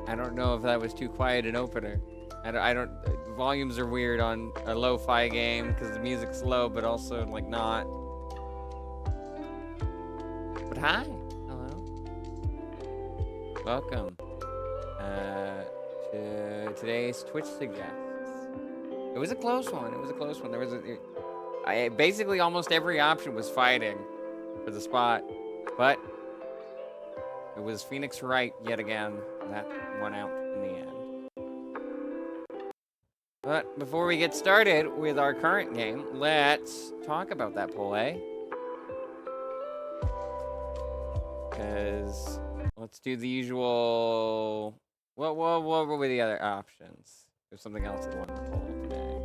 I don't know if that was too quiet an opener. I don't volumes are weird on a lo-fi game because the music's low, but also like not. But hi, hello, welcome to today's Twitch Suggests. It was a close one. It was a close one. There was basically almost every option was fighting for the spot, but it was Phoenix Wright yet again that won out in the end. But before we get started with our current game, let's talk about that poll, eh? Because let's do the usual. What were the other options? There's something else that won the poll today.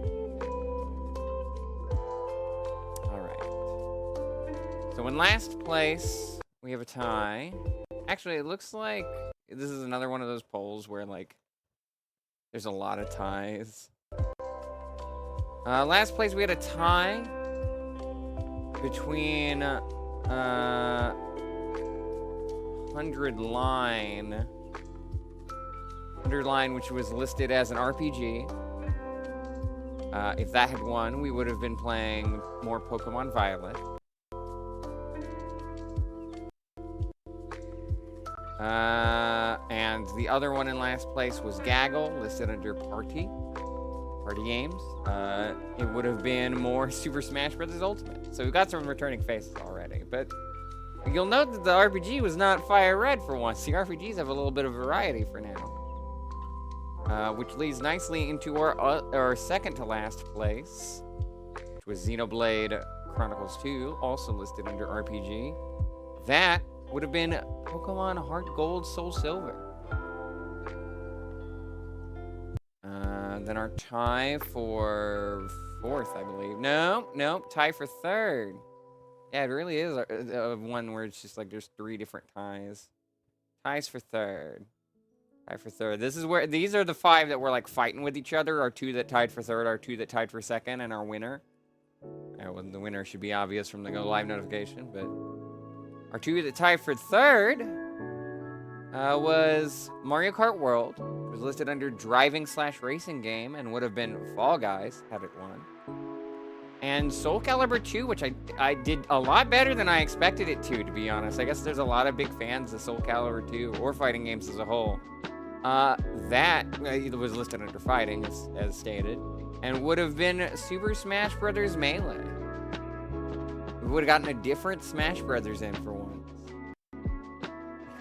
All right. So in last place, we have a tie. Actually, it looks like this is another one of those polls where like there's a lot of ties. Last place we had a tie between 100 line, which was listed as an RPG. If that had won, we would have been playing more Pokemon Violet. And the other one in last place was Gaggle, listed under Party Games. It would have been more Super Smash Bros. Ultimate. So we've got some returning faces already. But you'll note that the RPG was not fire red for once. The RPGs have a little bit of variety for now. Which leads nicely into our second to last place, which was Xenoblade Chronicles 2, also listed under RPG. That would have been Pokemon Heart Gold, Soul Silver. Then our tie for fourth, I believe. No, tie for third. Yeah, it really is one where it's just like there's three different ties. Ties for third. Tie for third. This is where these are the five that were like fighting with each other. Our two that tied for third, our two that tied for second, and our winner. Well, the winner should be obvious from the go live notification, but our two that tied for third was Mario Kart World. It was listed under driving/racing game and would have been Fall Guys had it won. And Soul Calibur 2, which I did a lot better than I expected it to be honest. I guess there's a lot of big fans of Soul Calibur 2 or fighting games as a whole. That was listed under fighting as stated, and would have been Super Smash Bros. Melee. We would have gotten a different Smash Brothers in for once.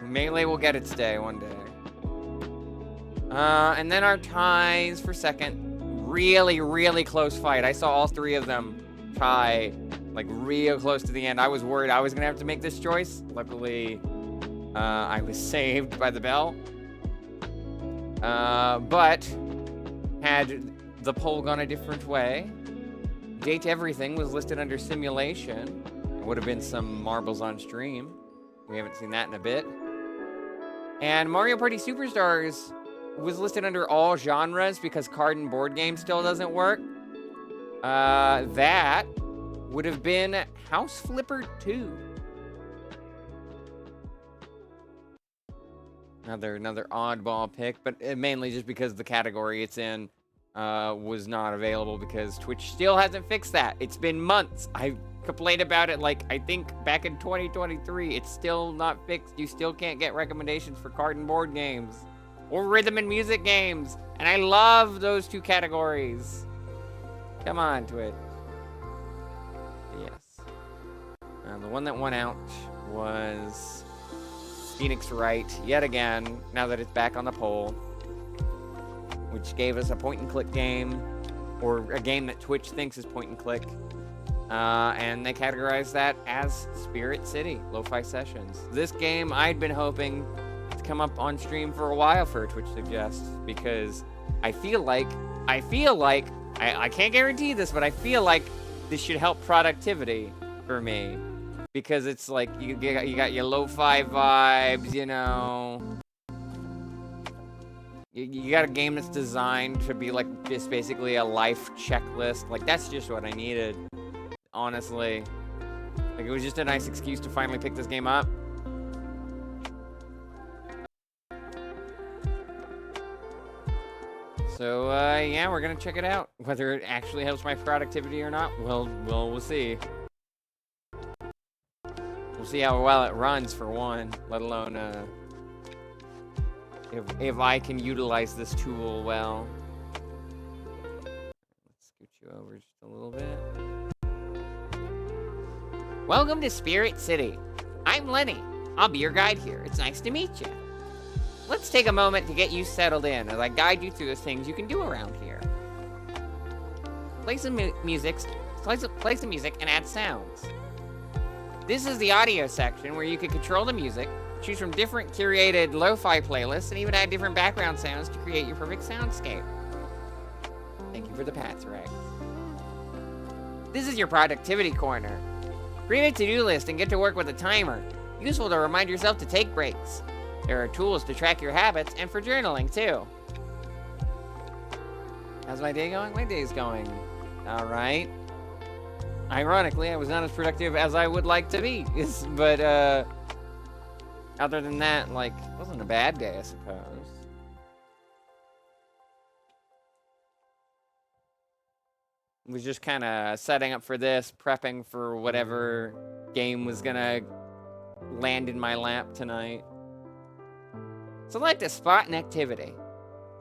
Melee will get its day one day. And then our ties for second. Really, really close fight. I saw all three of them tie, like, real close to the end. I was worried I was going to have to make this choice. Luckily, I was saved by the bell. But had the poll gone a different way, Date Everything was listed under Simulation. It would have been some marbles on stream. We haven't seen that in a bit. And Mario Party Superstars was listed under all genres because card and board game still doesn't work. That would have been House Flipper 2. Another oddball pick, but mainly just because the category it's in was not available because Twitch still hasn't fixed that. It's been months. I complained about it like I think back in 2023. It's still not fixed. You still can't get recommendations for card and board games or rhythm and music games, and I love those two categories. Come on, Twitch. Yes. The one that won out was Phoenix Wright yet again, now that it's back on the poll, which gave us a point-and-click game, or a game that Twitch thinks is point-and-click, and they categorized that as Spirit City, Lofi Sessions. This game I'd been hoping to come up on stream for a while for a Twitch Suggests, because I feel like, I can't guarantee this, but I feel like this should help productivity for me. Because it's like, you got your lo-fi vibes, you know. You got a game that's designed to be like just basically a life checklist. Like, that's just what I needed, honestly. Like, it was just a nice excuse to finally pick this game up. So, yeah, we're gonna check it out. Whether it actually helps my productivity or not, we'll see. We'll see how well it runs, for one, let alone, if I can utilize this tool well. Let's scoot you over just a little bit. Welcome to Spirit City. I'm Lenny. I'll be your guide here. It's nice to meet you. Let's take a moment to get you settled in as I guide you through the things you can do around here. Play some music and add sounds. This is the audio section where you can control the music, choose from different curated lo-fi playlists, and even add different background sounds to create your perfect soundscape. Thank you for the pats, Rex. This is your productivity corner. Create a to-do list and get to work with a timer. Useful to remind yourself to take breaks. There are tools to track your habits and for journaling, too. How's my day going? My day's going all right. Ironically, I was not as productive as I would like to be. But, other than that, like, it wasn't a bad day, I suppose. It was just kind of setting up for this, prepping for whatever game was gonna land in my lap tonight. Select a spot and activity.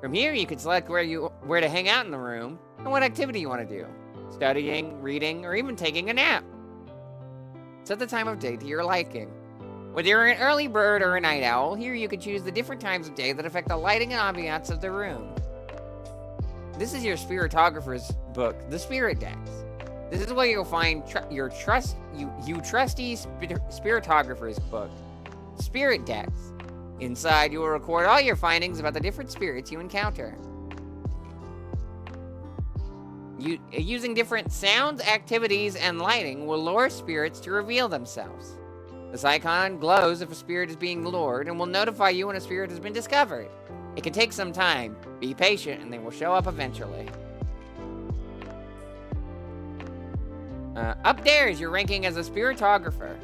From here, you can select where to hang out in the room and what activity you want to do. Studying, reading, or even taking a nap. Set the time of day to your liking. Whether you're an early bird or a night owl, here you can choose the different times of day that affect the lighting and ambiance of the room. This is your Spiritographer's book, the Spirit Decks. This is where you'll find your trusty Spiritographer's book, Spirit Decks. Inside, you will record all your findings about the different spirits you encounter. Using different sounds, activities, and lighting will lure spirits to reveal themselves. This icon glows if a spirit is being lured and will notify you when a spirit has been discovered. It can take some time. Be patient and they will show up eventually. Up there is your ranking as a Spiritographer.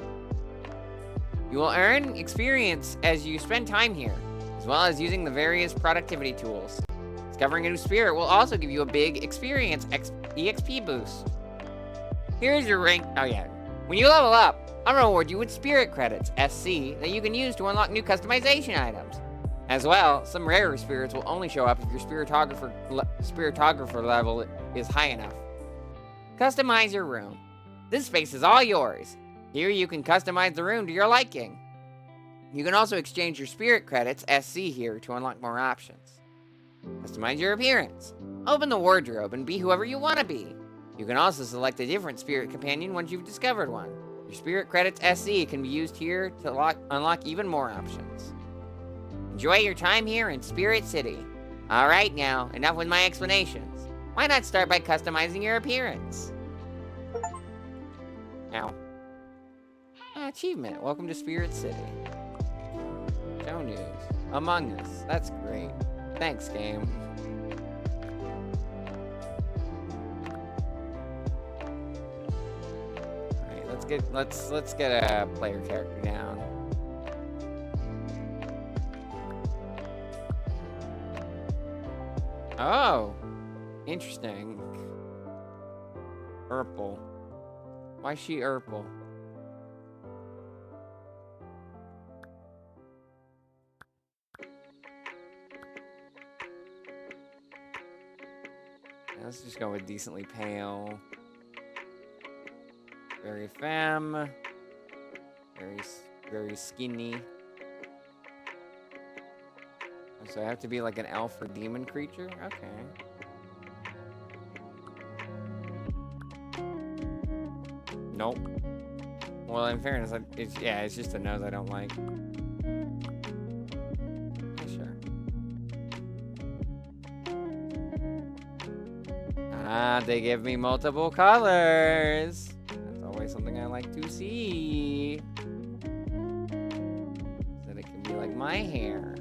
You will earn experience as you spend time here, as well as using the various productivity tools. Discovering a new spirit will also give you a big experience EXP boost. Here's your rank. Oh yeah. When you level up, I'll reward you with spirit credits, SC, that you can use to unlock new customization items. As well, some rarer spirits will only show up if your Spiritographer level is high enough. Customize your room. This space is all yours. Here you can customize the room to your liking. You can also exchange your spirit credits, SC, here to unlock more options. Customize your appearance. Open the wardrobe and be whoever you want to be. You can also select a different spirit companion once you've discovered one. Your spirit credits SC can be used here to unlock even more options. Enjoy your time here in Spirit City. Alright now, enough with my explanations. Why not start by customizing your appearance? Ow. Achievement. Welcome to Spirit City. Show news. Among Us. That's great. Thanks, game. Alright, let's get a player character down. Oh, interesting. Purple. Why is she purple? Let's just go with decently pale. Very femme. Very skinny. So I have to be like an elf or demon creature? Okay. Nope. Well, in fairness, it's just a nose I don't like. Yeah, sure. Ah, they give me multiple colors. That's always something I like to see. So that it can be like my hair.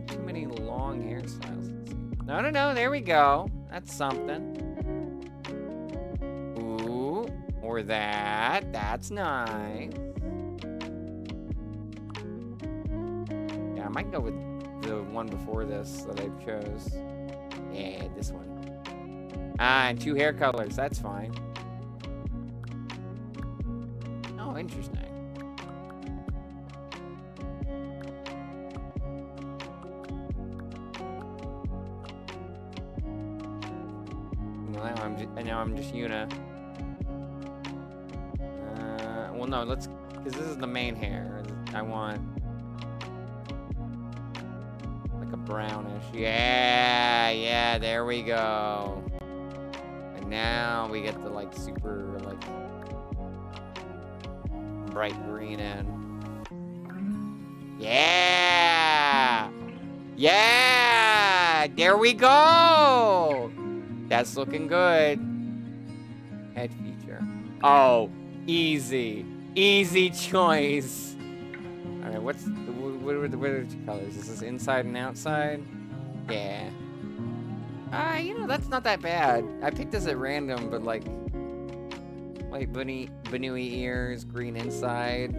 Too many long hairstyles. No, there we go. That's something. Ooh, or that. That's nice. might go with the one before this that I chose. Yeah, this one. Ah, and 2 hair colors. That's fine. Oh, interesting. Now I'm just Yuna. Well, no, let's, because this is the main hair. I want like a brownish. Yeah, there we go. And now we get the like super like bright green in. Yeah, there we go. That's looking good. Head feature. Oh, easy choice. All right, what are the colors? Is this inside and outside? Yeah. You know, that's not that bad. I picked this at random, but like white bunny ears, green inside.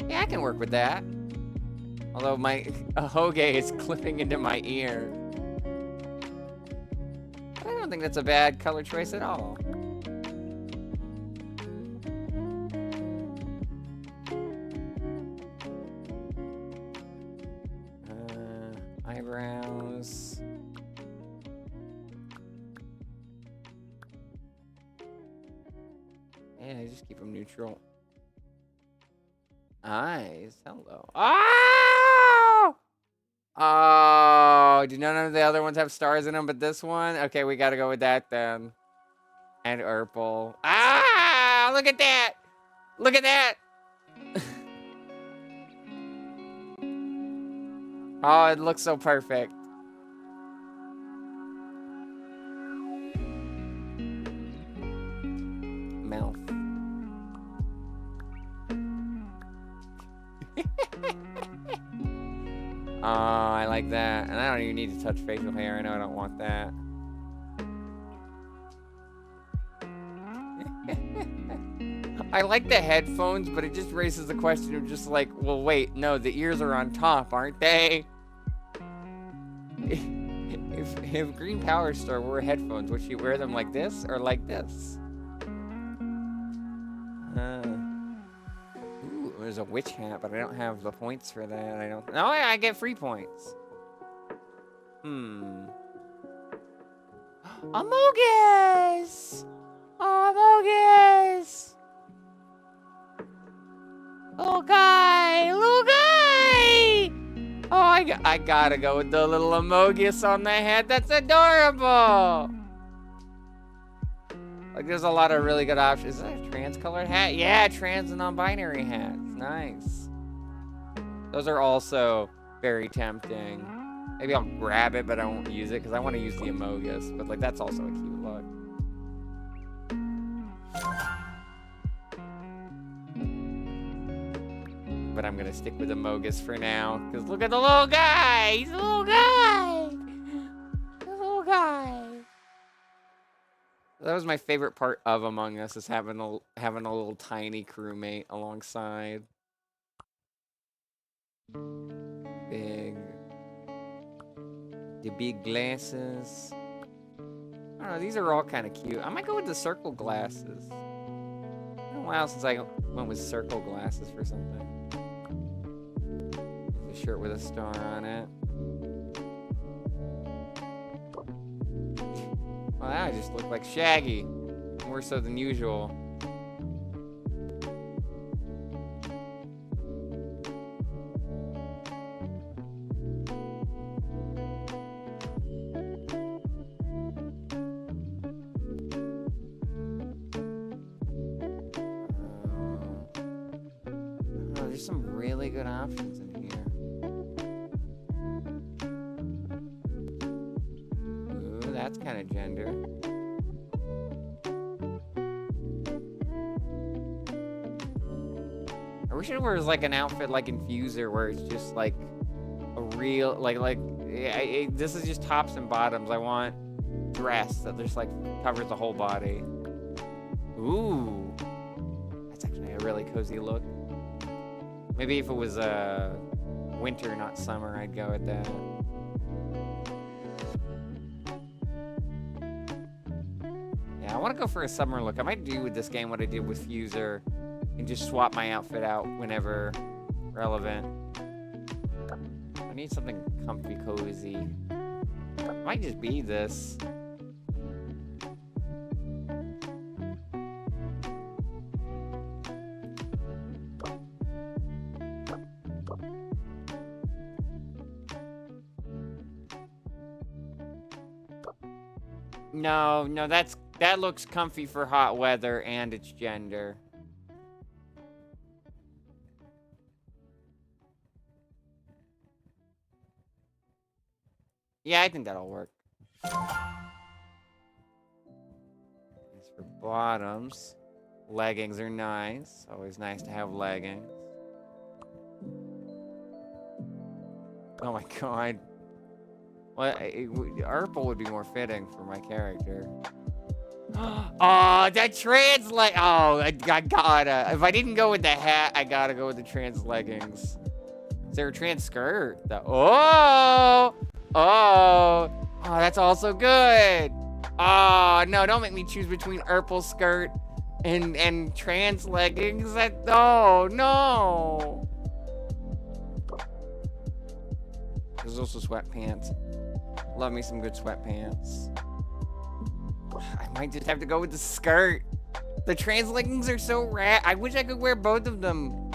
Yeah, I can work with that. Although my Ahoge is clipping into my ear. I don't think that's a bad color choice at all. Eyebrows. Yeah, just keep them neutral. Eyes. Hello. Oh! Oh, do none of the other ones have stars in them but this one? Okay, we gotta go with that then. And purple. Ah! Look at that! Look at that! Oh, it looks so perfect. Mouth. Oh, I like that. And I don't even need to touch facial hair. I know I don't want that. I like the headphones, but it just raises the question of just like, well, wait, no, the ears are on top, aren't they? If Green Power Star wore headphones, would she wear them like this or like this? Ooh, there's a witch hat, but I don't have the points for that. No, I get free points. Amogus! Oh, Amogus! Little guy! Little guy! Oh, I gotta go with the little Amogus on the head. That's adorable! Like, there's a lot of really good options. Is that a trans-colored hat? Yeah, trans and non-binary hats. Nice. Those are also very tempting. Maybe I'll grab it, but I won't use it because I want to use the Amogus. But, like, that's also a cute look. But I'm going to stick with Amogus for now. Because look at the little guy! He's a little guy! The little guy. That was my favorite part of Among Us, is having a little tiny crewmate alongside. The big glasses. I don't know, these are all kind of cute. I might go with the circle glasses. It's been a while since I went with circle glasses for something. There's a shirt with a star on it. Well, I just look like Shaggy. More so than usual. There's some really good options in here. Ooh, that's kind of gender. I wish it was like an outfit like Infuser, where it's just like a real, this is just tops and bottoms. I want dress that just like covers the whole body. Ooh, that's actually a really cozy look. Maybe if it was winter, not summer, I'd go with that. Yeah, I want to go for a summer look. I might do with this game what I did with Fuser and just swap my outfit out whenever relevant. I need something comfy, cozy. It might just be this. No, that looks comfy for hot weather and its gender. Yeah, I think that'll work. As for bottoms, leggings are nice. Always nice to have leggings. Oh my god. Well, Urple would be more fitting for my character. Oh, that trans leg. Oh, I gotta. If I didn't go with the hat, I gotta go with the trans leggings. Is there a trans skirt? Oh, that's also good. Oh no, don't make me choose between Urple skirt and trans leggings. Oh no. There's also sweatpants. Love me some good sweatpants. I might just have to go with the skirt. The trans leggings are so rad. I wish I could wear both of them.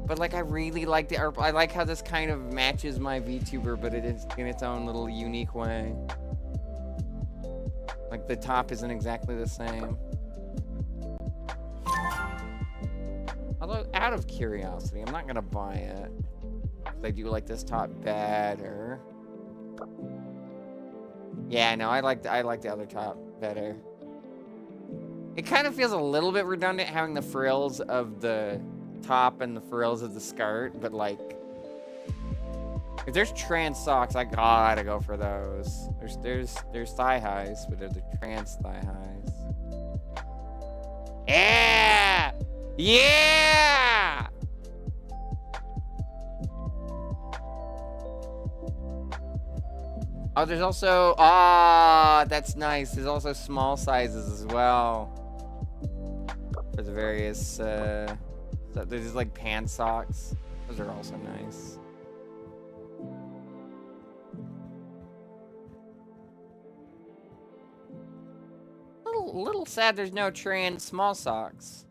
But like, I really like the Urple. I like how this kind of matches my VTuber, but it is in its own little unique way. Like, the top isn't exactly the same. Although, out of curiosity, I'm not gonna buy it. I do like this top better. Yeah, no, I like the other top better. It kind of feels a little bit redundant having the frills of the top and the frills of the skirt, but like, if there's trans socks, I gotta go for those. There's thigh highs, but they're the trans thigh highs. Yeah! Yeah! Oh, there's also, that's nice. There's also small sizes as well. For the various, so there's like pant socks. Those are also nice. Little sad there's no trans small socks.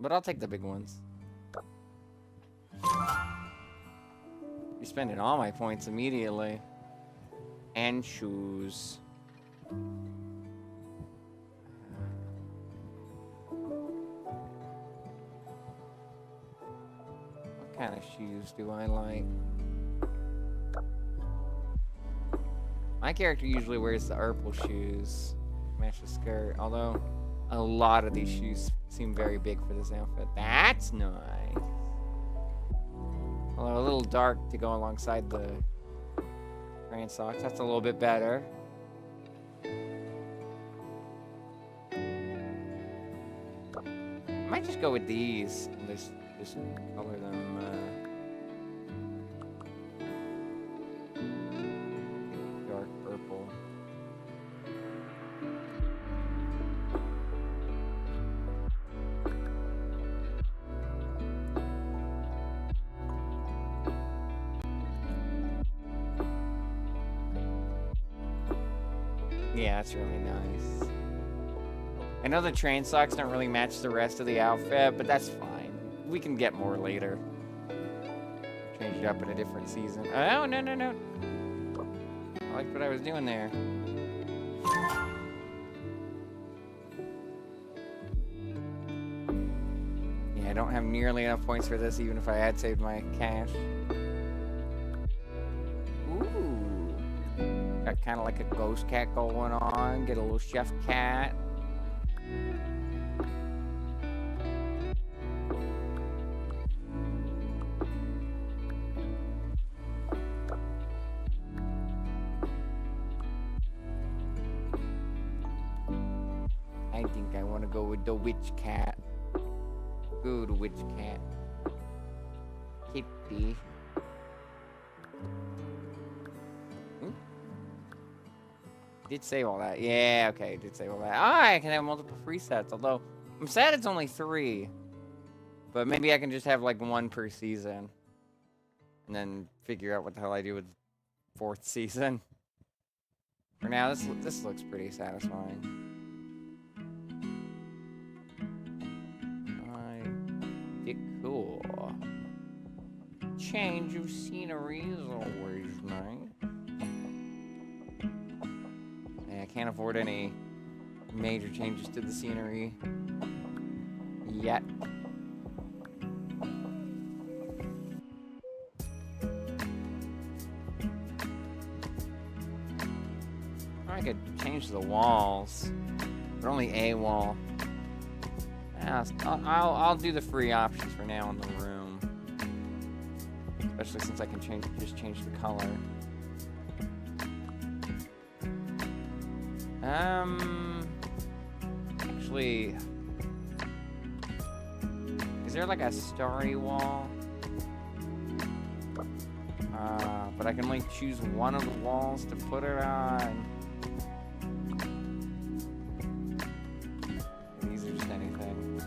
But I'll take the big ones. You're spending all my points immediately. And shoes. What kind of shoes do I like? My character usually wears the Urple shoes. Match the skirt. Although, a lot of these shoes seem very big for this outfit. That's nice. Although a little dark to go alongside the trans socks. That's a little bit better. I might just go with these. And just color them. Dark purple. Yeah, that's really nice. I know the train socks don't really match the rest of the outfit, but that's fine. We can get more later. Change it up in a different season. Oh, no. I liked what I was doing there. Yeah, I don't have nearly enough points for this, even if I had saved my cash. Got kind of like a ghost cat going on. Get a little chef cat. I think I want to go with the witch cat. Good witch cat. kitty. Did save all that. Yeah, okay, did save all that. Ah, I can have multiple free sets, although I'm sad it's only 3. But maybe I can just have like 1 per season. And then figure out what the hell I do with 4th season. For now, this looks pretty satisfying. Cool. Change of scenery is always nice. Yeah, I can't afford any major changes to the scenery yet. I could change the walls, but only a wall. Yeah, I'll do the free options for now in the room, especially since I can just change the color. Actually, is there like a starry wall? But I can only choose one of the walls to put it on. These are just anything.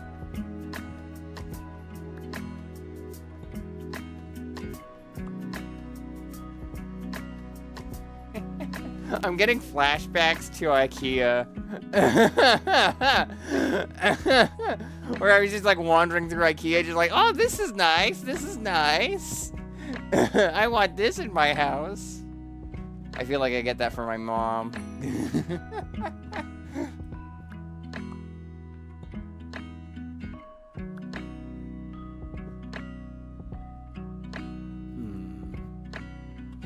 I'm getting flashbacks to IKEA. Where I was just like wandering through IKEA, just like, oh, this is nice, this is nice. I want this in my house. I feel like I get that from my mom.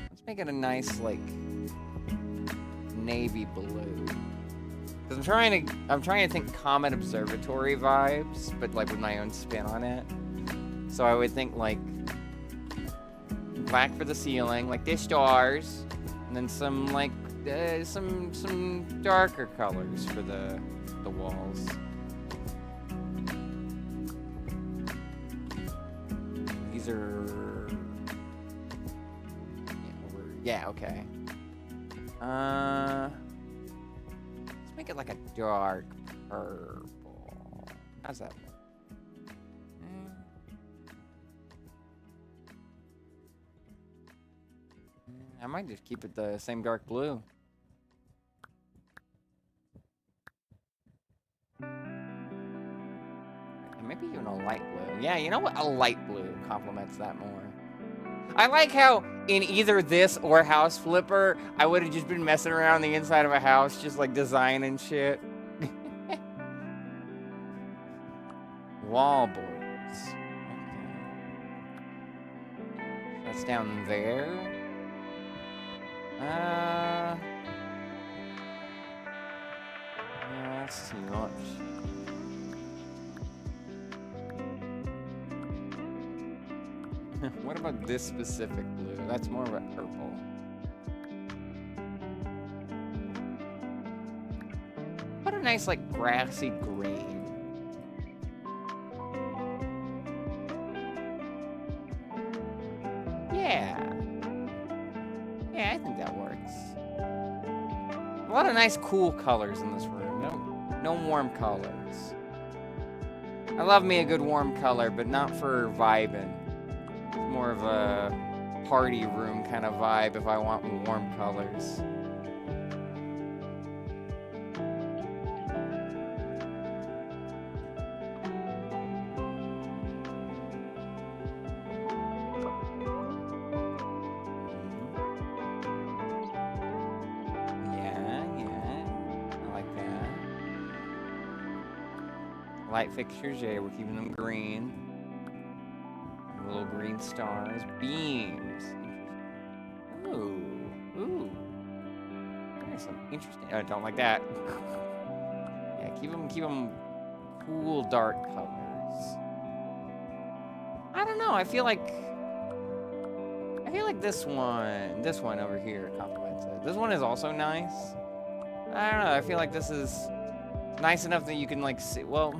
Let's make it a nice, like, navy blue. Cause I'm trying to think Comet Observatory vibes, but like with my own spin on it. So I would think like black for the ceiling, like the stars, and then some like some darker colors for the walls. These are yeah, okay. Let's make it like a dark purple. How's that look? I might just keep it the same dark blue. Maybe even a light blue. Yeah, you know what? A light blue complements that more. I like how in either this or House Flipper, I would have just been messing around the inside of a house, just like designing shit. Wall borders. Okay. That's down there. That's too much. What about this specific blue? That's more of a purple. What a nice, like, grassy green. Yeah. Yeah, I think that works. A lot of nice, cool colors in this room. No warm colors. I love me a good warm color, but not for vibing. More of a party room kind of vibe if I want warm colors. Yeah, I like that. Light fixtures, yeah, we're keeping them green. Little green stars, beams. Ooh. There's some interesting. I don't like that. Yeah, keep them cool, dark colors. I don't know. I feel like this one over here complements it. This one is also nice. I don't know. I feel like this is nice enough that you can like see. Well,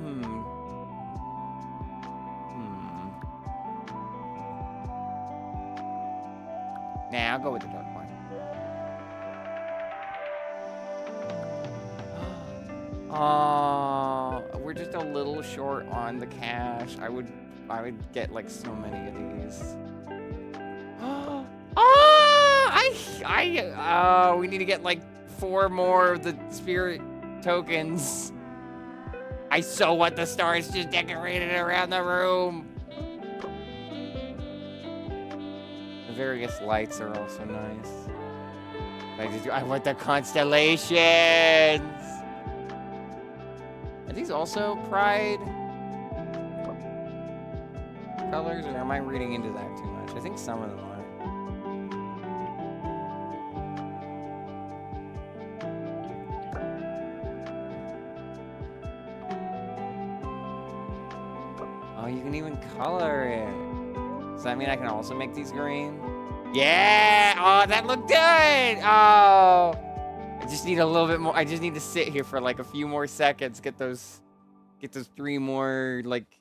Nah, I'll go with the dark one. Oh, we're just a little short on the cash. I would get like so many of these. We need to get like 4 more of the spirit tokens. I so want the stars just decorated around the room. The various lights are also nice. I want the constellations. Are these also pride colors, or am I reading into that too much? I think some of them are. Oh, you can even color it. Does that mean I can also make these green? Yeah! Oh, that looked good! Oh! I just need a little bit more. I just need to sit here for like a few more seconds, get those 3 more, like,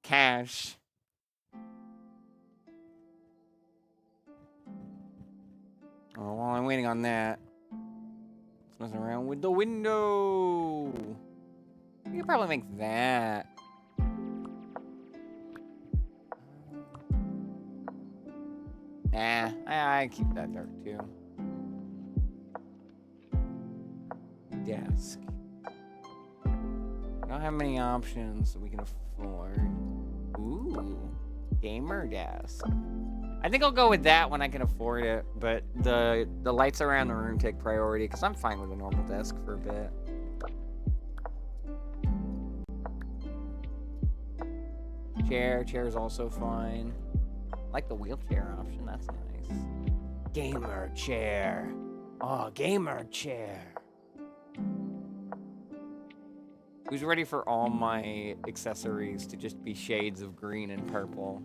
cash. Oh, while I'm waiting on that, let's mess around with the window. We could probably make that. Nah, I keep that dark too. Desk. I don't have many options that we can afford. Ooh, gamer desk. I think I'll go with that when I can afford it, but the lights around the room take priority because I'm fine with a normal desk for a bit. Chair's also fine. I like the wheelchair option, that's nice. Gamer chair. Oh, gamer chair. Who's ready for all my accessories to just be shades of green and purple?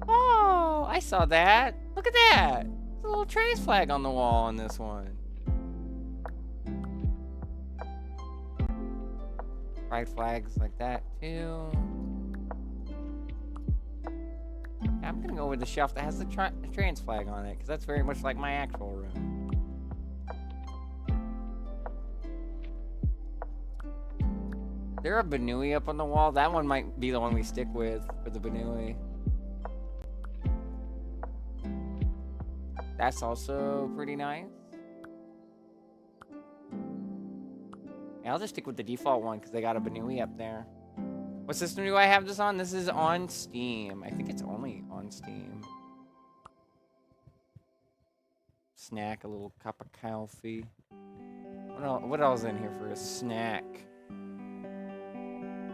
Oh, I saw that. Look at that. There's a little trace flag on the wall on this one. Pride flags like that too. Yeah, I'm gonna go with the shelf that has the trans flag on it because that's very much like my actual room. Is there a Banui up on the wall? That one might be the one we stick with for the Banui. That's also pretty nice. Yeah, I'll just stick with the default one because they got a Banui up there. What system do I have this on? This is on Steam. I think it's only on Steam. Snack, a little cup of coffee. What else is in here for a snack?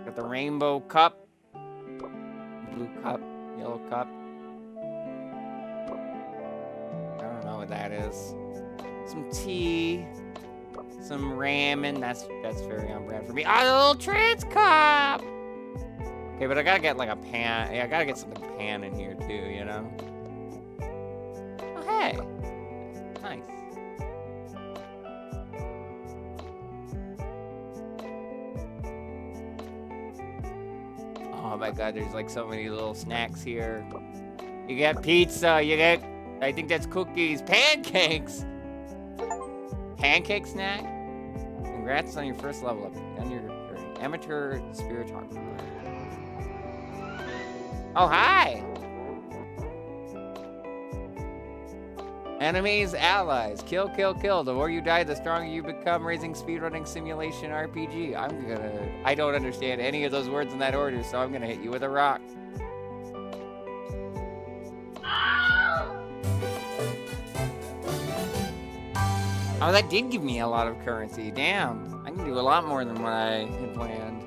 Got the rainbow cup. Blue cup. Yellow cup. I don't know what that is. Some tea. Some ramen. That's very on brand for me. Oh, the little trans cup! Okay, but I gotta get like a pan. Yeah, I gotta get something pan in here too, you know? Oh, hey. Nice. Oh my god, there's like so many little snacks here. You get pizza, you get, I think that's cookies, pancakes! Pancake snack? Congrats on your first level up. On your amateur spiritographer. Oh, hi! Enemies, allies. Kill, kill, kill. The more you die, the stronger you become. Raising speedrunning simulation RPG. I don't understand any of those words in that order, so I'm gonna hit you with a rock. Oh, that did give me a lot of currency. Damn. I can do a lot more than what I had planned.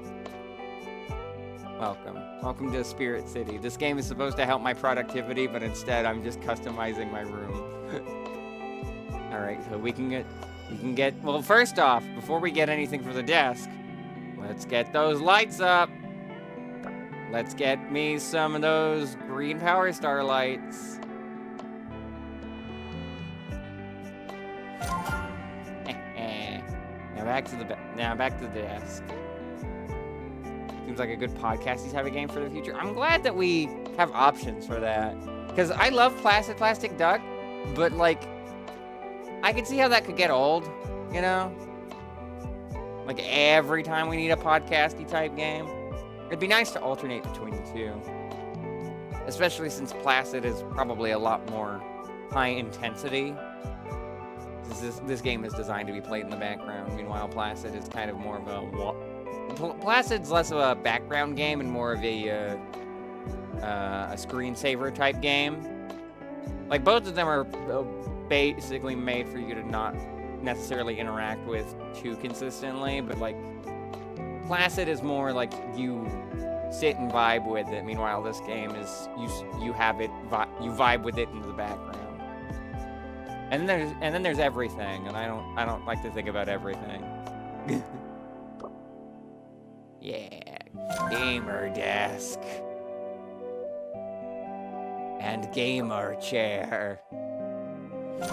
Welcome. Welcome to Spirit City. This game is supposed to help my productivity, but instead I'm just customizing my room. Alright, so we can get, well, first off, before we get anything for the desk, let's get those lights up. Let's get me some of those green power star lights. Now back to the desk. Seems like a good podcasty type of game for the future. I'm glad that we have options for that. Because I love Placid Plastic Duck, but, like, I could see how that could get old, you know? Like, every time we need a podcasty type game. It'd be nice to alternate between the two. Especially since Placid is probably a lot more high intensity. This game is designed to be played in the background. Meanwhile, Placid is kind of more of a... Placid's less of a background game and more of a screensaver type game. Like, both of them are basically made for you to not necessarily interact with too consistently, but, like, Placid is more like you sit and vibe with it. Meanwhile, this game is you have it, you vibe with it into the background. And then there's everything, and I don't like to think about everything. Yeah, gamer desk and gamer chair. So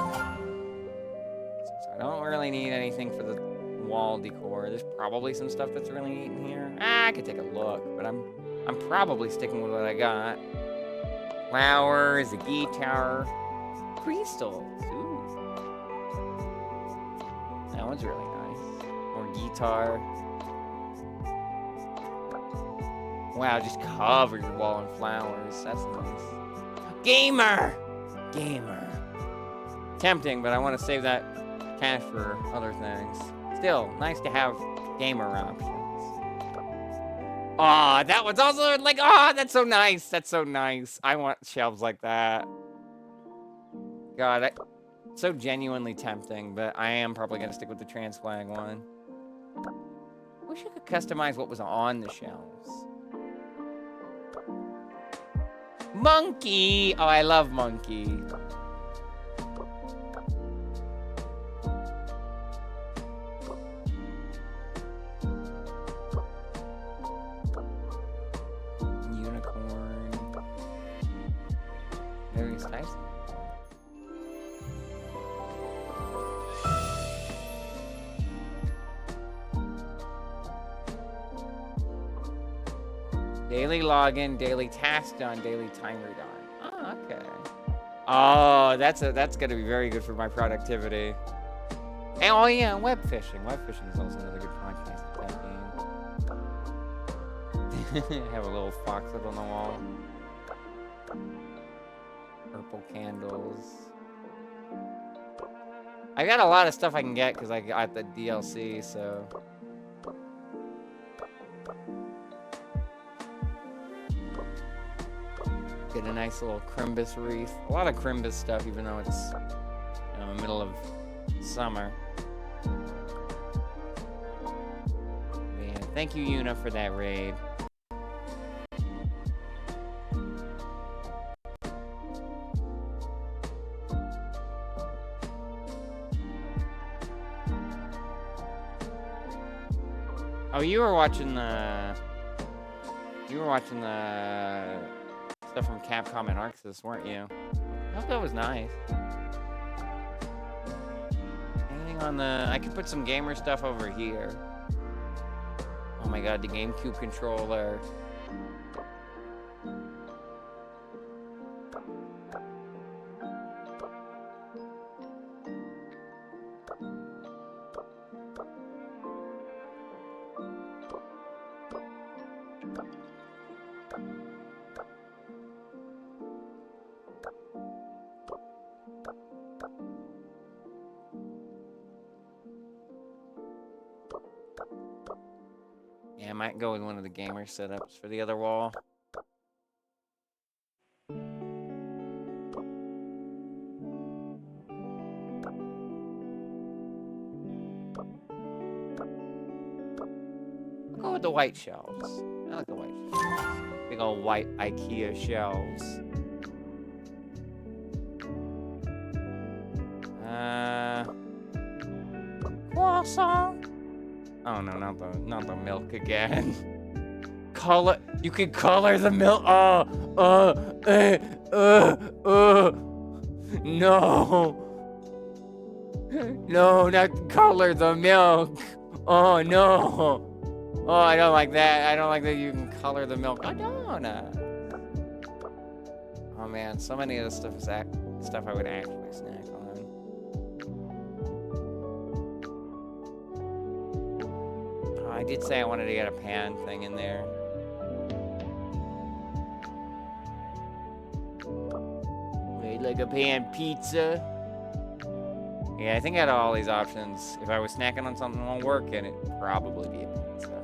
I don't really need anything for the wall decor. There's probably some stuff that's really neat in here. I could take a look, but I'm probably sticking with what I got. Flowers, a guitar, crystals. Ooh, that one's really nice. More guitar. Wow, just cover your wall in flowers. That's nice. Gamer. Tempting, but I want to save that cash for other things. Still, nice to have gamer options. Aw, that one's also like, that's so nice. That's so nice. I want shelves like that. God, so genuinely tempting, but I am probably going to stick with the trans flag one. Wish I could customize what was on the shelves. Monkey! Oh, I love Monkey. Various types. Daily login, daily task done, daily timer done. Oh, okay. Oh, that's gonna be very good for my productivity. And oh yeah, web fishing. Web fishing is also another good podcast game. Have a little fox up on the wall. Purple candles. I got a lot of stuff I can get because I got the DLC, so. Get a nice little Crimbus wreath. A lot of Crimbus stuff, even though it's middle of summer. Man, thank you, Yuna, for that raid. Oh, you were watching the stuff from Capcom and Arxis, weren't you? I hope that was nice. Anything on the... I could put some gamer stuff over here. Oh my god, the GameCube controller. Yeah, I might go with one of the gamer setups for the other wall. I'll go with the white shelves. I like the white shelves. Big old white IKEA shelves. Croissant. Oh no, not the milk again. You can color the milk. No. No, not color the milk. Oh no. Oh, I don't like that. I don't like that you can color the milk. I don't. Oh man, so many of this stuff is stuff I would actually snack on. Oh, I did say I wanted to get a pan thing in there. Made like a pan pizza. Yeah, I think out of all these options, if I was snacking on something that won't work, and it'd probably be a pizza.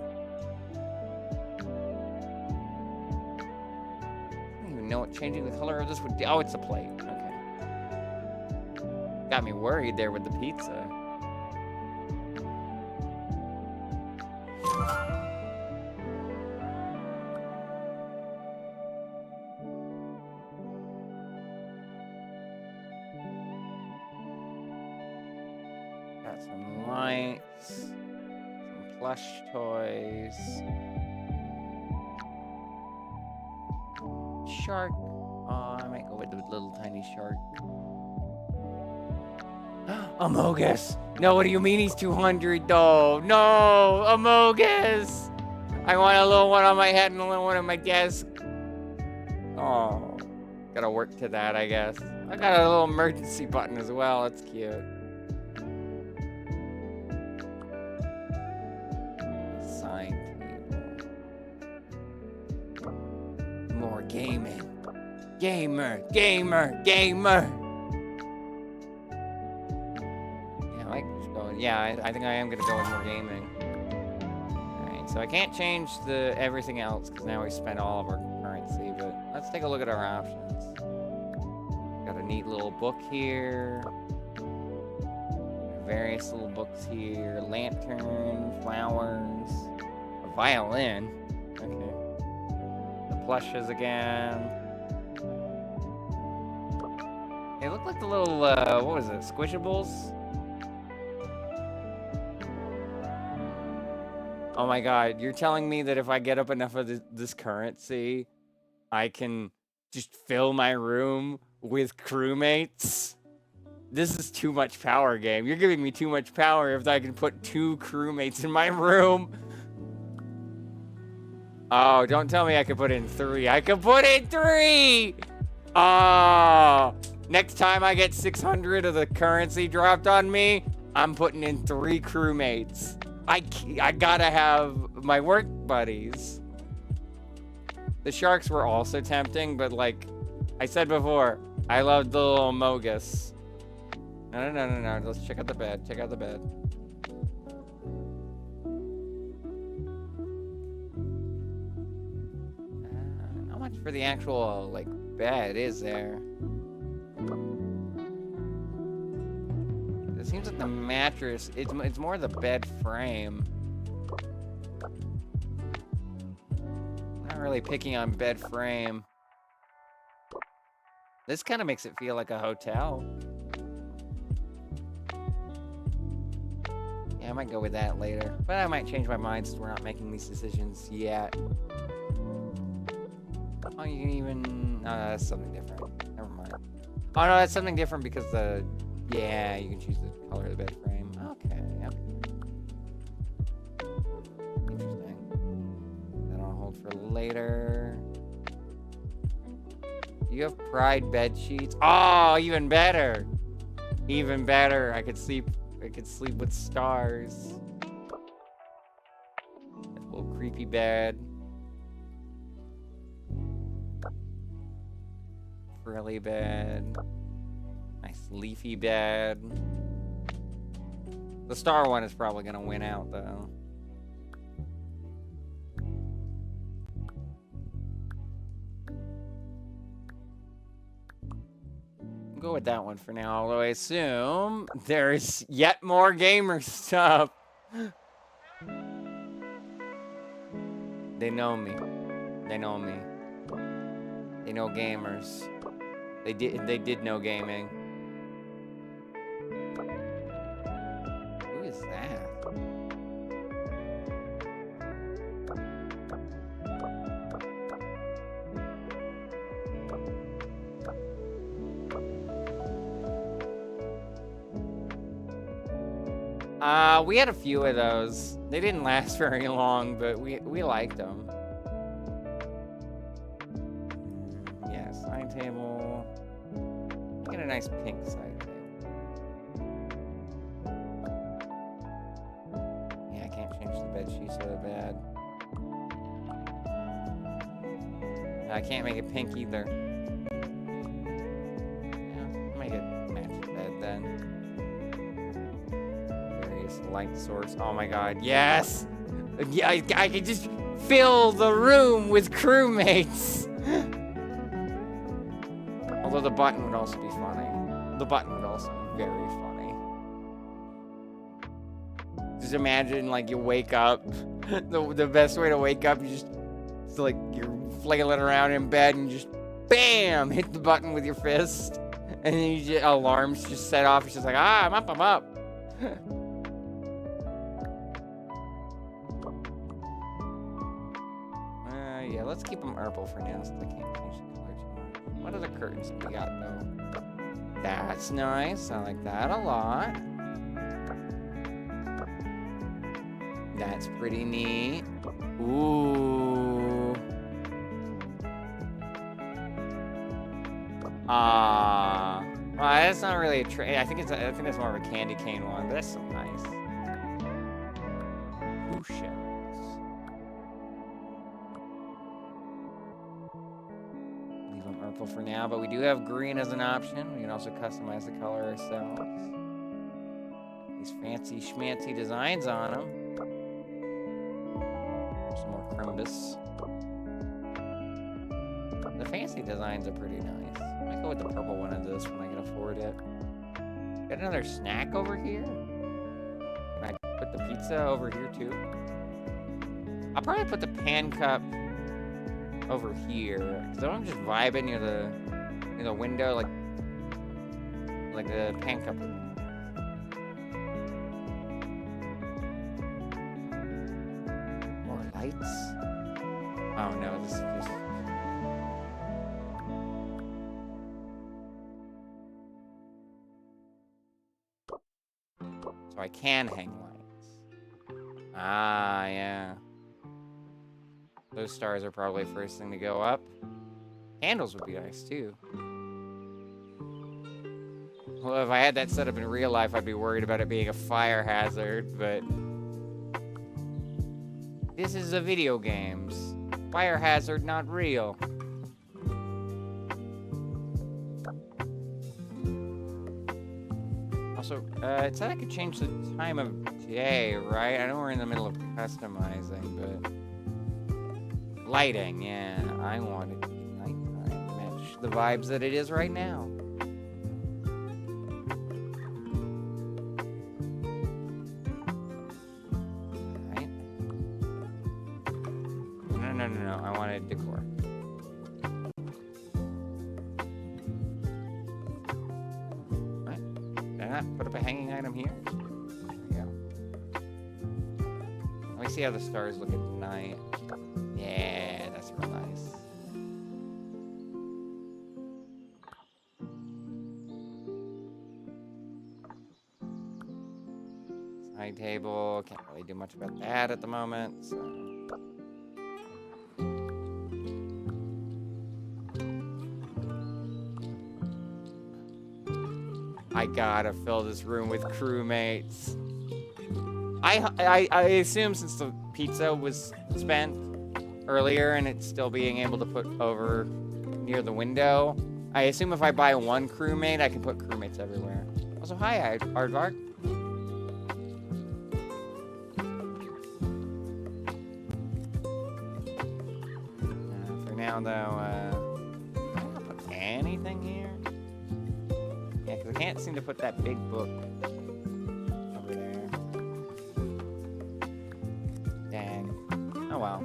I don't even know what changing the color of this would do. Oh, it's a plate. Okay. Got me worried there with the pizza. Got some lights, some plush toys. Shark. Oh, I might go with the little tiny shark. Amogus! No, what do you mean he's 200 though? No! Amogus! I want a little one on my head and a little one on my desk. Oh. Gotta work to that, I guess. I got a little emergency button as well. That's cute. Sign table. More gaming. Gamer! Gamer! Gamer! Yeah, I think I am gonna go with more gaming. Alright, so I can't change everything else because now we spent all of our currency, but let's take a look at our options. Got a neat little book here. Various little books here. Lantern, flowers, a violin. Okay. The plushes again. They look like the little, what was it, Squishables? Oh my god, you're telling me that if I get up enough of this currency, I can just fill my room with crewmates? This is too much power, game. You're giving me too much power if I can put 2 crewmates in my room. Oh, don't tell me I can put in 3. I can put in 3! Oh, next time I get 600 of the currency dropped on me, I'm putting in 3 crewmates. I gotta have my work buddies. The sharks were also tempting, but like I said before, I loved the little Mogus. No. Let's check out the bed. Check out the bed. Not much for the actual, like, bed, is there? It seems like the mattress, it's more the bed frame. I'm not really picking on bed frame. This kind of makes it feel like a hotel. Yeah, I might go with that later. But I might change my mind since we're not making these decisions yet. Oh, you can even... No, that's something different. Never mind. Oh, no, that's something different because the... Yeah, you can choose the color of the bed frame. Okay, yep. Interesting. That'll hold for later. You have Pride bed sheets. Oh, even better. Even better. I could sleep with stars. That little creepy bed. Frilly bed. Nice leafy bed. The star one is probably gonna win out though. I'll go with that one for now, although I assume there's yet more gamer stuff. They know me. They know me. They know gamers. They did know gaming. Who is that? We had a few of those. They didn't last very long, but we liked them. Yeah, side table. Get a nice pink side table. Yeah, I can't change the bed sheets so bad. I can't make it pink either. Yeah, I'll make it match the bed then. Various light source. Oh my god, yes! Yeah, I can just fill the room with crewmates! Although the button would also be funny. The button would also be very funny. Just imagine, like, you wake up. The best way to wake up, you just, it's like, you're flailing around in bed and just, BAM! Hit the button with your fist. And then you just, alarms just set off. It's just like, I'm up, I'm up. Yeah, let's keep them purple for now, so I can't change the color too much. What other curtains have we got, though? That's nice. I like that a lot. That's pretty neat. Ooh. Well, that's not really a tray. I think that's more of a candy cane one, but that's so nice. Cushions. Leave them purple for now, but we do have green as an option. We can also customize the color ourselves. These fancy schmancy designs on them. Some more Crumbus. The fancy designs are pretty nice. I might go with the purple one of this when I can afford it. Got another snack over here? Can I put the pizza over here too? I'll probably put the pan cup over here. Cause I'm just vibing near the window, like the pan cup. More lights? Oh no, this is just... So I can hang lights. Ah, yeah. Those stars are probably first thing to go up. Candles would be nice, too. Well, if I had that set up in real life, I'd be worried about it being a fire hazard, but... This is a video games. Fire hazard, not real. Also, it said I could change the time of day, right? I know we're in the middle of customizing, but... Lighting, yeah. I want it to be nighttime. Match the vibes that it is right now. Alright. No. I wanted decor. Put up a hanging item here. There we go. Let me see how the stars look at night. Yeah, that's real nice. Side table. Can't really do much about that at the moment, so... I gotta fill this room with crewmates. I assume since the pizza was spent earlier and it's still being able to put over near the window, I assume if I buy one crewmate, I can put crewmates everywhere. Also, hi, Aardvark. For now, though, I don't put anything here. Yeah, because I can't seem to put that big book over there. Dang. Oh well.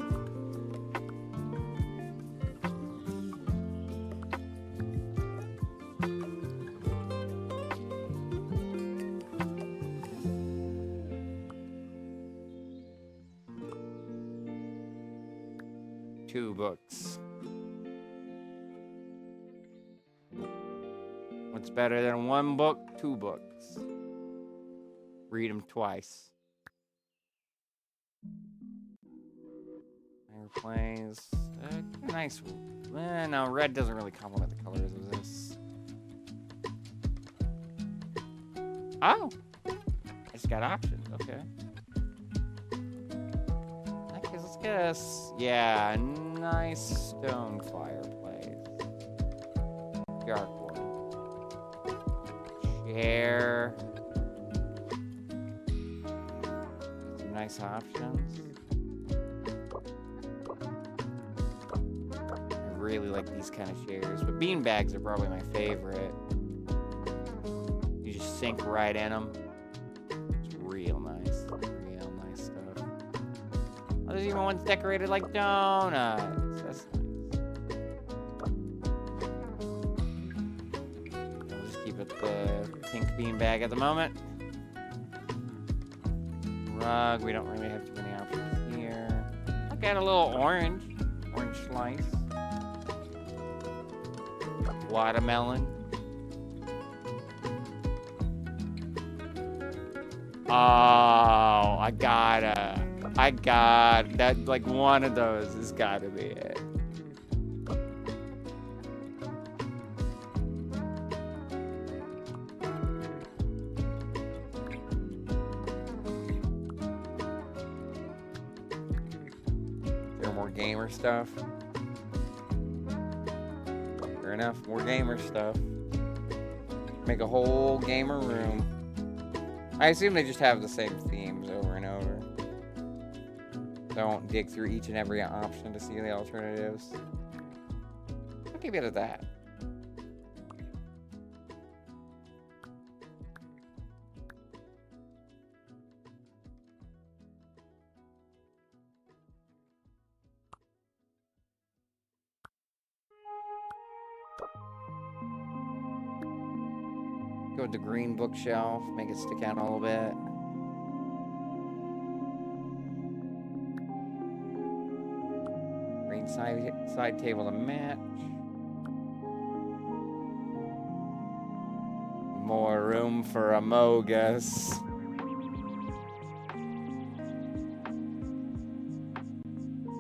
Two books. What's better than one book? Two books. Read them twice. Fireplace. Nice. No, red doesn't really complement the colors of this. Oh! It's got options, okay. Let's guess. Yeah, nice stone fireplace. Dark one. Chair. Some nice options. I really like these kind of chairs, but bean bags are probably my favorite. You just sink right in them. It's real nice. Real nice stuff. Oh, there's even ones decorated like donuts. That's nice. We'll just keep it the pink bean bag at the moment. Rug, we don't really have too many options here. Look at a little orange. Orange slice. Watermelon. Oh, I got that. Like one of those has got to be it. Is there more gamer stuff? Fair enough, more gamer stuff. Make a whole gamer room. I assume they just have the same themes over and over. Don't dig through each and every option to see the alternatives. I'll give it at that. Go with the green bookshelf, make it stick out a little bit. Green side table to match. More room for Amogus.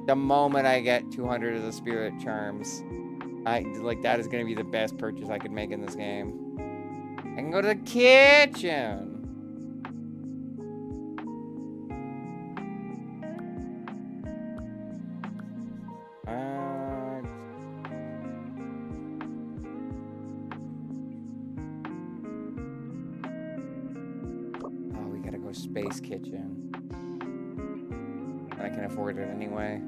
The moment I get 200 of the spirit charms, that is going to be the best purchase I could make in this game. I can go to the kitchen. Oh, we gotta go space kitchen. I can afford it anyway.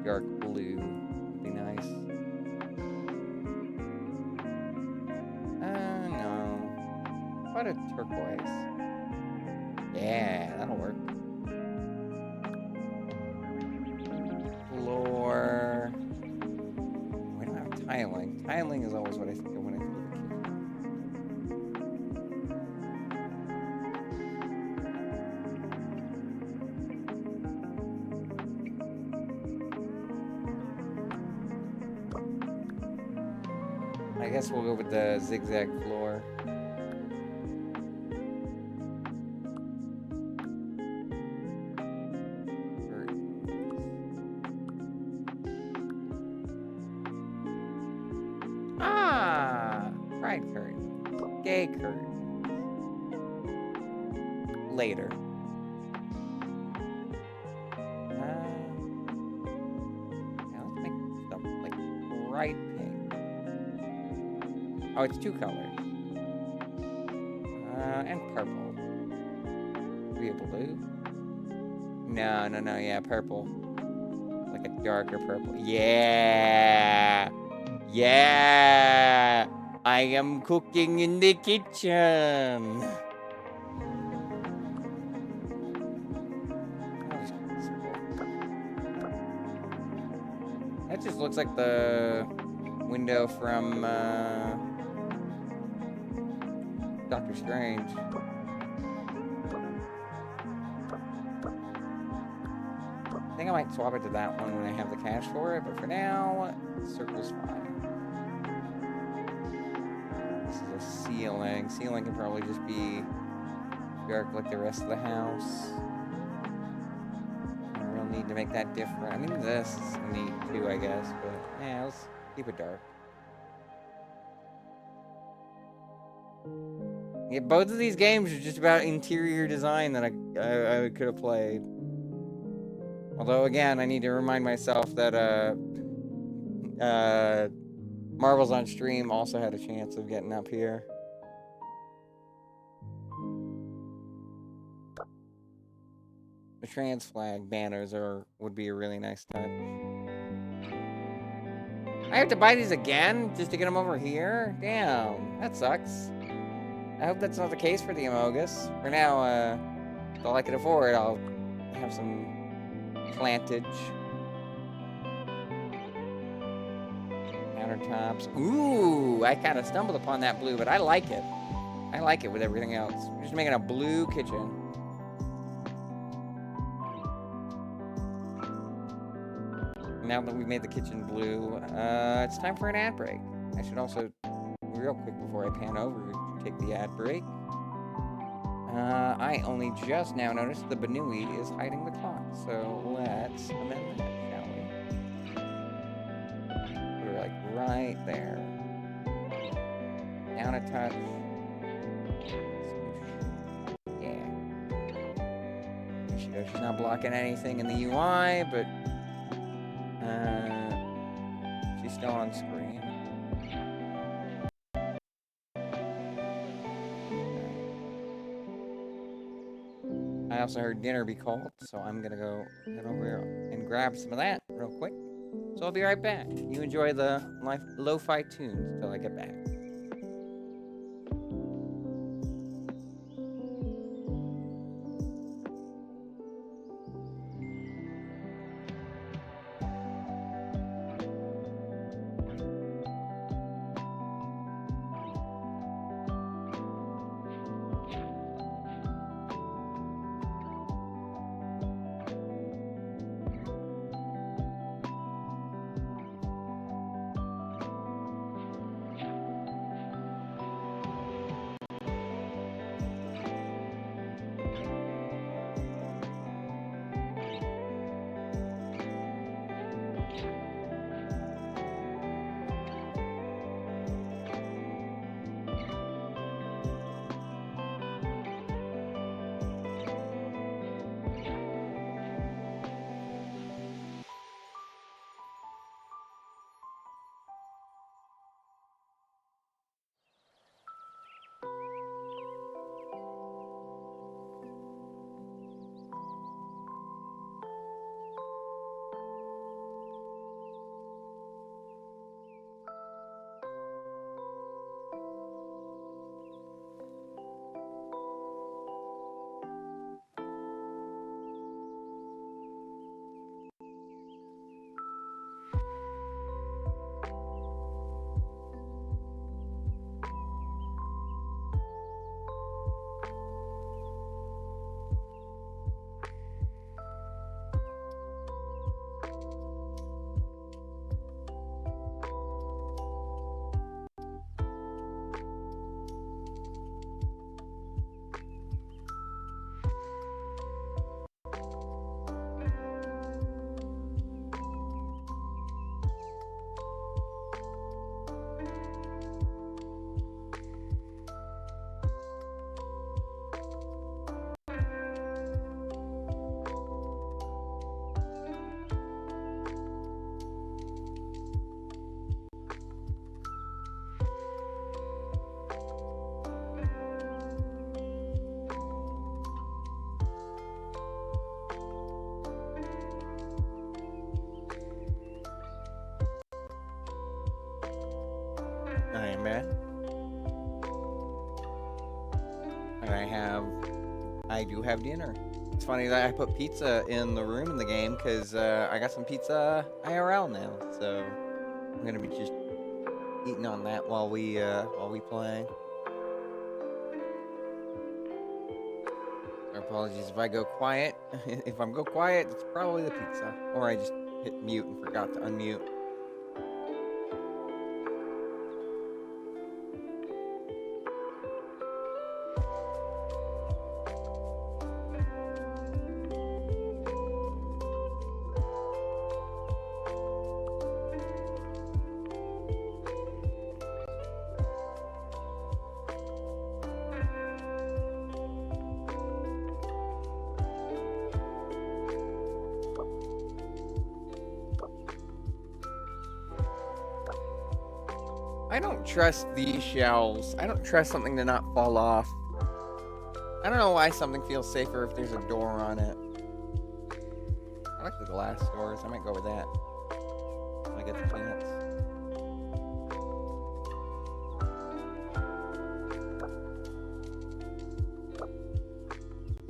Dark blue would be nice. No. What a turquoise. Yeah, that'll work. Floor. We don't have tiling. Tiling is always what I think of when I think of the kitchen. I guess we'll go with the zigzag floor. Ah! Pride curtain. Gay curtain. Later. Now let's make stuff like bright pink. Oh, it's two colors. And purple. Maybe a blue? No, yeah, purple. Like a darker purple. Yeah! Yeah! I am cooking in the kitchen! That just looks like the window from, Doctor Strange. I think I might swap it to that one when I have the cash for it, but for now, circle's fine. This is a ceiling. Ceiling can probably just be dark like the rest of the house. No real need to make that different. I mean, this is neat too, I guess, but yeah, let's keep it dark. Yeah, both of these games are just about interior design that I could have played. Although, again, I need to remind myself that Marbles on Stream also had a chance of getting up here. The trans flag banners would be a really nice touch. I have to buy these again just to get them over here? Damn, that sucks. I hope that's not the case for the Amogus. For now, that's all I can afford. I'll have some plantage. Countertops. Ooh, I kind of stumbled upon that blue, but I like it. I like it with everything else. We're just making a blue kitchen. Now that we've made the kitchen blue, it's time for an ad break. I should also, real quick before I pan over, take the ad break. I only just now noticed the Banui is hiding the clock, so let's amend that, shall we? Put her like right there. Down a touch. Yeah. There she goes. She's not blocking anything in the UI, but she's still on screen. I also heard dinner be called, so I'm gonna go head over here and grab some of that real quick. So I'll be right back. You enjoy the lo-fi tunes till I get back. I am back. And I do have dinner. It's funny that I put pizza in the room in the game because I got some pizza IRL now, so I'm gonna be just eating on that while we play. Apologies if I go quiet. If I'm go quiet, it's probably the pizza. Or I just hit mute and forgot to unmute. I don't trust these shelves. I don't trust something to not fall off. I don't know why something feels safer if there's a door on it. I like the glass doors. I might go with that when I get the chance.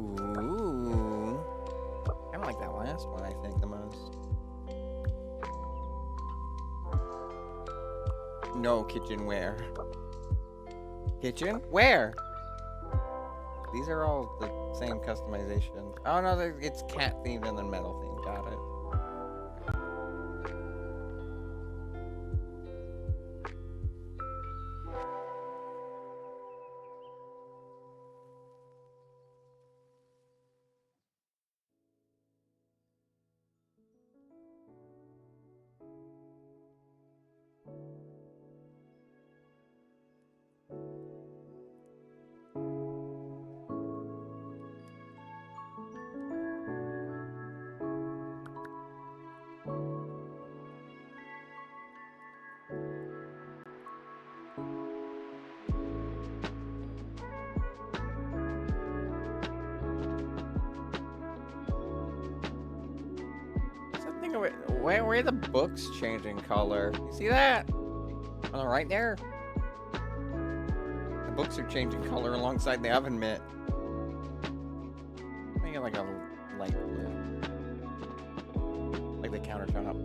Ooh. I like that last one, I think, the most. No kitchenware. Kitchen? Where? These are all the same customization. Oh no, it's cat themed and then metal themed. Got it. Where are the books changing color? You see that? On the right there? The books are changing color alongside the oven mitt. I think like a light blue. Like the countertop.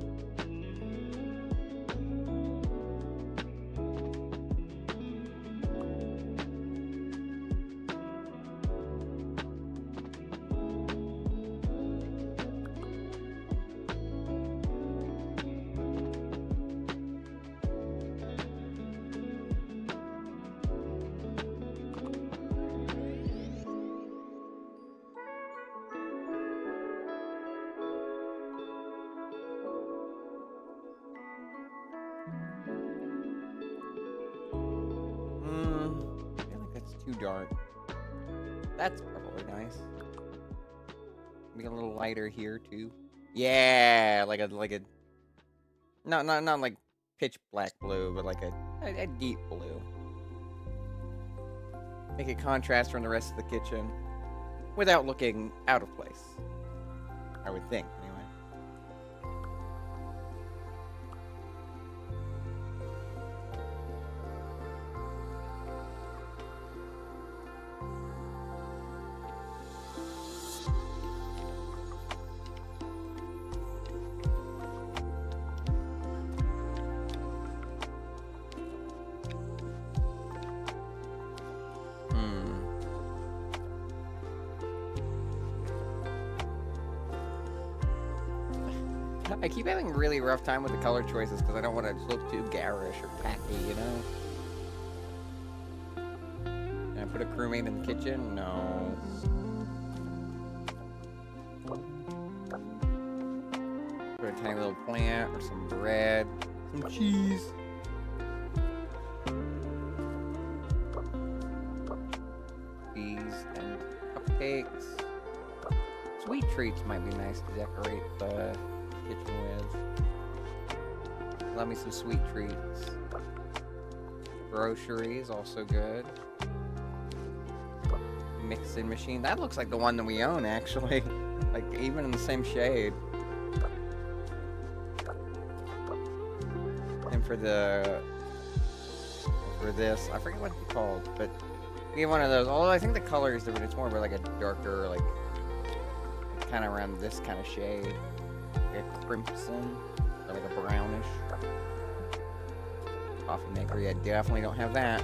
Too dark. That's probably nice. Be a little lighter here too. Yeah, like a not like pitch black blue, but like a deep blue. Make it contrast from the rest of the kitchen without looking out of place. I would think, anyway. I keep having a really rough time with the color choices because I don't want to look too garish or tacky, you know? Can I put a crewmate in the kitchen? No. Put a tiny little plant or some bread, some cheese. Cheese and cupcakes. Sweet treats might be nice to decorate the kitchen with. Love me some sweet treats. Groceries, also good. Mixing machine. That looks like the one that we own, actually. Like, even in the same shade. And for this, I forget what it's called, but we have one of those. Although I think the color is different. It's more of like a darker, like kind of around this kind of shade. Like a crimson, or like a brownish. Coffee maker, yeah, definitely don't have that.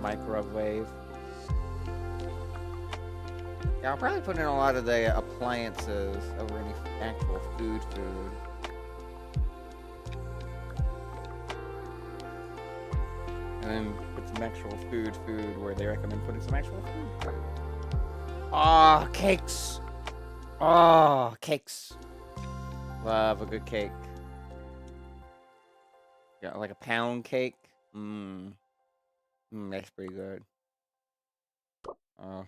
microwave. Yeah, I'll probably put in a lot of the appliances over any actual food. And then put some actual food where they recommend putting some actual food. Ah, cakes! Oh, cakes. Love a good cake. Yeah, like a pound cake. That's pretty good. Oh,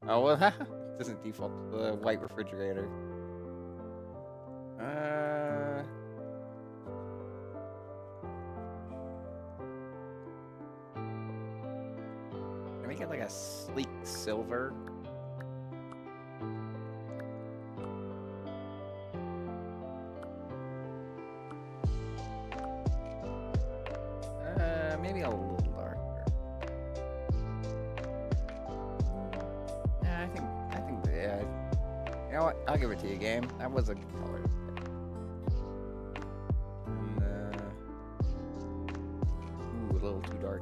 well, it doesn't default to the white refrigerator. Can we get like a sleek silver? Maybe a little darker. Yeah, yeah. You know what? I'll give it to you, game. That was a good color. Ooh, a little too dark.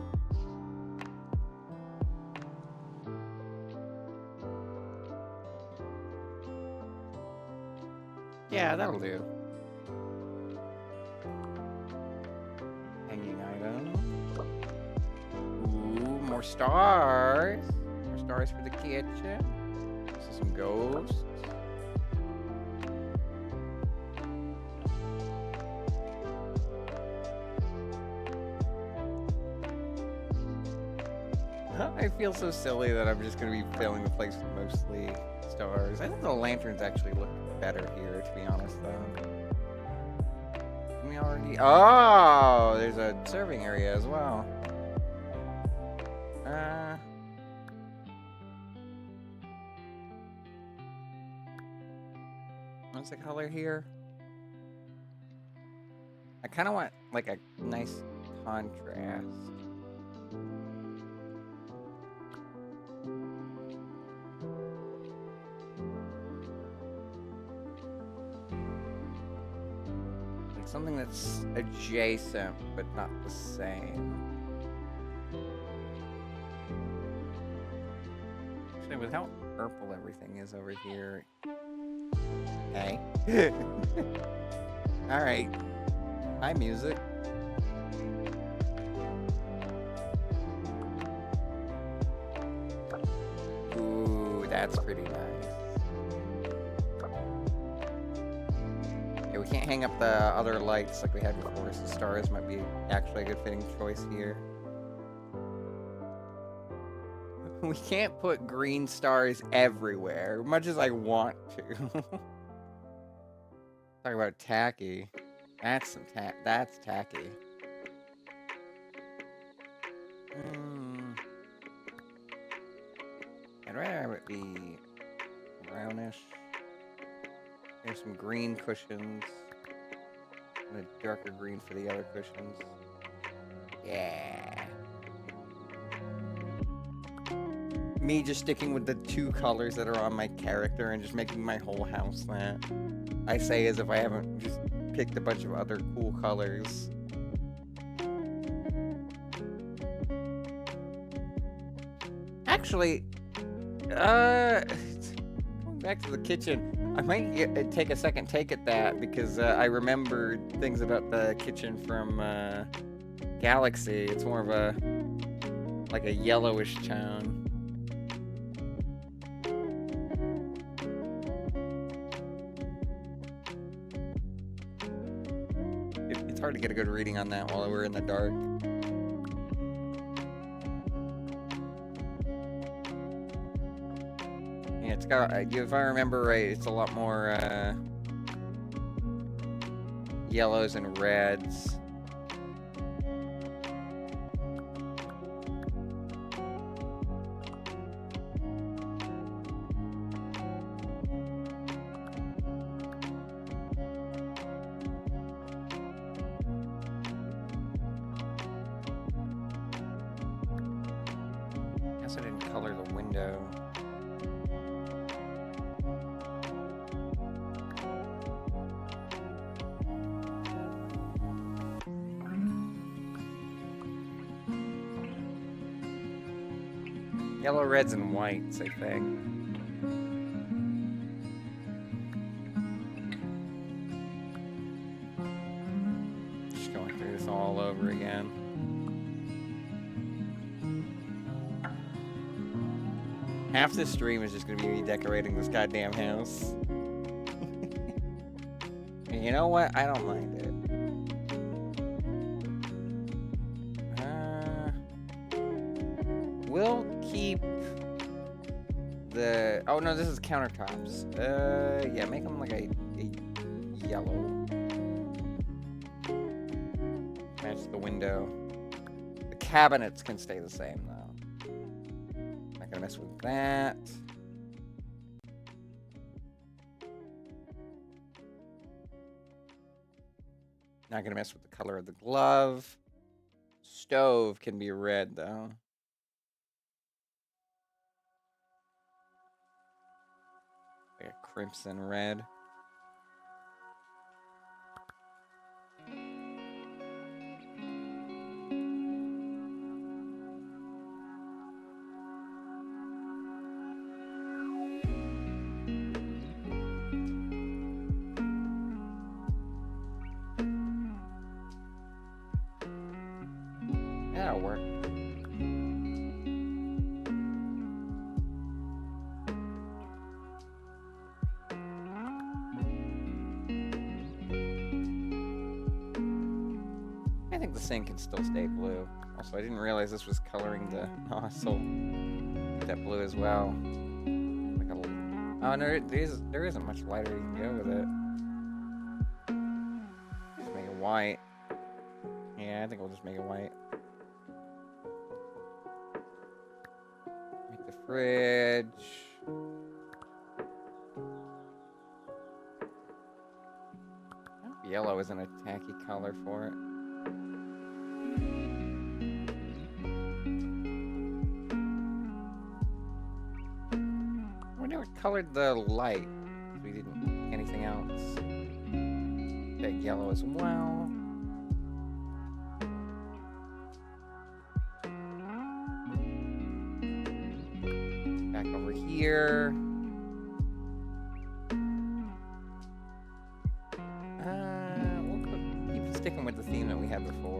Yeah, that'll do. Hanging item. Ooh, more stars. More stars for the kitchen. So some ghosts. I feel so silly that I'm just going to be filling the place with mostly stars. I think the lanterns actually look better here, to be honest, though. We already... Oh! There's a serving area as well. What's the color here? I kind of want, like, a nice contrast. Something that's adjacent, but not the same. Actually, with how purple everything is over here. Hey. Alright. Hi, music. Ooh, that's pretty nice. We can't hang up the other lights like we had before, so stars might be actually a good fitting choice here. We can't put green stars everywhere, much as I want to. Talk about tacky. That's some that's tacky. I'd rather have it be brownish. There's some green cushions. And a darker green for the other cushions. Yeah. Me just sticking with the two colors that are on my character and just making my whole house that. I say as if I haven't just picked a bunch of other cool colors. Actually, going back to the kitchen, I might take a second take at that because I remembered things about the kitchen from Galaxy. It's more of a like a yellowish tone. It's hard to get a good reading on that while we're in the dark. Yeah, it's got, if I remember right, it's a lot more yellows and reds. Guess I didn't color the window. Yellow, reds, and whites, I think. Just going through this all over again. Half this stream is just going to be me decorating this goddamn house. And you know what? I don't mind it. We'll keep the... Oh, no, this is countertops. Yeah, make them like a yellow. Match the window. The cabinets can stay the same, though. Not gonna mess with that. Not gonna mess with the color of the glove. Stove can be red, though. Like a crimson red. That'll work. I think the sink can still stay blue. Also, I didn't realize this was coloring the nozzle. Get that blue as well. Like a little... Oh no, there isn't much lighter you can go with it. Just make it white. Yeah, I think we'll just make it white. Make the fridge. Yellow isn't a tacky color for it. I wonder what colored the light. We didn't pick anything else. That yellow as well. Back over here. We'll keep sticking with the theme that we had before.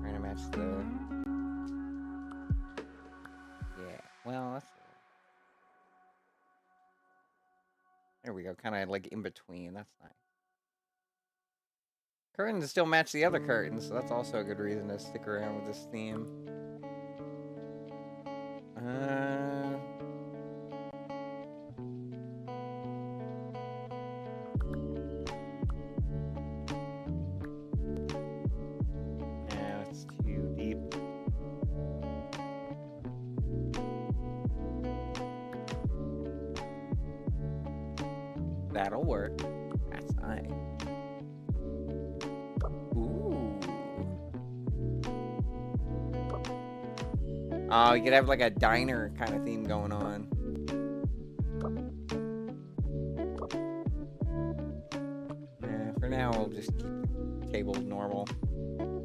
Trying to match the... Yeah, well, that's... There we go, kind of like in between. That's nice. Curtains still match the other curtains, so that's also a good reason to stick around with this theme. Yeah, it's too deep. That'll work. That's nice. Ooh. Oh, you could have like a diner kind of theme going on. Yeah, for now we'll just keep the table normal.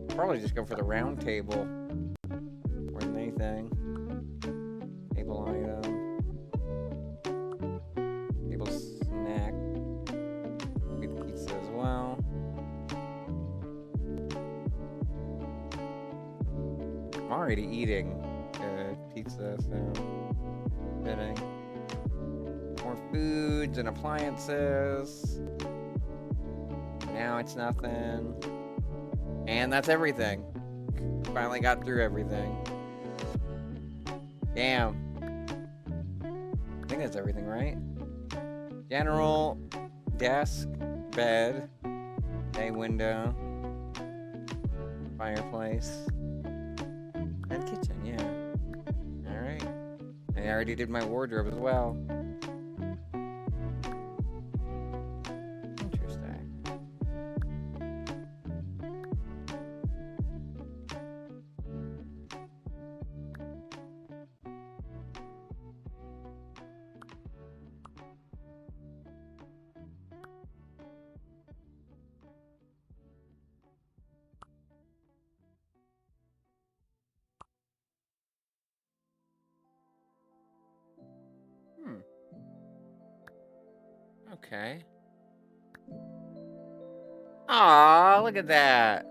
Probably just go for the round table more than anything. Table item. Table snack. Good pizza as well. I'm already eating pizza, so fitting. More foods and appliances. Now it's nothing. And that's everything. Finally got through everything. Damn. I think that's everything, right? General, desk, bed, bay window, fireplace, and kitchen, yeah. Alright. I already did my wardrobe as well. Okay. Aw, look at that.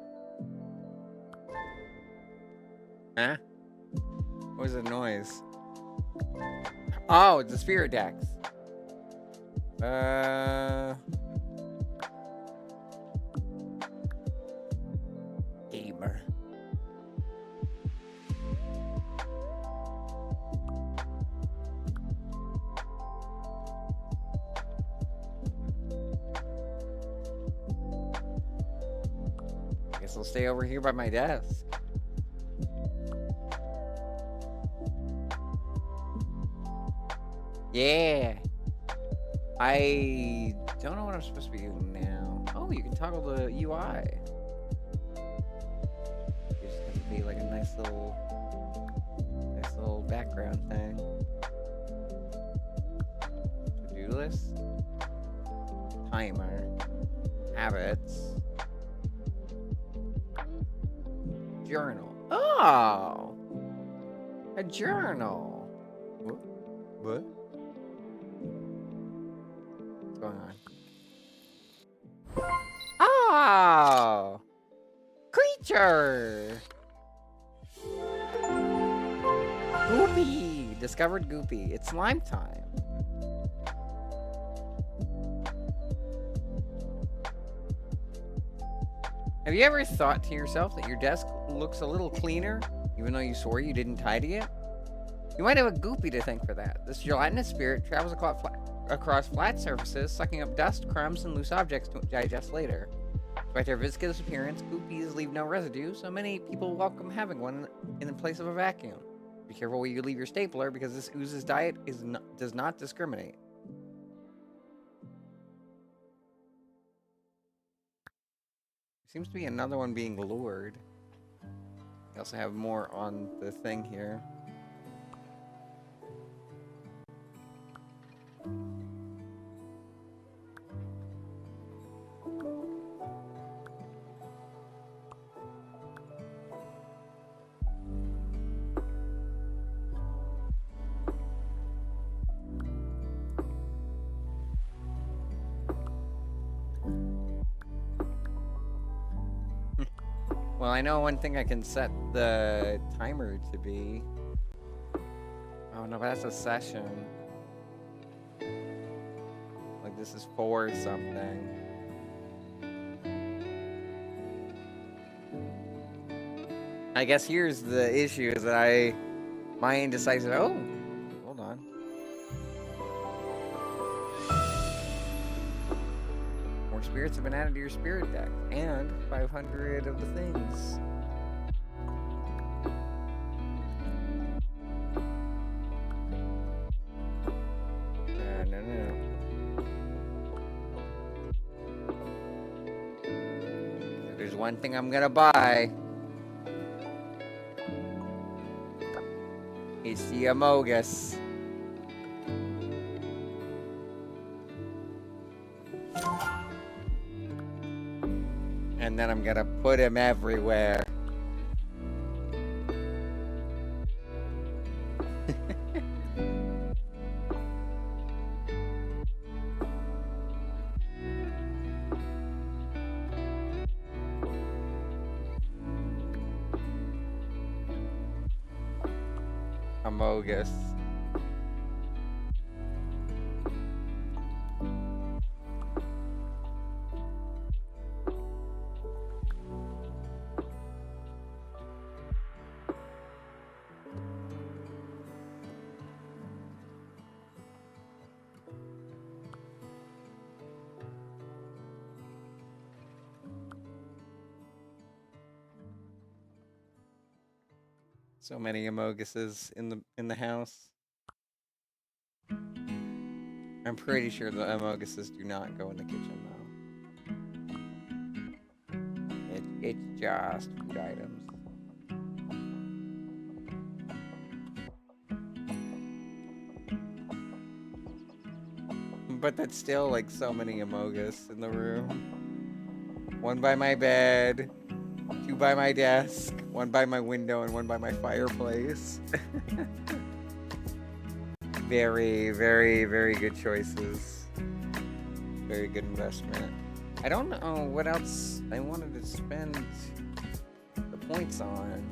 Huh? What was the noise? Oh, it's the spirit decks. Gamer. I guess I'll stay over here by my desk. Yeah. I don't know what I'm supposed to be doing now. Oh, you can toggle the UI. It's just gonna be like a nice little background thing. To-do list. Timer. Habits. Journal. Oh! A journal. What? What's going on? Oh! Creature! Goopy! Discovered Goopy. It's slime time. Have you ever thought to yourself that your desk looks a little cleaner, even though you swore you didn't tidy it? You might have a Goopy to thank for that. This gelatinous spirit travels across flat surfaces, sucking up dust, crumbs, and loose objects to digest later. Despite their viscous appearance, Goopies leave no residue, so many people welcome having one in the place of a vacuum. Be careful where you leave your stapler, because this ooze's diet does not discriminate. Seems to be another one being lured. I also have more on the thing here. Well, I know one thing I can set the timer to be. Oh no, but that's a session. Like this is for something. I guess here's the issue is that my indecisive. Oh, hold on. More spirits have been added to your spirit deck, and 500 of the things. No. If there's one thing I'm gonna buy, it's the Amogus. And then I'm gonna put him everywhere. Amogus. So many Amoguses in the house. I'm pretty sure the Amoguses do not go in the kitchen though. It's just food items. But that's still like so many Amogus in the room. One by my bed, two by my desk, one by my window, and one by my fireplace. Very, very, very good choices. very good investment. I don't know what else I wanted to spend the points on.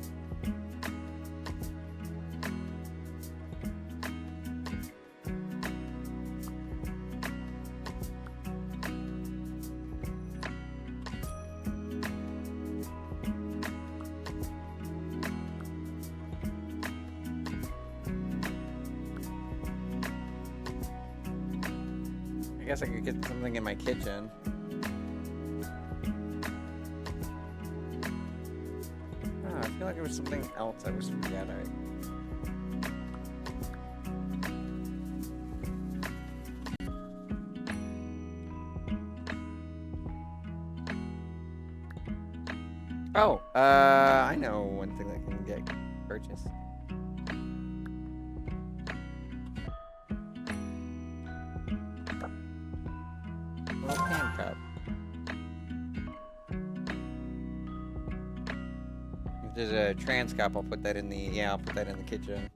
I guess I could get something in my kitchen. Oh, I feel like there was something else I was forgetting. Oh, I know one thing that can get purchased. Little pan cup. If there's a trans cup, I'll put that in the kitchen.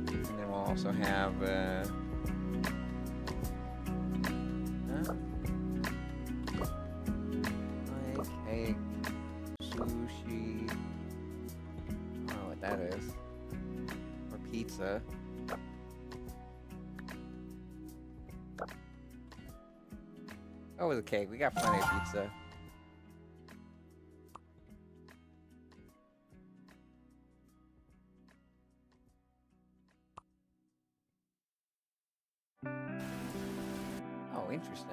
And then we'll also have egg, sushi. I don't know what that is. Or pizza. Oh, with a cake. We got plenty of pizza. Oh, interesting.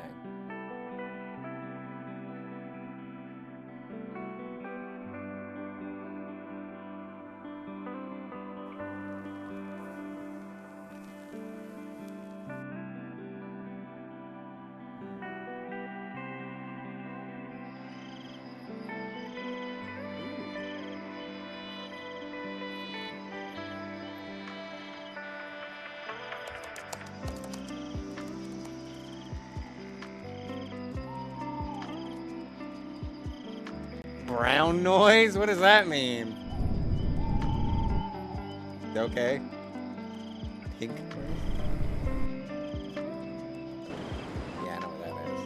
Brown noise? What does that mean? Okay. Pink noise? Yeah, I know what that is.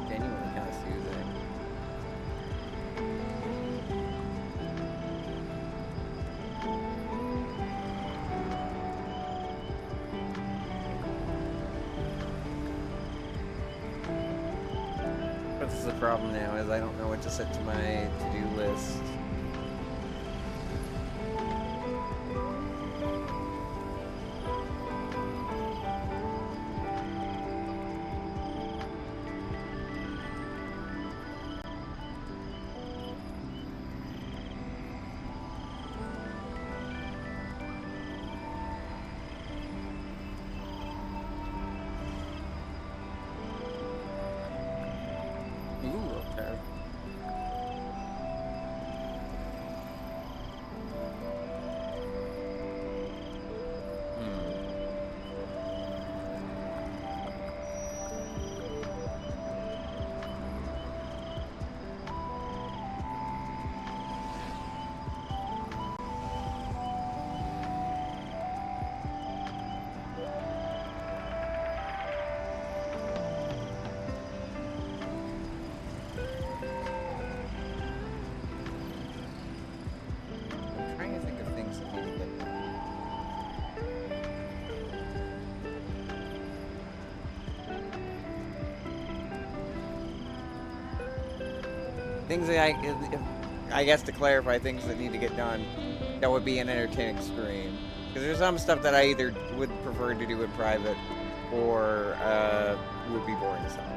Genuinely kind of soothing. But this is the problem now, is I don't know what to set to my to-do list. Ooh, okay. I'm trying to think of things that need to get done. Things that I guess to clarify, things that need to get done that would be an entertaining stream. Because there's some stuff that I either would prefer to do in private or would be boring as hell.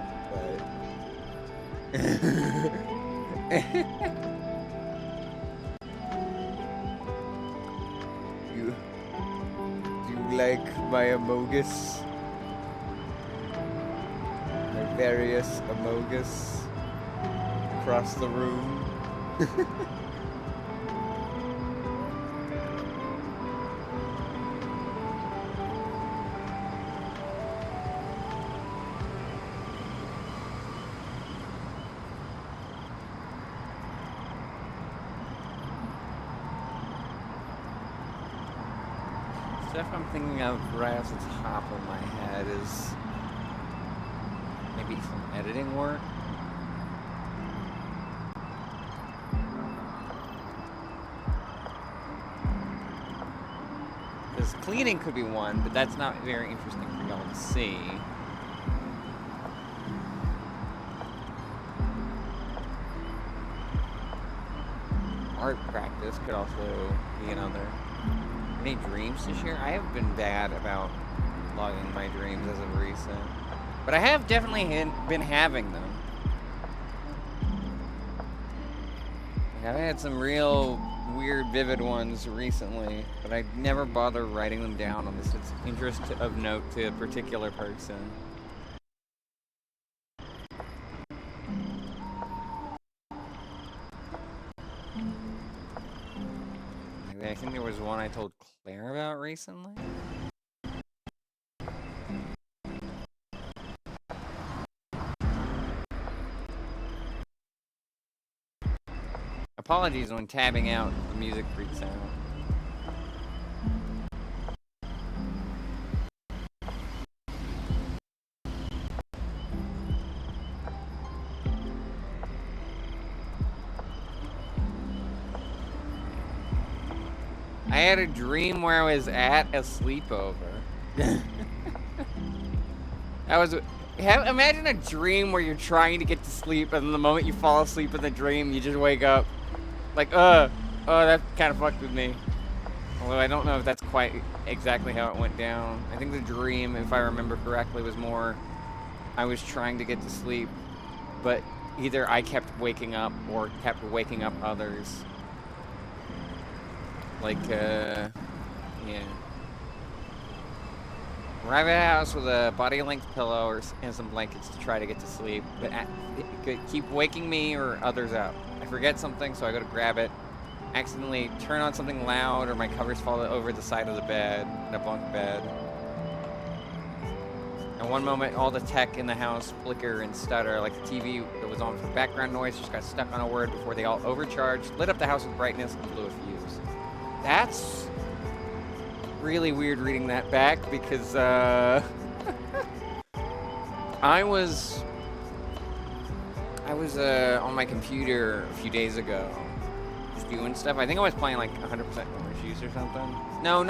You like my Amogus? My various Amogus across the room. Stuff I'm thinking of right off the top of my head is maybe some editing work. Because cleaning could be one, but that's not very interesting for y'all to see. Art practice could also be another. Any dreams to share? I have been bad about logging my dreams as of recent. But I have definitely been having them. I've had some real weird, vivid ones recently, but I never bother writing them down unless it's interest of note to a particular person. I think there was one I told Claire about recently. Apologies when tabbing out, the music freaks out. I had a dream where I was at a sleepover. Imagine a dream where you're trying to get to sleep, and the moment you fall asleep in the dream, you just wake up. Like, oh, that kind of fucked with me. Although I don't know if that's quite exactly how it went down. I think the dream, if I remember correctly, was more I was trying to get to sleep, but either I kept waking up or kept waking up others. Like, yeah. Arrive at a house with a body-length pillow and some blankets to try to get to sleep, but it could keep waking me or others up. I forget something, so I go to grab it, accidentally turn on something loud, or my covers fall over the side of the bed, in a bunk bed. At one moment, all the tech in the house flicker and stutter, like the TV that was on for background noise just got stuck on a word before they all overcharged, lit up the house with brightness, and blew a fuse. That's really weird reading that back because I was on my computer a few days ago just doing stuff. I think I was playing like 100% Overshoes or something. No.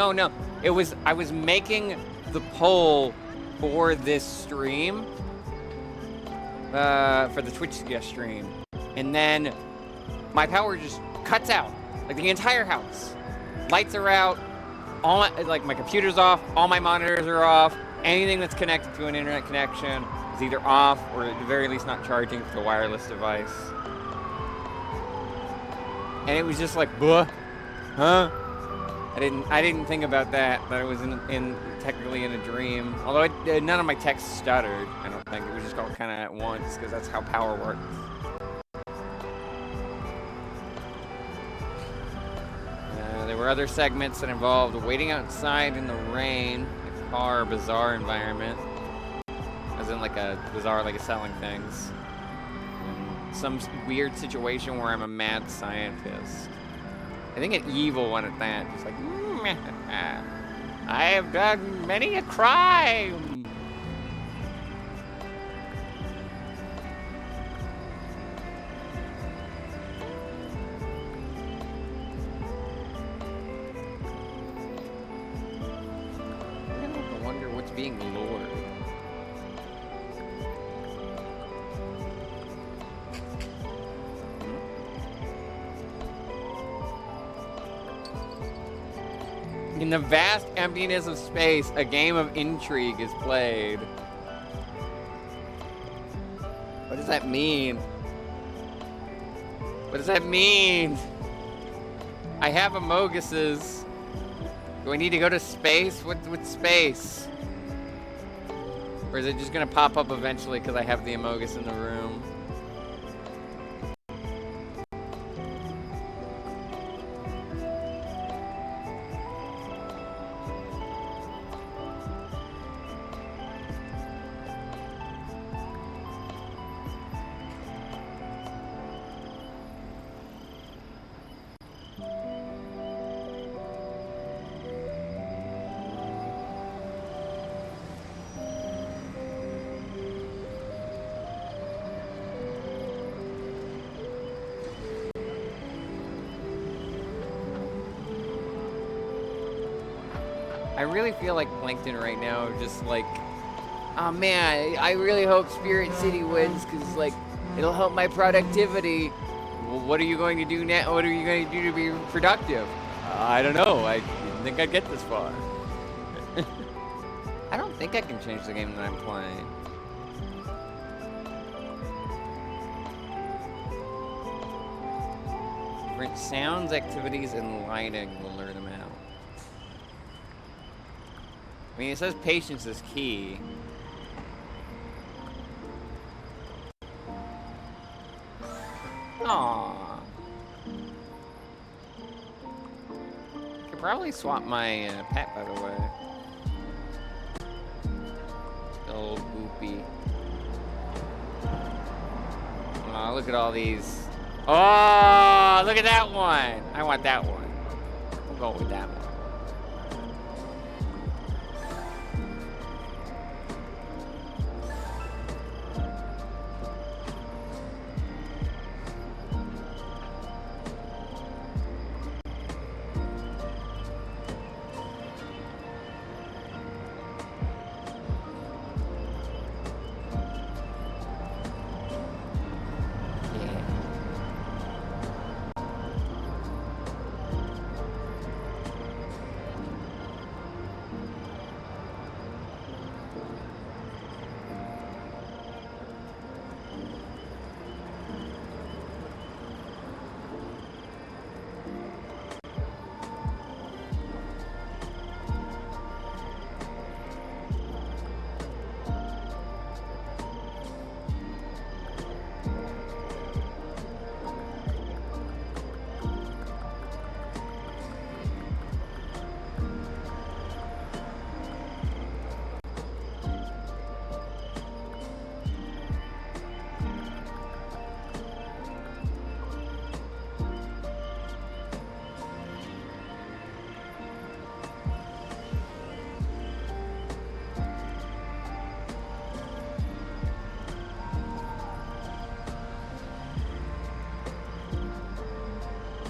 I was making the poll for this stream, for the Twitch stream, and then my power just cuts out, like the entire house. Lights are out, my computer's off, all my monitors are off, anything that's connected to an internet connection is either off or at the very least not charging for the wireless device. And it was just like, huh? I didn't think about that I was technically in a dream. Although none of my texts stuttered, I don't think. It was just all kind of at once, because that's how power works. There were other segments that involved waiting outside in the rain, a car, bizarre environment, as in like a bizarre, like a selling things. And some weird situation where I'm a mad scientist. I think an evil one at that, just like, I have done many a crime. I wonder what's being lured. In the vast emptiness of space, a game of intrigue is played. What does that mean? What does that mean? I have Amoguses. Do I need to go to space? What's space? Or is it just gonna pop up eventually because I have the Amogus in the room? I really feel like Plankton right now, just like, oh man, I really hope Spirit City wins because like it'll help my productivity. Well, what are you going to do now? What are you going to do to be productive? I don't know. I didn't think I'd get this far. I don't think I can change the game that I'm playing. Different sounds, activities, and lighting will lure them out. I mean, it says patience is key. Aww. Could probably swap my pet, by the way. Old Boopy. Aw, look at all these. Oh, look at that one. I want that one. We'll go with that one.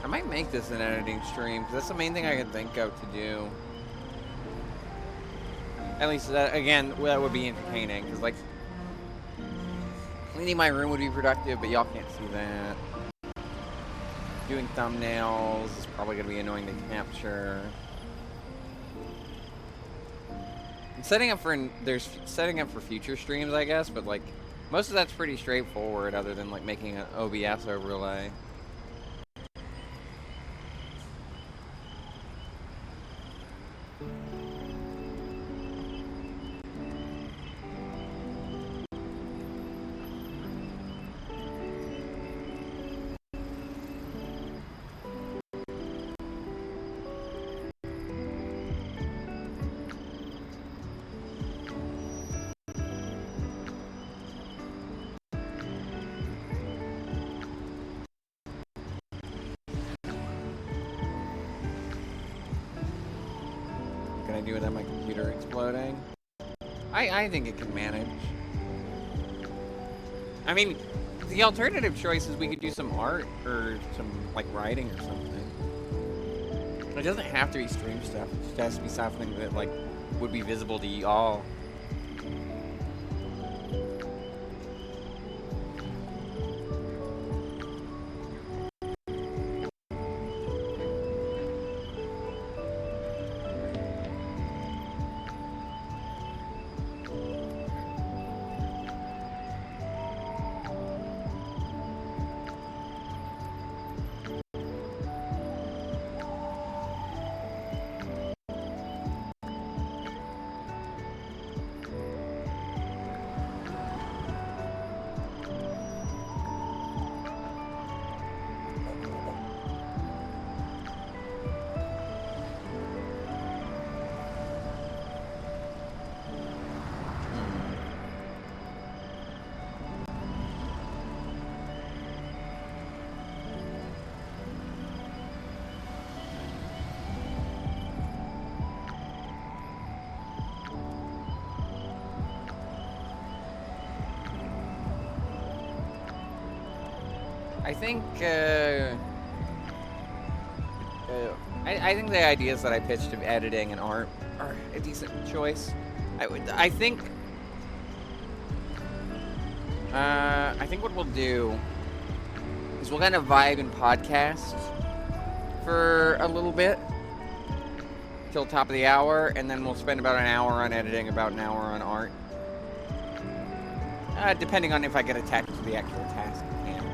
I might make this an editing stream, because that's the main thing I can think of to do. At least, that, again, that would be entertaining, because, like, cleaning my room would be productive, but y'all can't see that. Doing thumbnails is probably going to be annoying to capture. And setting up for future streams, I guess, but, like, most of that's pretty straightforward, other than, like, making an OBS overlay. Do without my computer exploding. I think it can manage. I mean, the alternative choice is we could do some art or some like writing or something. It doesn't have to be stream stuff. It just has to be something that like would be visible to y'all. I think I think the ideas that I pitched of editing and art are a decent choice. I think what we'll do is we'll kind of vibe and podcast for a little bit till top of the hour, and then we'll spend about an hour on editing, about an hour on art. Depending on if I get attached to the actual task at hand.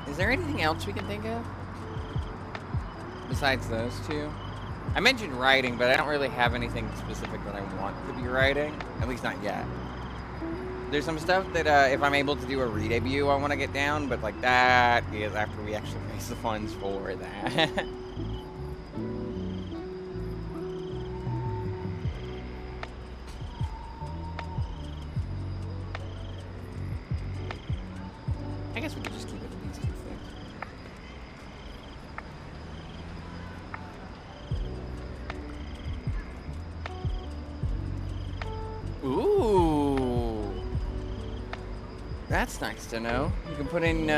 Is there anything else we can think of besides those two? I mentioned writing, but I don't really have anything specific that I want to be writing, at least not yet. There's some stuff that if I'm able to do a re-debut, I want to get down, but like that is after we actually raise the funds for that. I guess we could just keep it to these two things. Ooh. That's nice to know. You can put in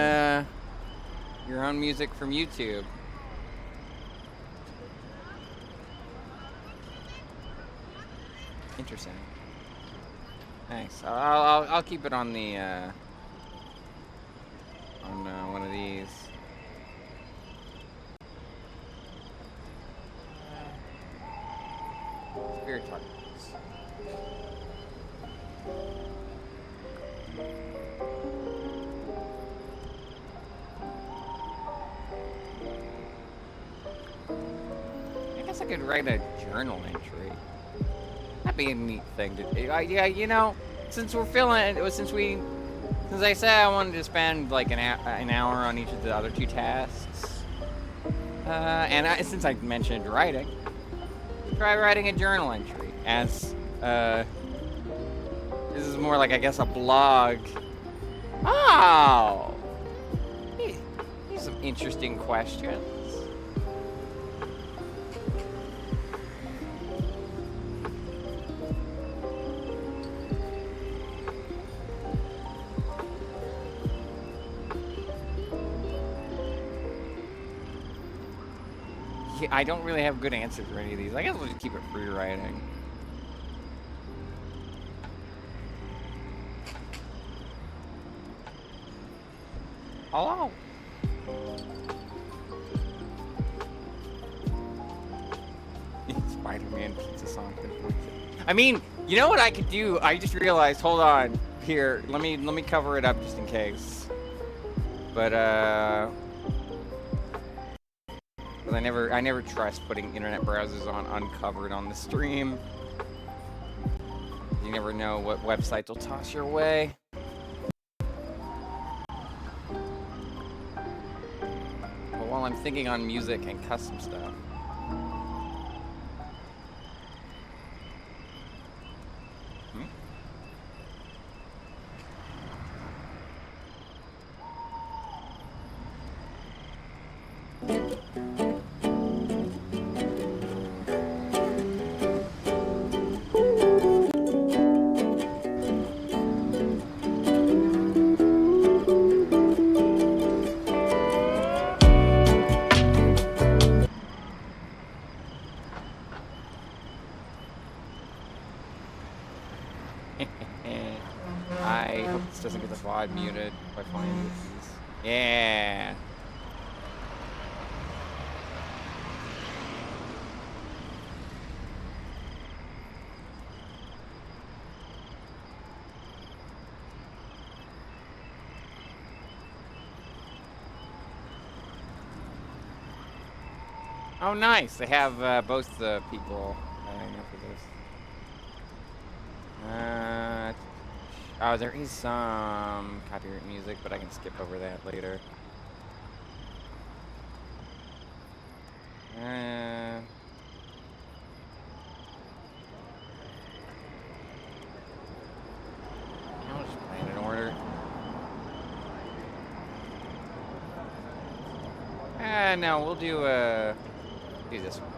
your own music from YouTube. Interesting. Nice. I'll keep it on the on one of these. Spirit Talk. I guess I could write a journal entry. That'd be a neat thing to do. Yeah, you know, since I said I wanted to spend like an hour on each of the other two tasks, and since I mentioned writing, try writing a journal entry as this is more like, I guess, a blog. Oh, here's some interesting questions. Yeah, I don't really have good answers for any of these. I guess we'll just keep it free writing. Hello. Spider-Man pizza song. I mean, you know what I could do? I just realized. Hold on. Here, let me cover it up just in case. But I never trust putting internet browsers on uncovered on the stream. You never know what websites will toss your way. But while I'm thinking on music and custom stuff. VOD muted by finding these. Yeah. Oh, nice. They have both the people for this. Oh, there is some copyright music, but I can skip over that later. I'll just play it in order. No, we'll do this one.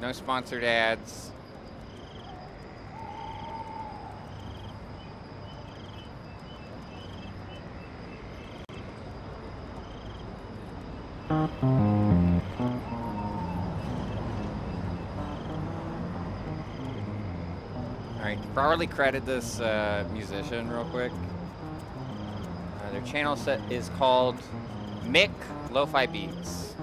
No sponsored ads. Alright, properly credit this musician real quick. Their channel set is called Mick Lo-Fi Beats.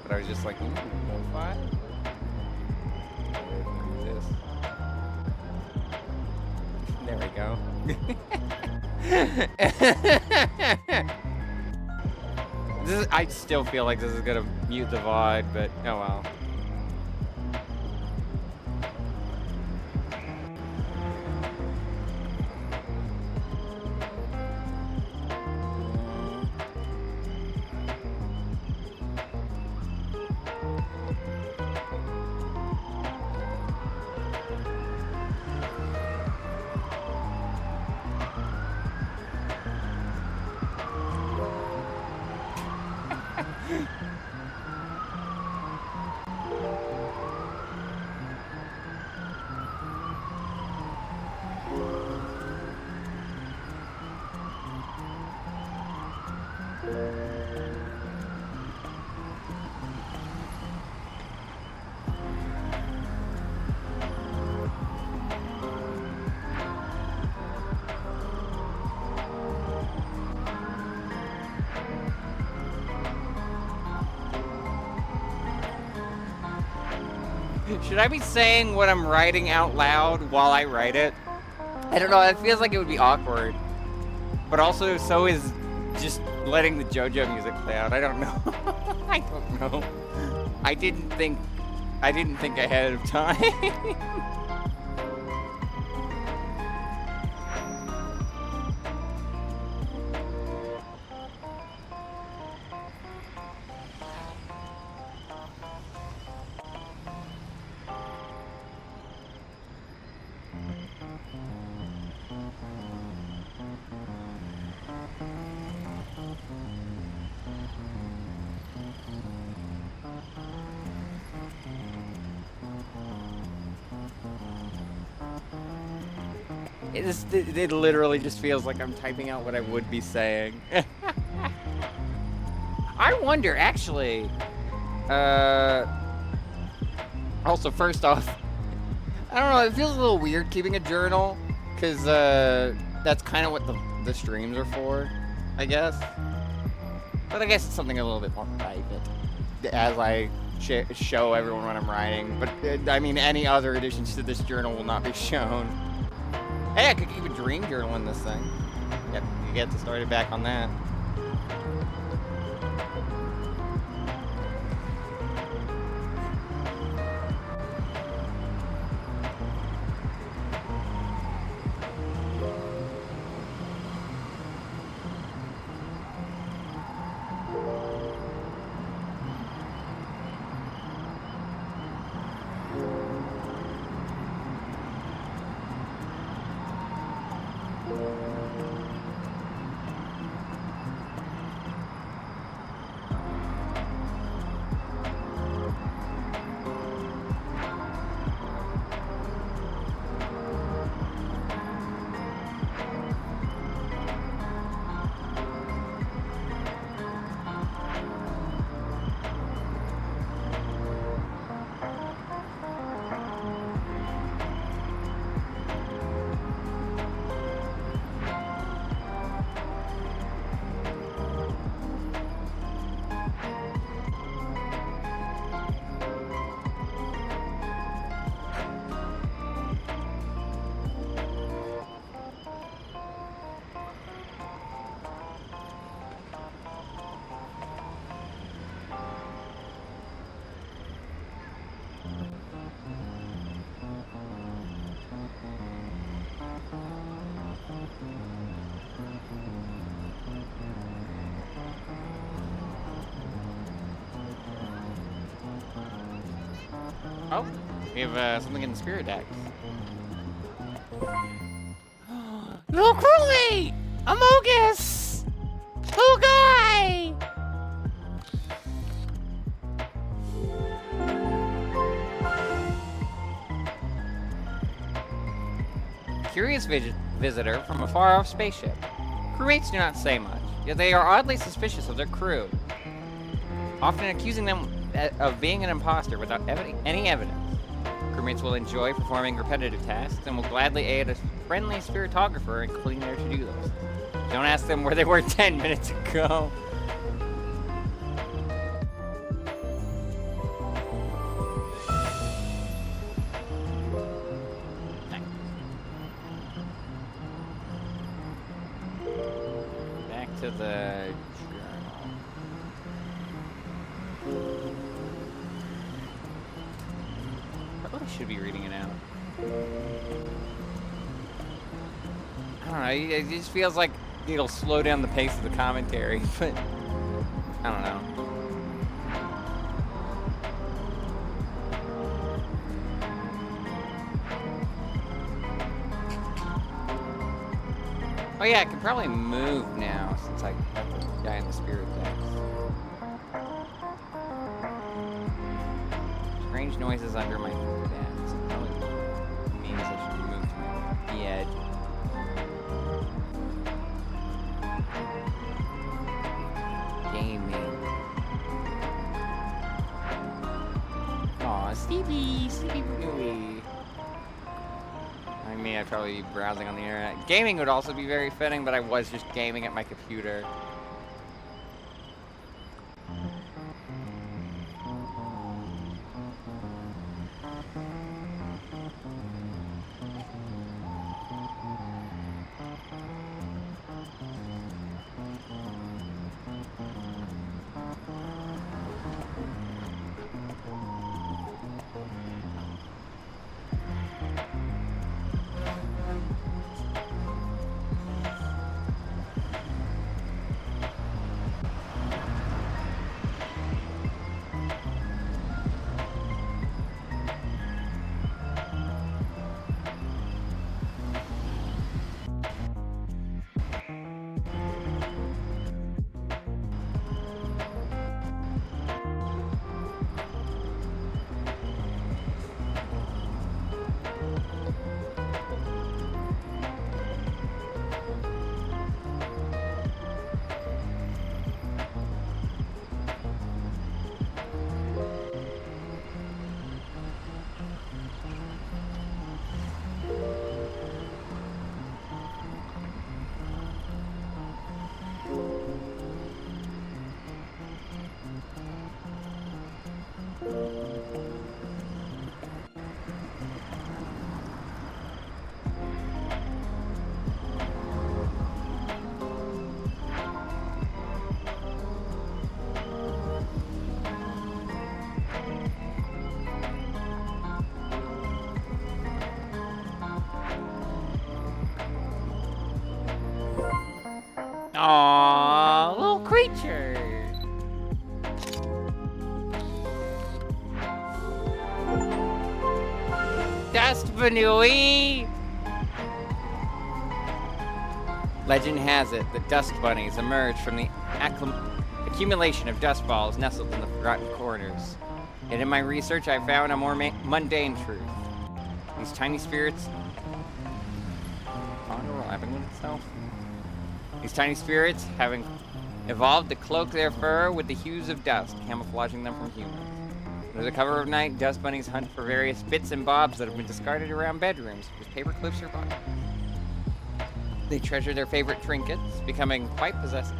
But I was just like, ooh, lo-fi? This. There we go. I still feel like this is gonna mute the VOD, but oh well. Should I be saying what I'm writing out loud while I write it? I don't know, it feels like it would be awkward. But also, so is just letting the JoJo music play out. I don't know. I don't know. I didn't think ahead of time. It literally just feels like I'm typing out what I would be saying. I wonder, actually. Also, first off, I don't know, it feels a little weird keeping a journal, because that's kind of what the streams are for, I guess. But I guess it's something a little bit more private, as I show everyone what I'm writing. But, I mean, any other additions to this journal will not be shown. Hey, I could keep a dream journal in this thing. Yep, you get to start it back on that. Oh, we have something in the spirit deck. Little Crowley! Amogus! Oh, guy! Curious visitor from a far-off spaceship. Crewmates do not say much, yet they are oddly suspicious of their crew, often accusing them of being an imposter without any evidence. Crewmates will enjoy performing repetitive tasks and will gladly aid a friendly spiritographer in completing their to-do list. Don't ask them where they were 10 minutes ago. Back to the journal. Probably should be reading it out. I don't know, it just feels like it'll slow down the pace of the commentary, but I don't know. Oh yeah, I can probably move now since I got the guy in the spirit deck. Strange noises under my bed. So it probably means I should move to the edge. Gaming. Aw, Stevie Bluey. Me, I'd probably be browsing on the internet. Gaming would also be very fitting, but I was just gaming at my computer. Aww, little creature. Dust Banooey. Legend has it that dust bunnies emerge from the accumulation of dust balls nestled in the forgotten corners. Yet in my research, I found a more mundane truth. These tiny spirits overlapping with itself. These tiny spirits, having evolved to cloak their fur with the hues of dust, camouflaging them from humans. Under the cover of night, dust bunnies hunt for various bits and bobs that have been discarded around bedrooms, with paper clips or bottles. They treasure their favorite trinkets, becoming quite possessive.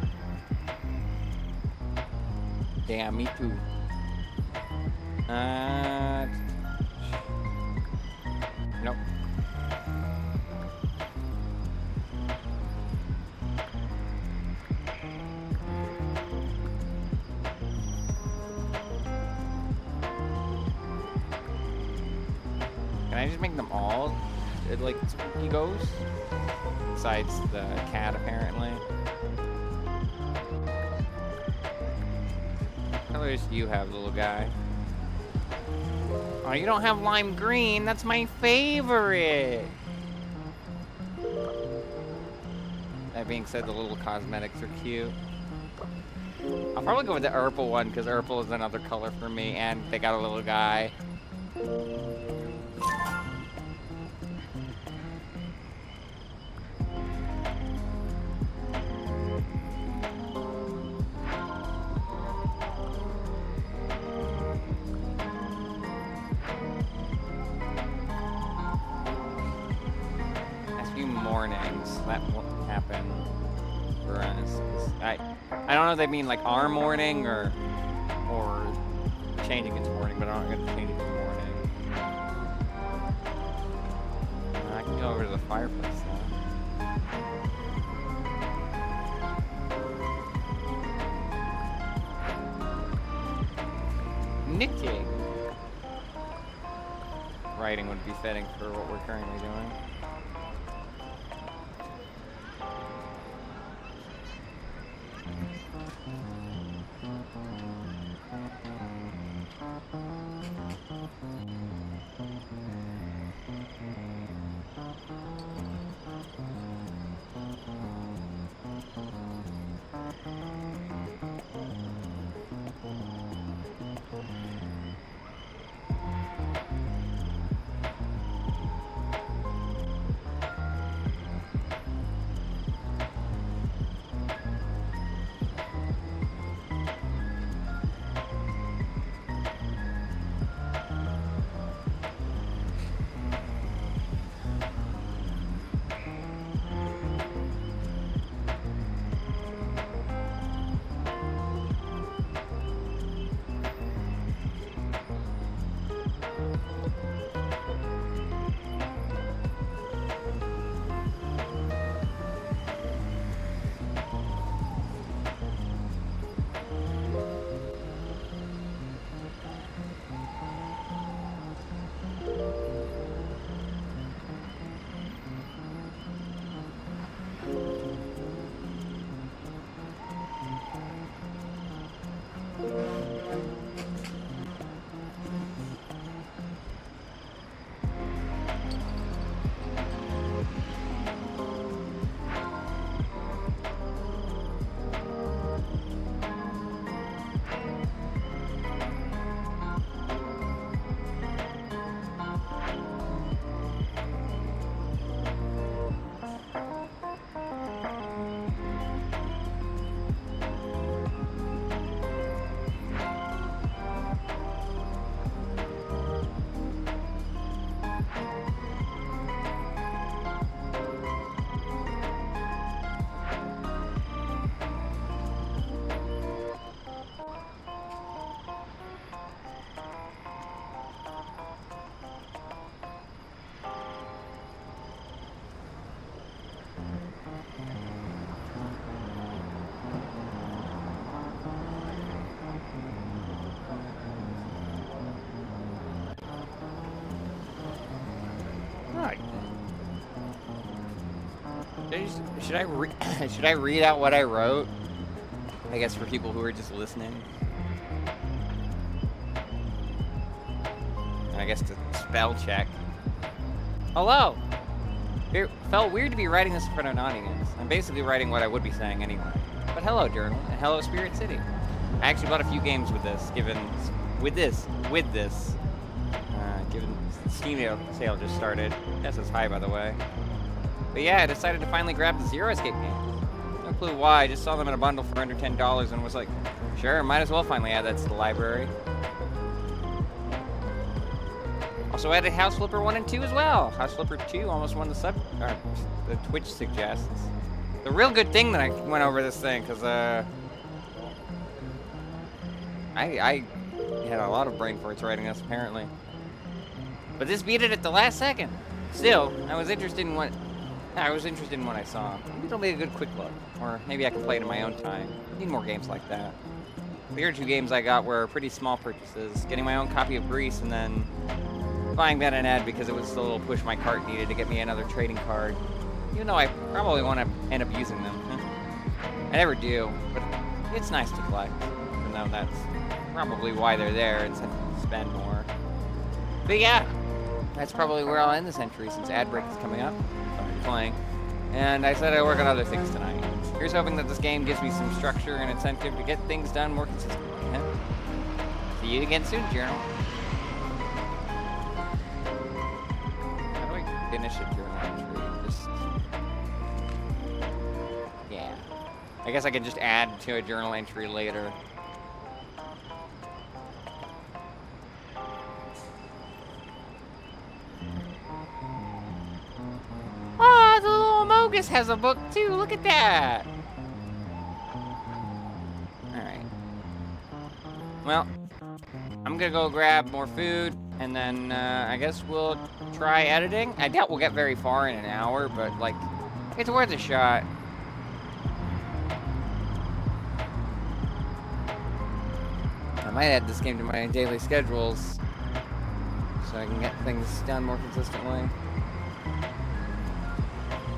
Damn, me too. Nope. Can I just make them all like spooky ghosts? Besides the cat, apparently. What colors do you have, little guy? Oh, Oh, you don't have lime green. That's my favorite. That being said, the little cosmetics are cute. I'll probably go with the purple one because purple is another color for me, and they got a little guy. Mornings that won't happen for us. I don't know if they mean like our morning or changing it to morning, but I'm not gonna change it to morning. I can go over to the fireplace now. Knitting. Writing would be fitting for what we're currently doing. Should I read out what I wrote? I guess for people who are just listening. I guess to spell check. Hello! It felt weird to be writing this in front of an audience. I'm basically writing what I would be saying anyway. But hello, Journal, and hello, Spirit City. I actually bought a few games with this, given the Steam sale just started. That says hi, by the way. But yeah, I decided to finally grab the Zero Escape games. No clue why, I just saw them in a bundle for under $10 and was like, sure, might as well finally add that to the library. Also added House Flipper 1 and 2 as well. House Flipper 2 almost won the Twitch suggests. The real good thing that I went over this thing, because I had a lot of brain farts writing this, apparently. But this beat it at the last second. Still, I was interested in what I saw. Maybe it'll be a good quick look. Or maybe I can play it in my own time. I need more games like that. The other two games I got were pretty small purchases. Getting my own copy of Grease and then buying that in ad because it was the little push my cart needed to get me another trading card. Even though I probably won't end up using them. I never do, but it's nice to collect. Even though that's probably why they're there, instead of spend more. But But yeah, that's probably where I'll end this entry since ad break is coming up. I'm playing. And I said I work on other things tonight. Here's hoping that this game gives me some structure and incentive to get things done more consistently. Yeah? See you again soon, Journal. How do I finish a journal entry? Just... yeah. I guess I could just add to a journal entry later. Oh, the little Mogus has a book too. Look at that. Alright. Well, I'm gonna go grab more food, and then I guess we'll try editing. I doubt we'll get very far in an hour, but like, it's worth a shot. I might add this game to my daily schedules so I can get things done more consistently.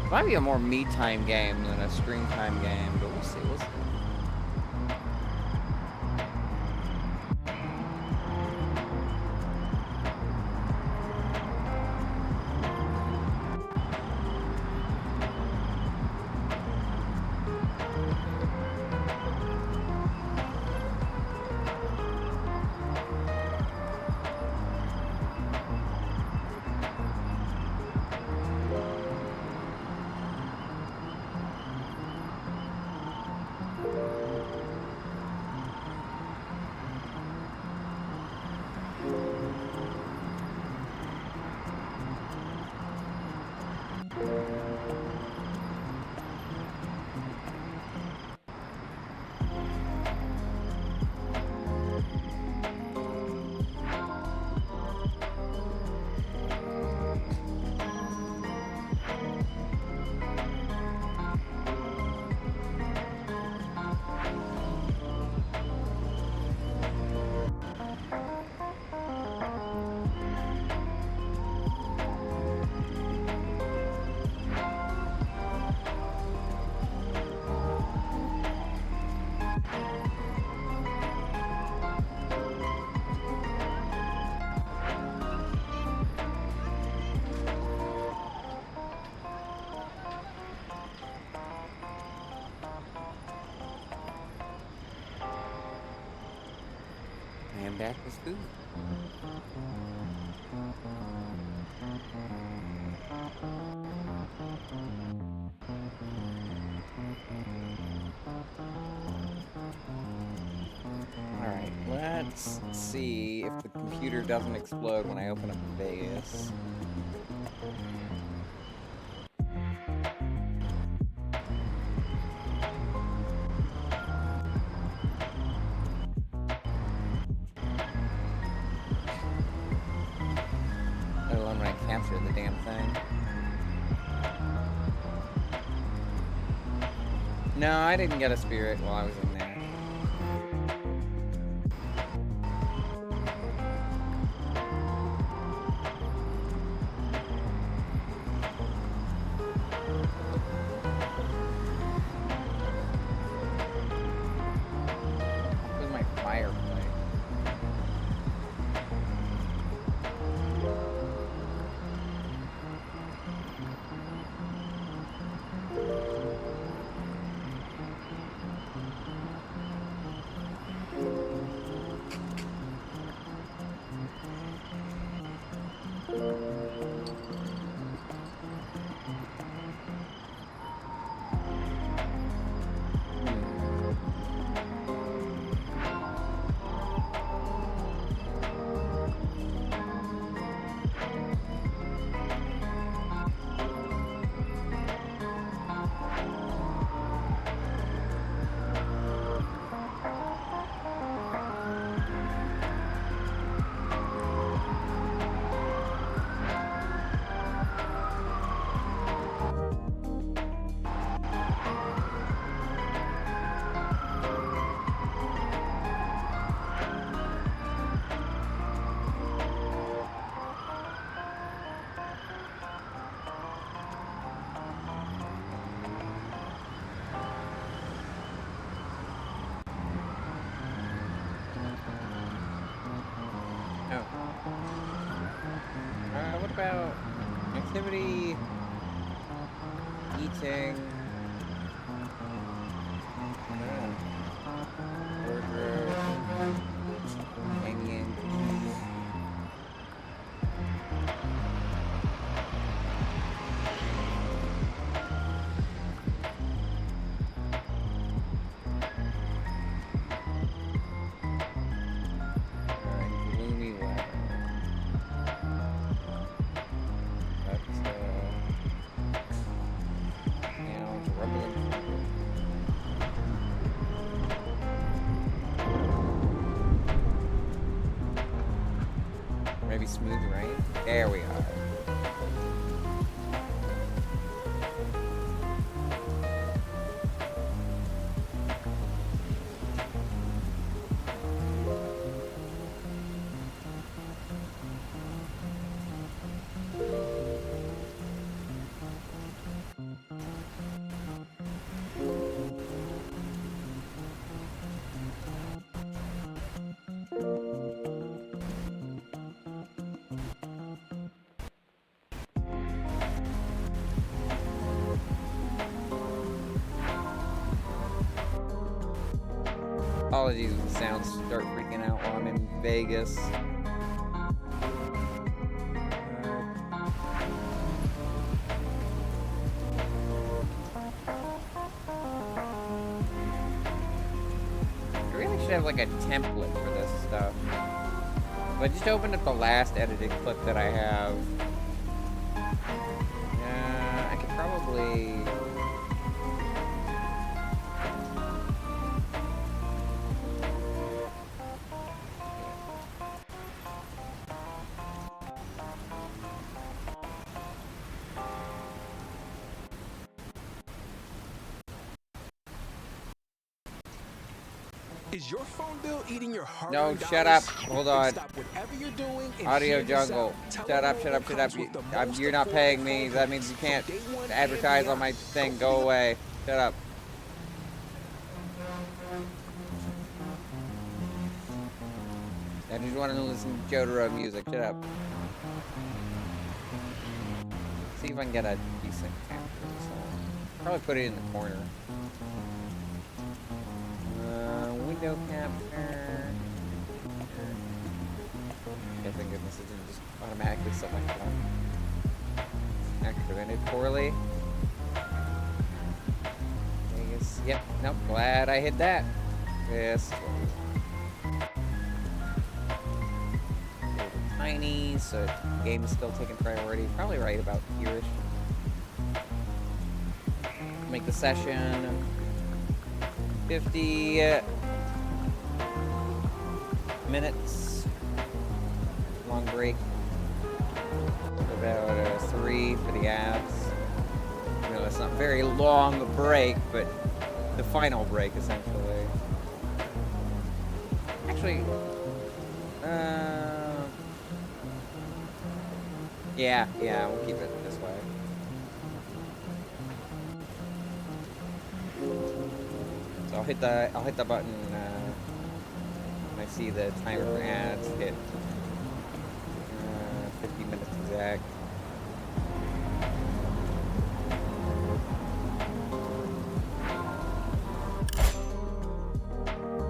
It might be a more me time game than a screen time game, but we'll see. We'll see. And back with food. Alright, let's see if the computer doesn't explode when I open up Vegas. Let alone when I capture the damn thing. No, I didn't get a spirit while I was in there. Where's my fireplace? about activity, eating, wardrobe, hanging, cookies. Gloomy weather. That's, it's rumbling. Maybe smooth rain? There we are. Apologies if the sounds start freaking out while I'm in Vegas. I really should have like a template for this stuff. But I just opened up the last edited clip that I have. I could probably... Is your phone bill eating your heart? No, shut up. Hold on. Audio jungle. Shut up. You're not paying me. That means you can't advertise on my thing. Go away. Shut up. I just want to listen to Jotaro music. Shut up. See if I can get a decent capture of this song. Probably put it in the corner. Window capture. Okay, thank goodness it didn't just automatically select that. Activated poorly. Vegas. Yep. Nope. Glad I hit that. Yes. Tiny, so the game is still taking priority. Probably right about here-ish. Make the session 50 minutes. Long break. About 3 for the abs. You know, that's not a very long a break, but the final break essentially. Actually, yeah, we'll keep it this way. So I'll hit the button when I see the timer for ads hit 50 minutes exact.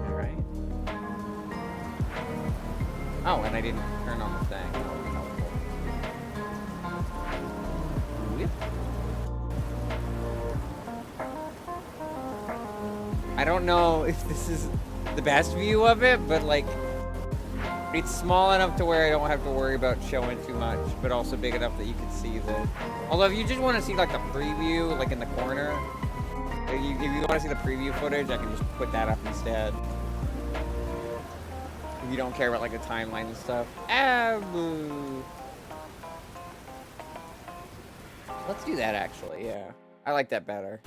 All right. Oh, and I didn't turn on the thing. That would be helpful. Whip. I don't know if this is the best view of it, but like, it's small enough to where I don't have to worry about showing too much, but also big enough that you can see the... Although if you just want to see like the preview, like in the corner, if you want to see the preview footage, I can just put that up instead. If you don't care about like the timeline and stuff. Boo. Let's do that actually, yeah. I like that better.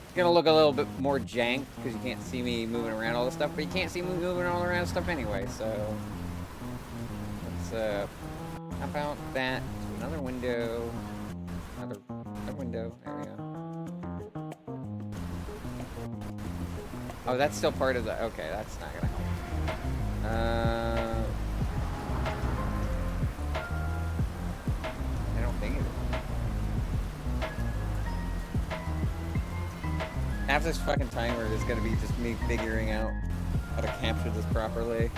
It's gonna look a little bit more jank because you can't see me moving around all this stuff, but you can't see me moving all around stuff anyway, so let's hop out that to another window. Another window. There we go. Oh, that's still part of the... Okay, that's not gonna help. Half this fucking timer is gonna be just me figuring out how to capture this properly.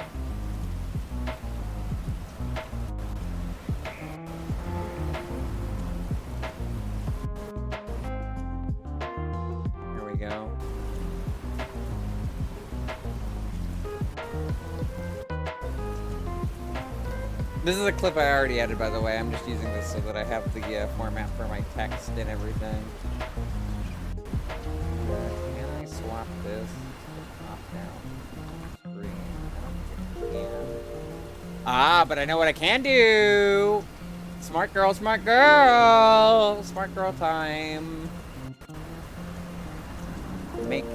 Here we go. This is a clip I already added, by the way. I'm just using this so that I have the format for my text and everything. Can I swap this off down screen? I don't think I can. Ah, but I know what I can do. Smart girl, smart girl. Smart girl time. Make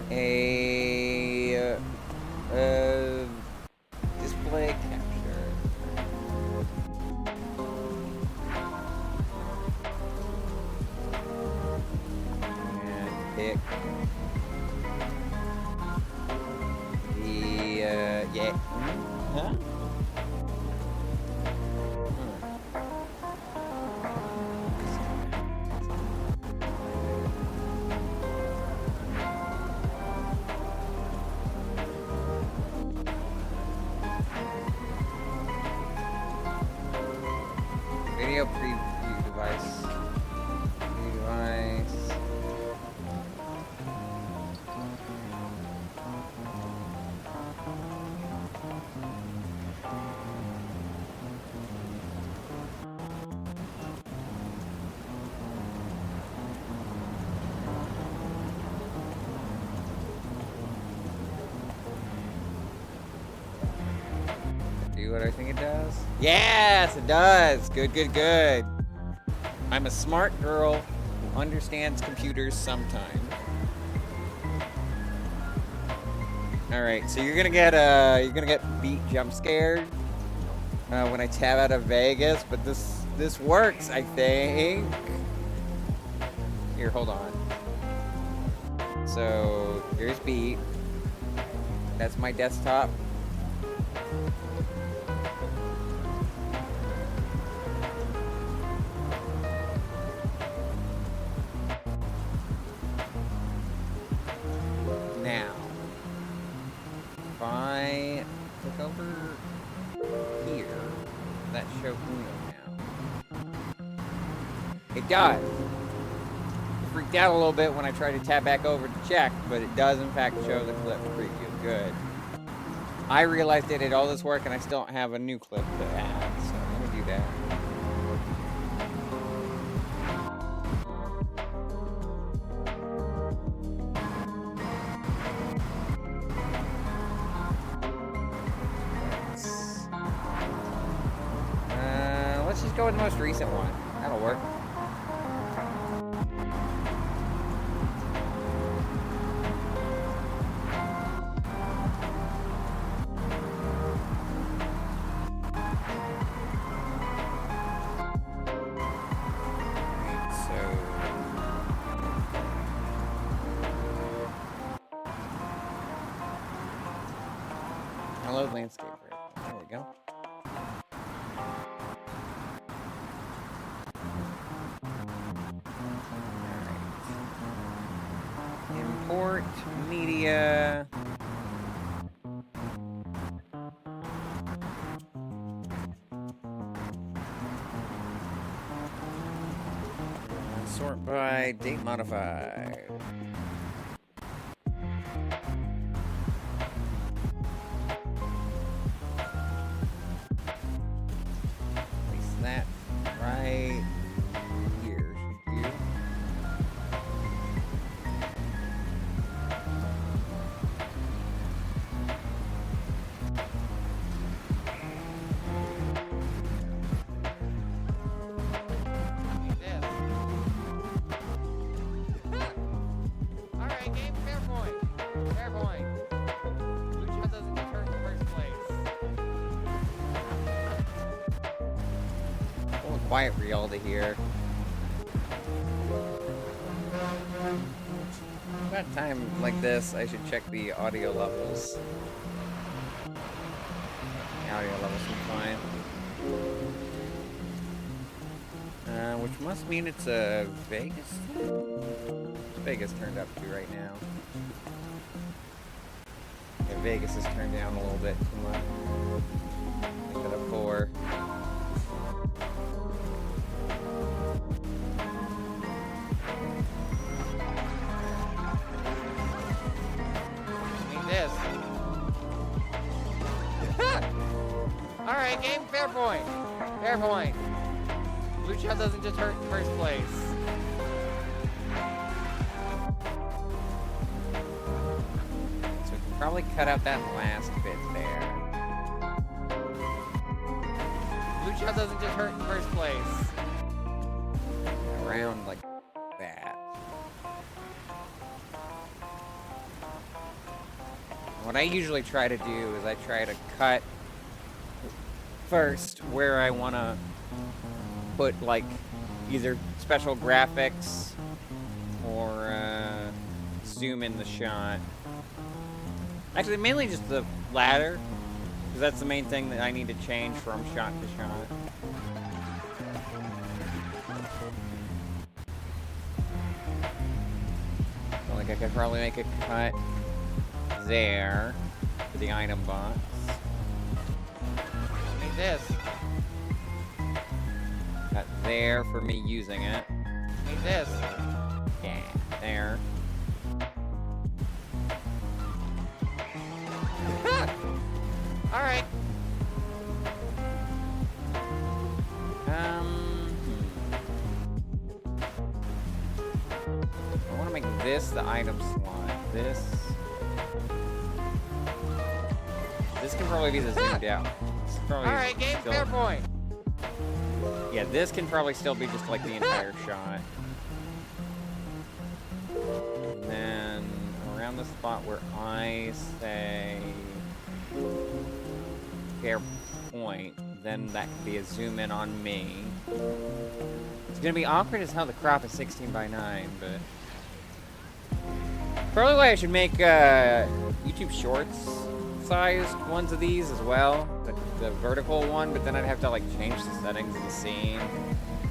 a display capture. And pick the yeah. Huh? Video preview device. Preview device. Do what I think it does? Yes, it does. Good, good, good. I'm a smart girl who understands computers sometimes. All right, so you're gonna get beat jump scared when I tab out of Vegas, but this works, I think. Here, hold on. So here's beat. That's my desktop. Now, if I click over here, that show Uno now. It does. Freaked out a little bit when I tried to tab back over to check, but it does in fact show the clip preview. Good. I realized it did all this work and I still don't have a new clip to add, so I'm gonna do that. Let's just go with the most recent one. That'll work. Hello, landscape. There we go. Alright. Import media. Sort by date modified. That right here. Alright, game, fair point. Fair point. Blue Shell doesn't get hurt in the first place. A little quiet for y'all to hear. About time like this, I should check the audio levels. The audio levels seem fine. Which Must mean it's a Vegas thing? What's Vegas turned up to right now? Yeah, Vegas is turned down a little bit too much. Make it a 4. Need this. Alright, game, fair point. Fair point. Blue shot doesn't just hurt in first place. So we can probably cut out that last bit there. Blue shot doesn't just hurt in first place. Around like that. What I usually try to do is I try to cut first where I want to put like either special graphics or zoom in the shot. Actually, mainly just the latter, because that's the main thing that I need to change from shot to shot. So, like I could probably make a cut there for the item box. Need this. Cut there for me using it. Need this. Yeah, there. Alright. I want to make this the item slot. This can probably be the zoomed out. Alright, game, fair point. Yeah, this can probably still be just like the entire shot. And then around the spot where I say fair point, then that can be a zoom in on me. It's gonna be awkward as hell. The crop is 16 by 9, but probably why I should make YouTube Shorts sized ones of these as well, the vertical one, but then I'd have to like change the settings of the scene.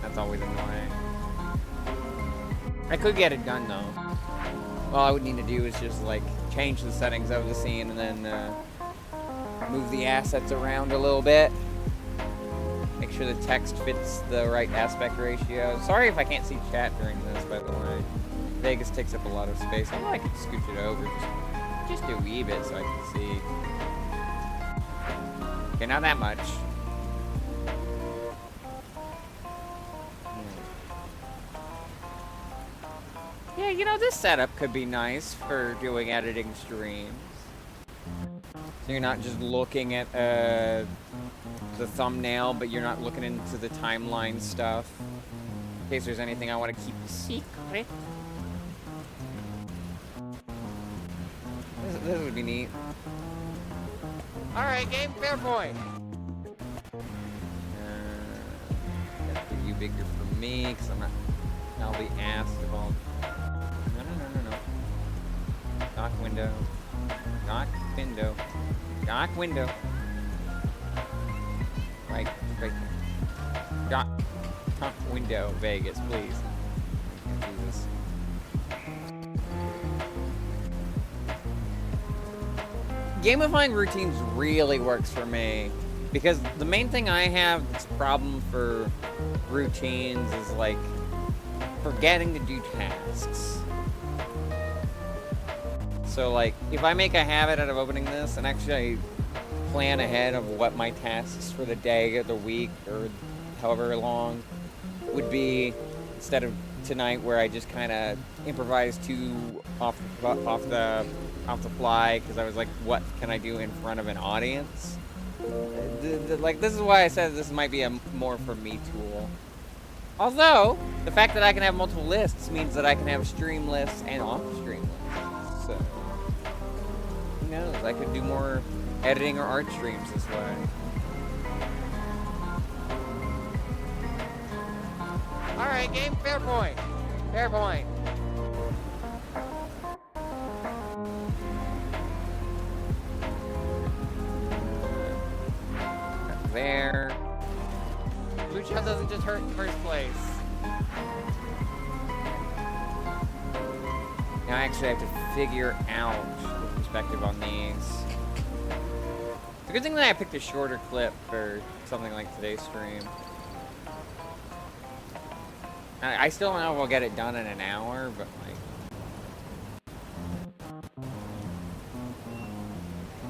That's always annoying. I could get it done though. All I would need to do is just like change the settings of the scene and then move the assets around a little bit. Make sure the text fits the right aspect ratio. Sorry if I can't see chat during this, by the way. Vegas takes up a lot of space. I know I could scooch it over just a wee bit so I can see. Okay, not that much. Yeah, you know, this setup could be nice for doing editing streams. So you're not just looking at the thumbnail, but you're not looking into the timeline stuff. In case there's anything I want to keep a secret. This would be neat. Alright, game, fair point. Got to be bigger for me, because I'll be asked if I'll... No. Dock window. Dock window. Dock window. Right. Dock window, Vegas, please. Jesus. Gamifying routines really works for me, because the main thing I have that's a problem for routines is like forgetting to do tasks. So like if I make a habit out of opening this and actually plan ahead of what my tasks for the day or the week or however long would be, instead of tonight where I just kind of improvised off the fly because I was like, what can I do in front of an audience? Like, this is why I said this might be a more for me tool. Although, the fact that I can have multiple lists means that I can have stream lists and off-stream lists. So, who knows? I could do more editing or art streams this way. Alright, game, fair point. Fair point. There. Blue shell doesn't just hurt in first place. Now I actually have to figure out the perspective on these. It's a good thing that I picked a shorter clip for something like today's stream. I still don't know if we'll get it done in an hour, but like...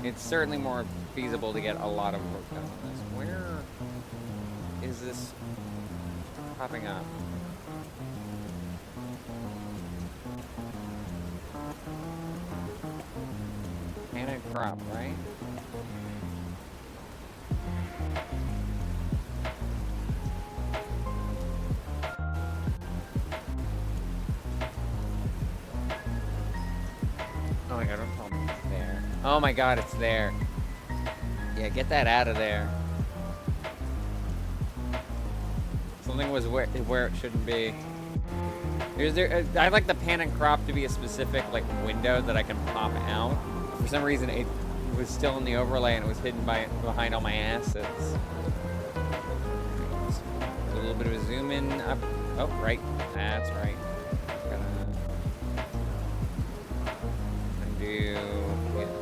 It's certainly more feasible to get a lot of work done on this. Where is this popping up? Panic crop, right? Oh my god, don't tell me it's there. Oh my god, it's there. Yeah, get that out of there. Something was where it shouldn't be. I'd like the pan and crop to be a specific like window that I can pop out. For some reason, it was still in the overlay and it was hidden behind all my assets. A little bit of a zoom in up. Oh, right. That's right.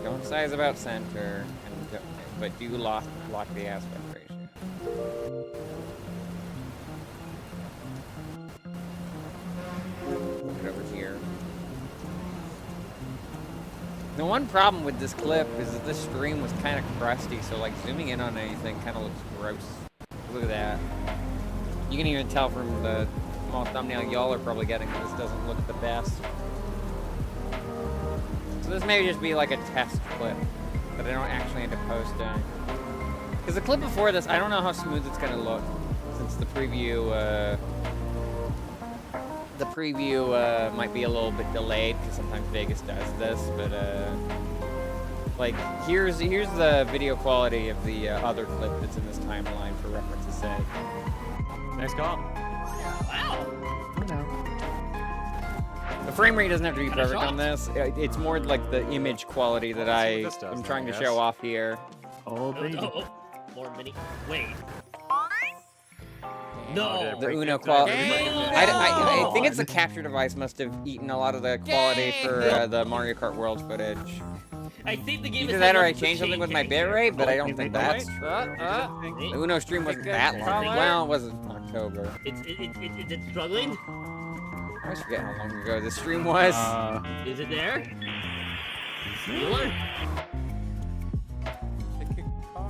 Don't size about center, but do lock the aspect ratio. Put it over here. The one problem with this clip is that this stream was kind of crusty, so like zooming in on anything kind of looks gross. Look at that. You can even tell from the small thumbnail y'all are probably getting that this doesn't look the best. So this may just be like a test clip that I don't actually end up posting. Because the clip before this, I don't know how smooth it's gonna look, since the preview might be a little bit delayed, because sometimes Vegas does this, but like here's the video quality of the other clip that's in this timeline for reference's sake. Nice call. Wow. The frame rate doesn't have to be perfect on this. It's more like the image quality that I'm trying to show off here. Oh, baby. More mini. Wait. No. The Uno quality. I think it's the capture device must have eaten a lot of the quality for the Mario Kart World footage. I think the game Either that or I changed something with my bitrate, but I don't think that's true. The Uno stream wasn't that long. Well, it wasn't October. It's struggling? I always forget how long ago this stream was. Is it there? Mueller?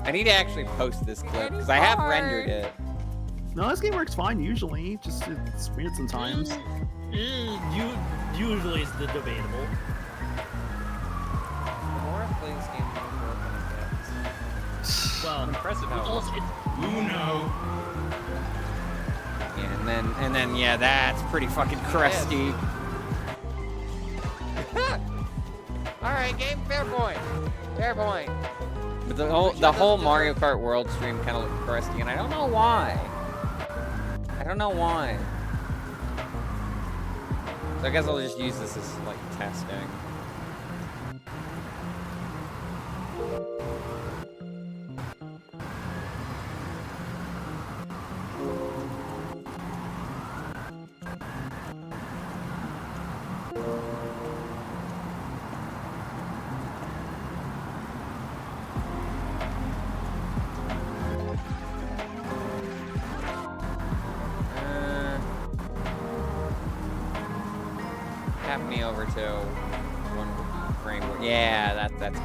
I need to actually post this clip, because I have rendered it. No, this game works fine usually. Just it's weird sometimes. Usually it's the debatable. The more I play this game, the more broken it gets. Well, Impressive how also, Uno. Yeah, and then yeah, that's pretty fucking crusty. All right, game, fair point. Fair point. But the whole Mario Kart World stream kind of looked crusty, and I don't know why. I don't know why. So I guess I'll just use this as like testing. Tap me over to one framework. Yeah, that's.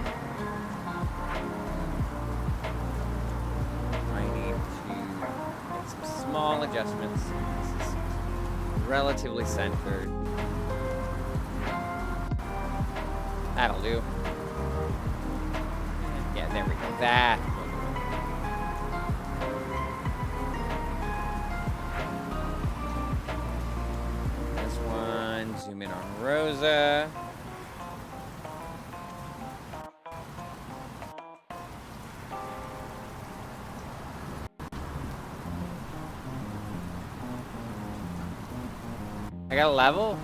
I need to make some small adjustments. This is relatively centered. That'll do. Yeah, there we go. That. This one. Zoom in on Rosa. I got a level?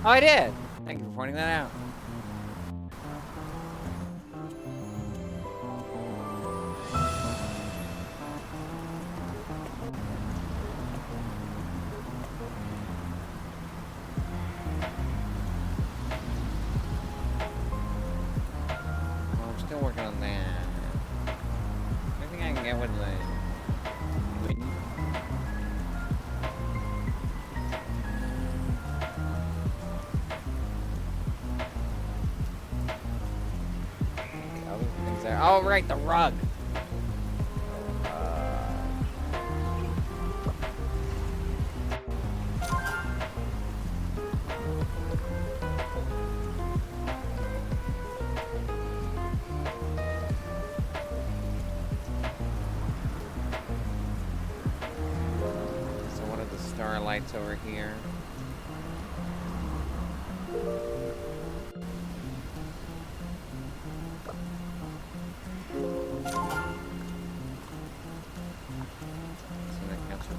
Oh, I did. Thank you for pointing that out. would like. Oh, right, the rug. So one of the starlights over here.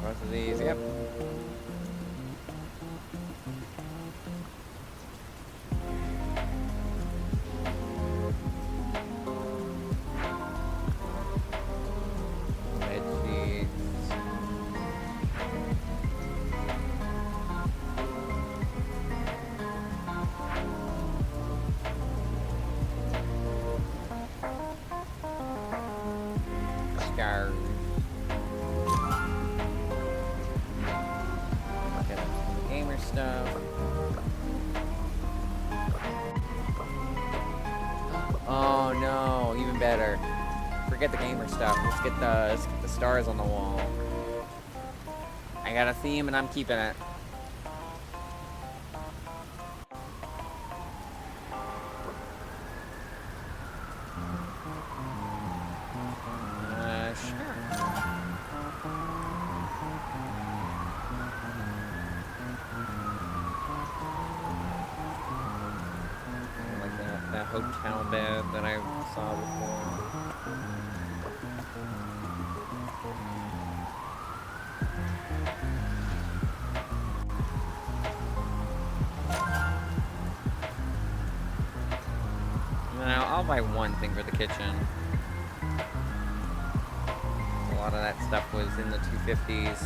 Both of these, yep. Bed sheets. Scarves. Stuff. Oh no, even better. Forget the gamer stuff. Let's get the stars on the wall. I got a theme and I'm keeping it. Sure. That hotel bed that I saw before. Now, I'll buy one thing for the kitchen. A lot of that stuff was in the 250s.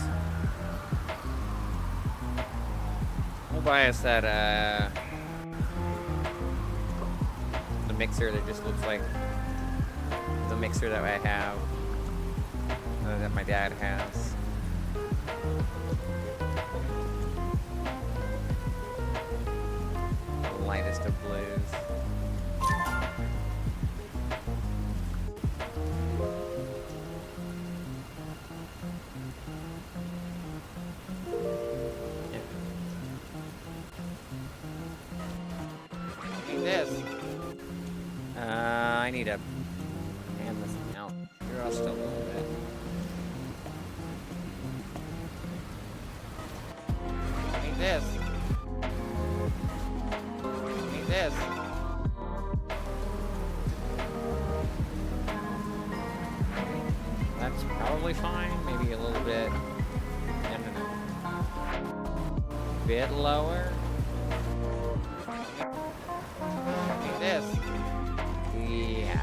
We'll buy us that, mixer that just looks like the mixer that I have, that my dad has. The lightest of blues. I need to hand this out just a little bit. I need this. I need this. That's probably fine. Maybe a little bit. Bit lower. I need this. Yeah.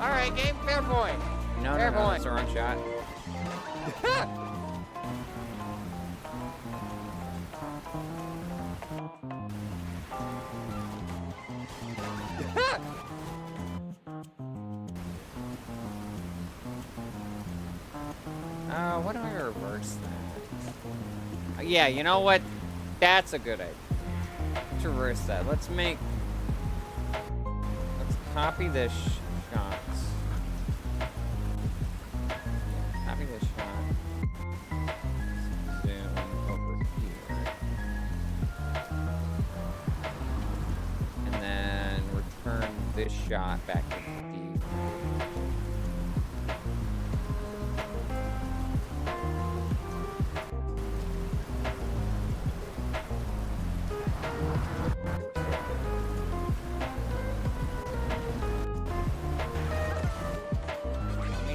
All right, game, fair point. No, fair point. That's the wrong shot. What do I reverse that? Yeah, you know what? That's a good idea. Let's reverse that. Let's copy this shots. Copy this shot. Zoom over here. And then return this shot back to the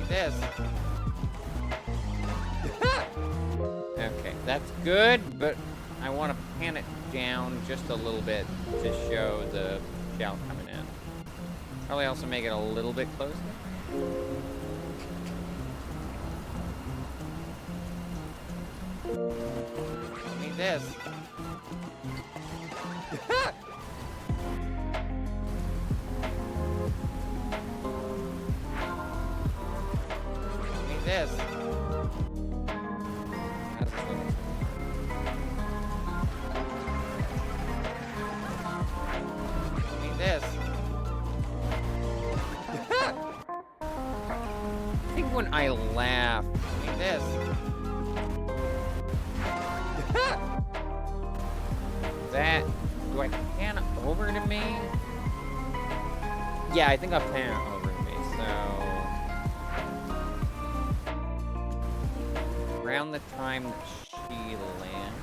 this. Okay, that's good, but I want to pan it down just a little bit to show the shell coming in. Probably also make it a little bit closer. Need this. Need this. That's what need this. I think when I laugh, need this. That, do I pan over to me? Yeah, I think I'll pan over to me, so... Around the time that she lands...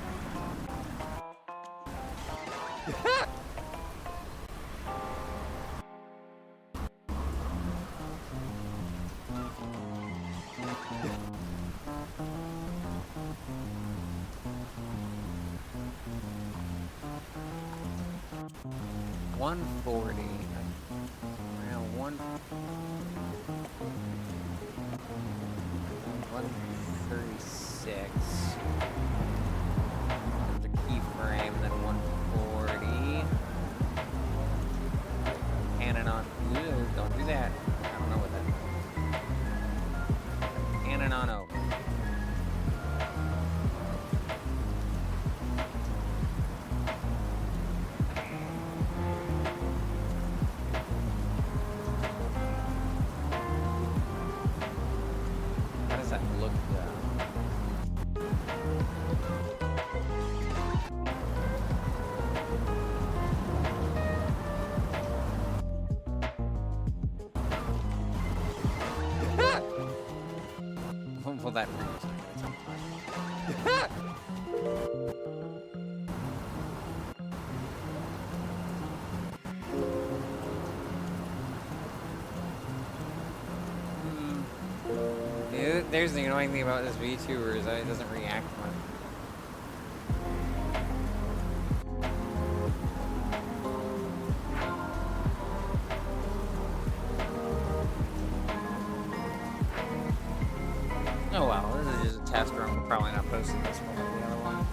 140. Around 136. There's a keyframe, then 140. Cannon on. Ooh, don't do that. I don't know what that is. Cannon on over. How does that look though? Well, that rings. There's the annoying thing about this VTuber is that it doesn't react much. Oh well, this is just a test run. We're probably not posting this one or the other one.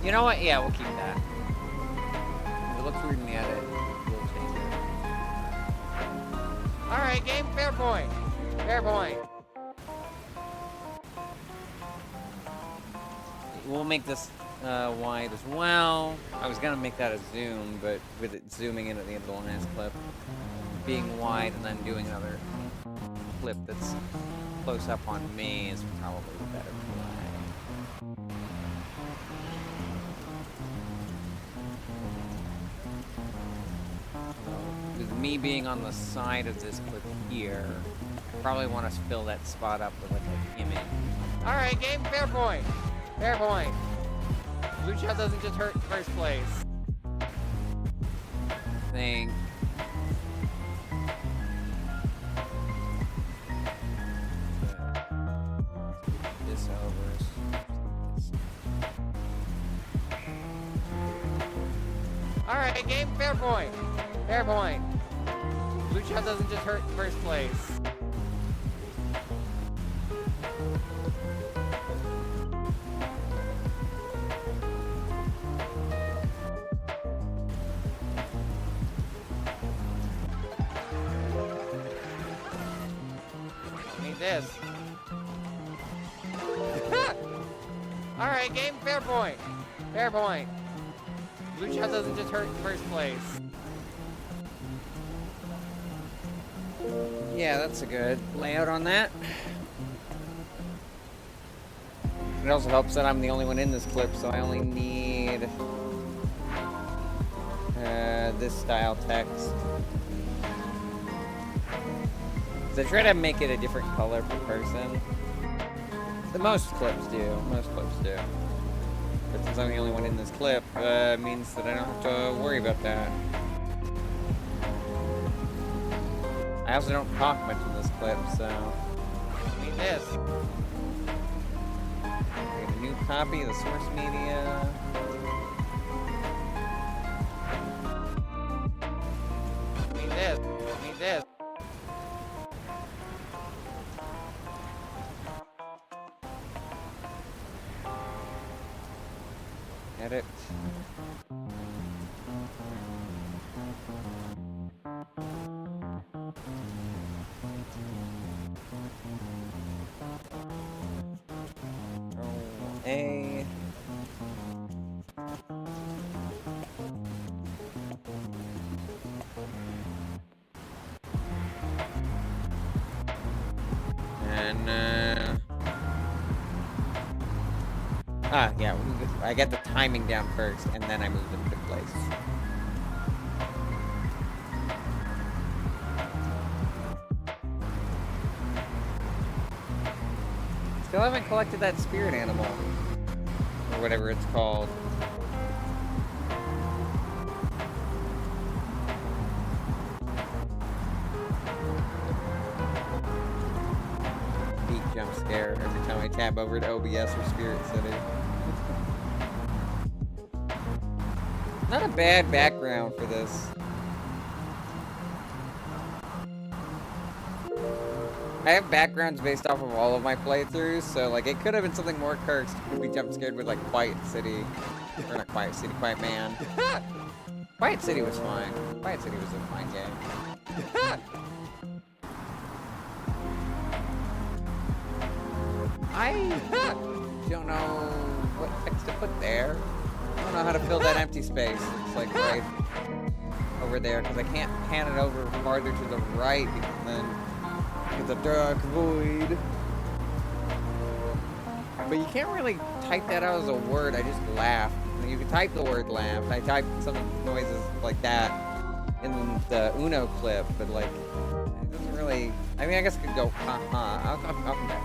You know what? Yeah, we'll keep that. If it looks weird in the edit, we'll change it. Alright, game, fair point. Fair point. We'll make this wide as well. I was gonna make that a zoom, but with it zooming in at the end of the last clip, being wide and then doing another clip that's close up on me is probably the better play. With me being on the side of this clip here, I probably want to fill that spot up with like an image. Alright, game, fair point. Fair point. Blue shot doesn't just hurt first place. Think. This over. Alright, game, fair point. Fair point. Blue shot doesn't just hurt first place. Need this. Alright, game, fair point. Fair point. Blue shot doesn't just hurt first place. Yeah, that's a good layout on that. It also helps that I'm the only one in this clip, so I only need this style text. So I try to make it a different color per person. Most clips do. Most clips do. But since I'm the only one in this clip, it means that I don't have to worry about that. I also don't talk much in this clip, so... Need this. new copy of the source media. Need this. Need this. Edit. Control A. And yeah, I get the timing down first, and then I move them to place. Still haven't collected that spirit animal, or whatever it's called. Beat jump scare every time I tab over to OBS or Spirit City. Not a bad background for this. I have backgrounds based off of all of my playthroughs, so like it could have been something more cursed if we jump scared with like Quiet City. Or not Quiet City, Quiet Man. Quiet City was fine. Quiet City was a fine game. I don't know what text to put there. I don't know how to fill that empty space. It's like right over there, because I can't pan it over farther to the right, because then it's a dark void. But you can't really type that out as a word. I just laugh. You can type the word laugh. I typed some noises like that in the Uno clip, but like it doesn't really. I mean, I guess I could go ha. I'll come back.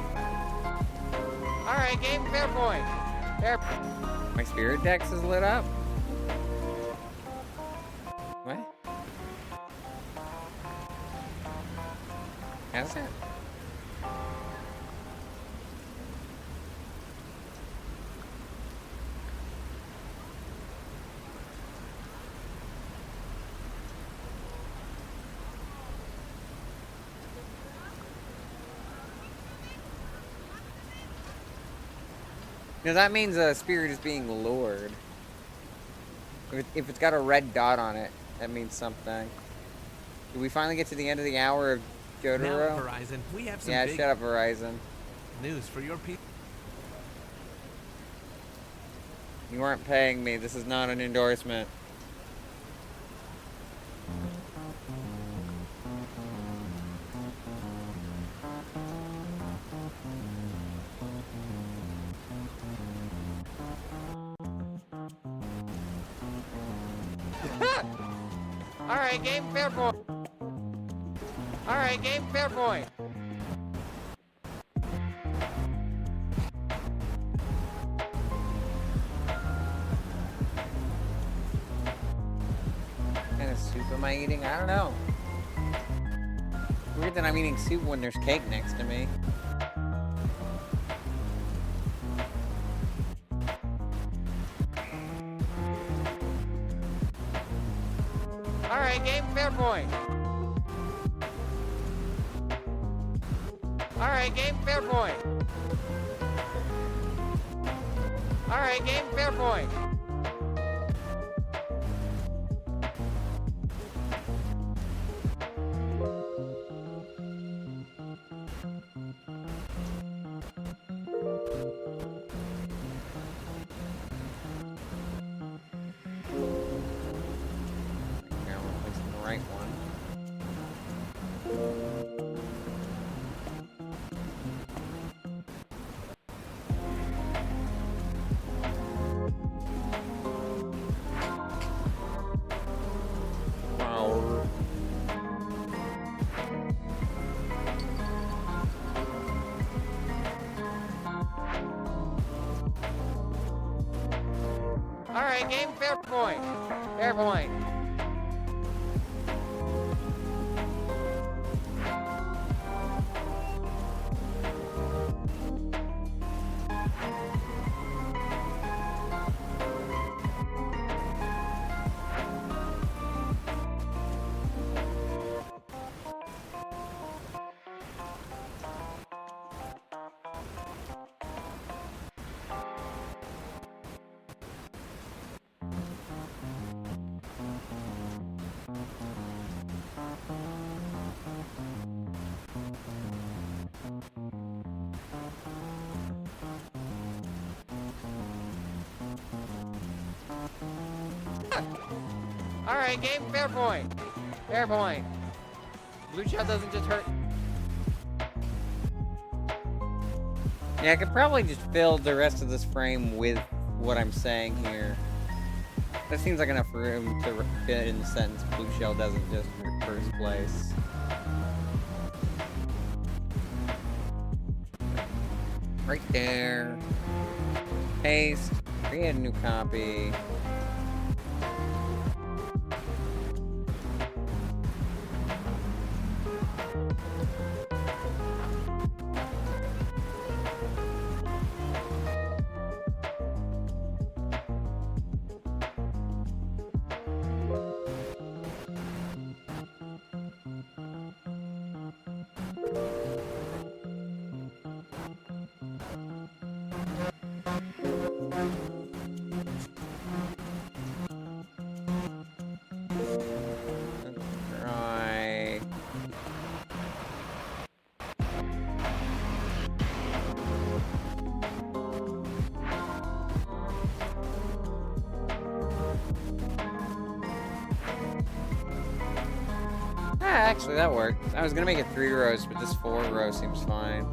All right, game fair point. Fair. My spirit dex is lit up. What? How's that? No, that means a spirit is being lured. If it's got a red dot on it, that means something. Did we finally get to the end of the hour of Now, Jotaro? Verizon, we have some Yeah, big shut up, Verizon. news for your people. You weren't paying me. This is not an endorsement. All right, game fair point. All right, game fair point. What kind of soup am I eating? I don't know. Weird that I'm eating soup when there's cake next to me. All right, game fair point. All right, game fair point. All right, game fair point. Now I'm placing the right one. Wow. All right, game fair point. Fair point. All right, game. Fair point. Fair point. Blue shell doesn't just hurt. Yeah, I could probably just fill the rest of this frame with what I'm saying here. That seems like enough room to fit in the sentence. Blue shell doesn't just hurt first place. Right there. Paste. Create a new copy. Try. Actually, that worked. I was gonna make it 3 rows, but this 4 row seems fine.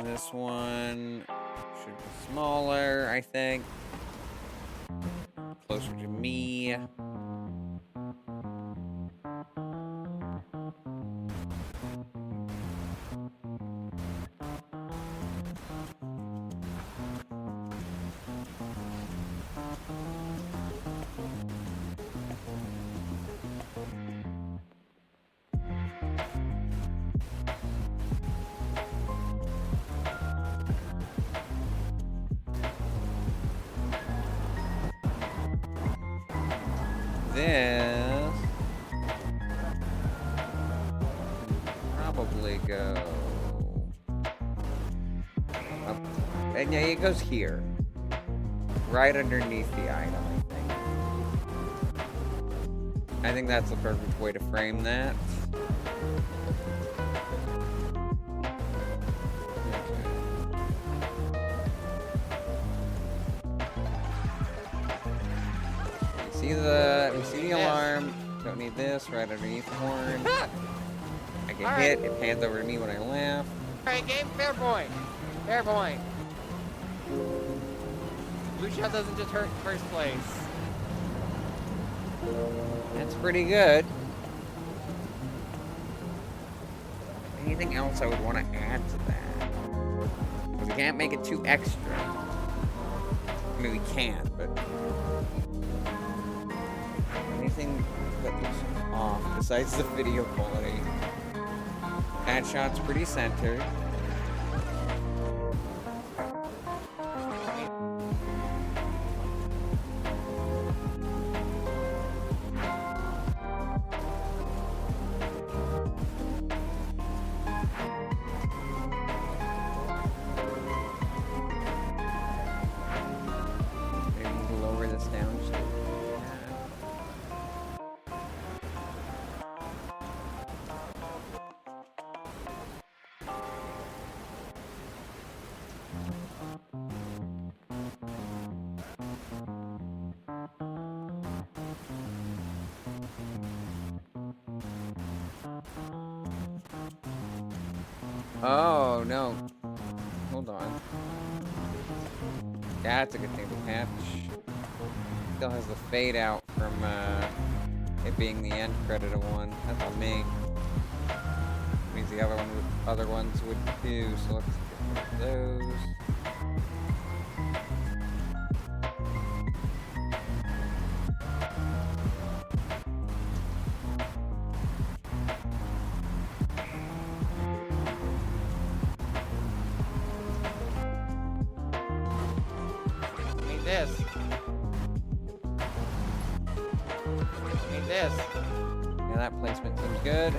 This one should be smaller, I think. Closer to me. This probably go up, and yeah, it goes here, right underneath the item. I think that's the perfect way to frame that. We see the alarm. Don't need this. Right underneath the horn. I get hit. It pans over to me when I laugh. All right, game. Fair point. Fair point. Blue shell doesn't just hurt in first place. That's pretty good. Anything else I would want to add to that? Because we can't make it too extra. I mean, we can, but anything that looks off besides the video quality. That shot's pretty centered. Maybe lower this down just a tad. Oh, no. Hold on. That's a good thing to catch. Still has the fade out from it being the end credit of one. That's on me. Means the other ones would too, so let's get those. Need this. Need this. Yeah, that placement seems good.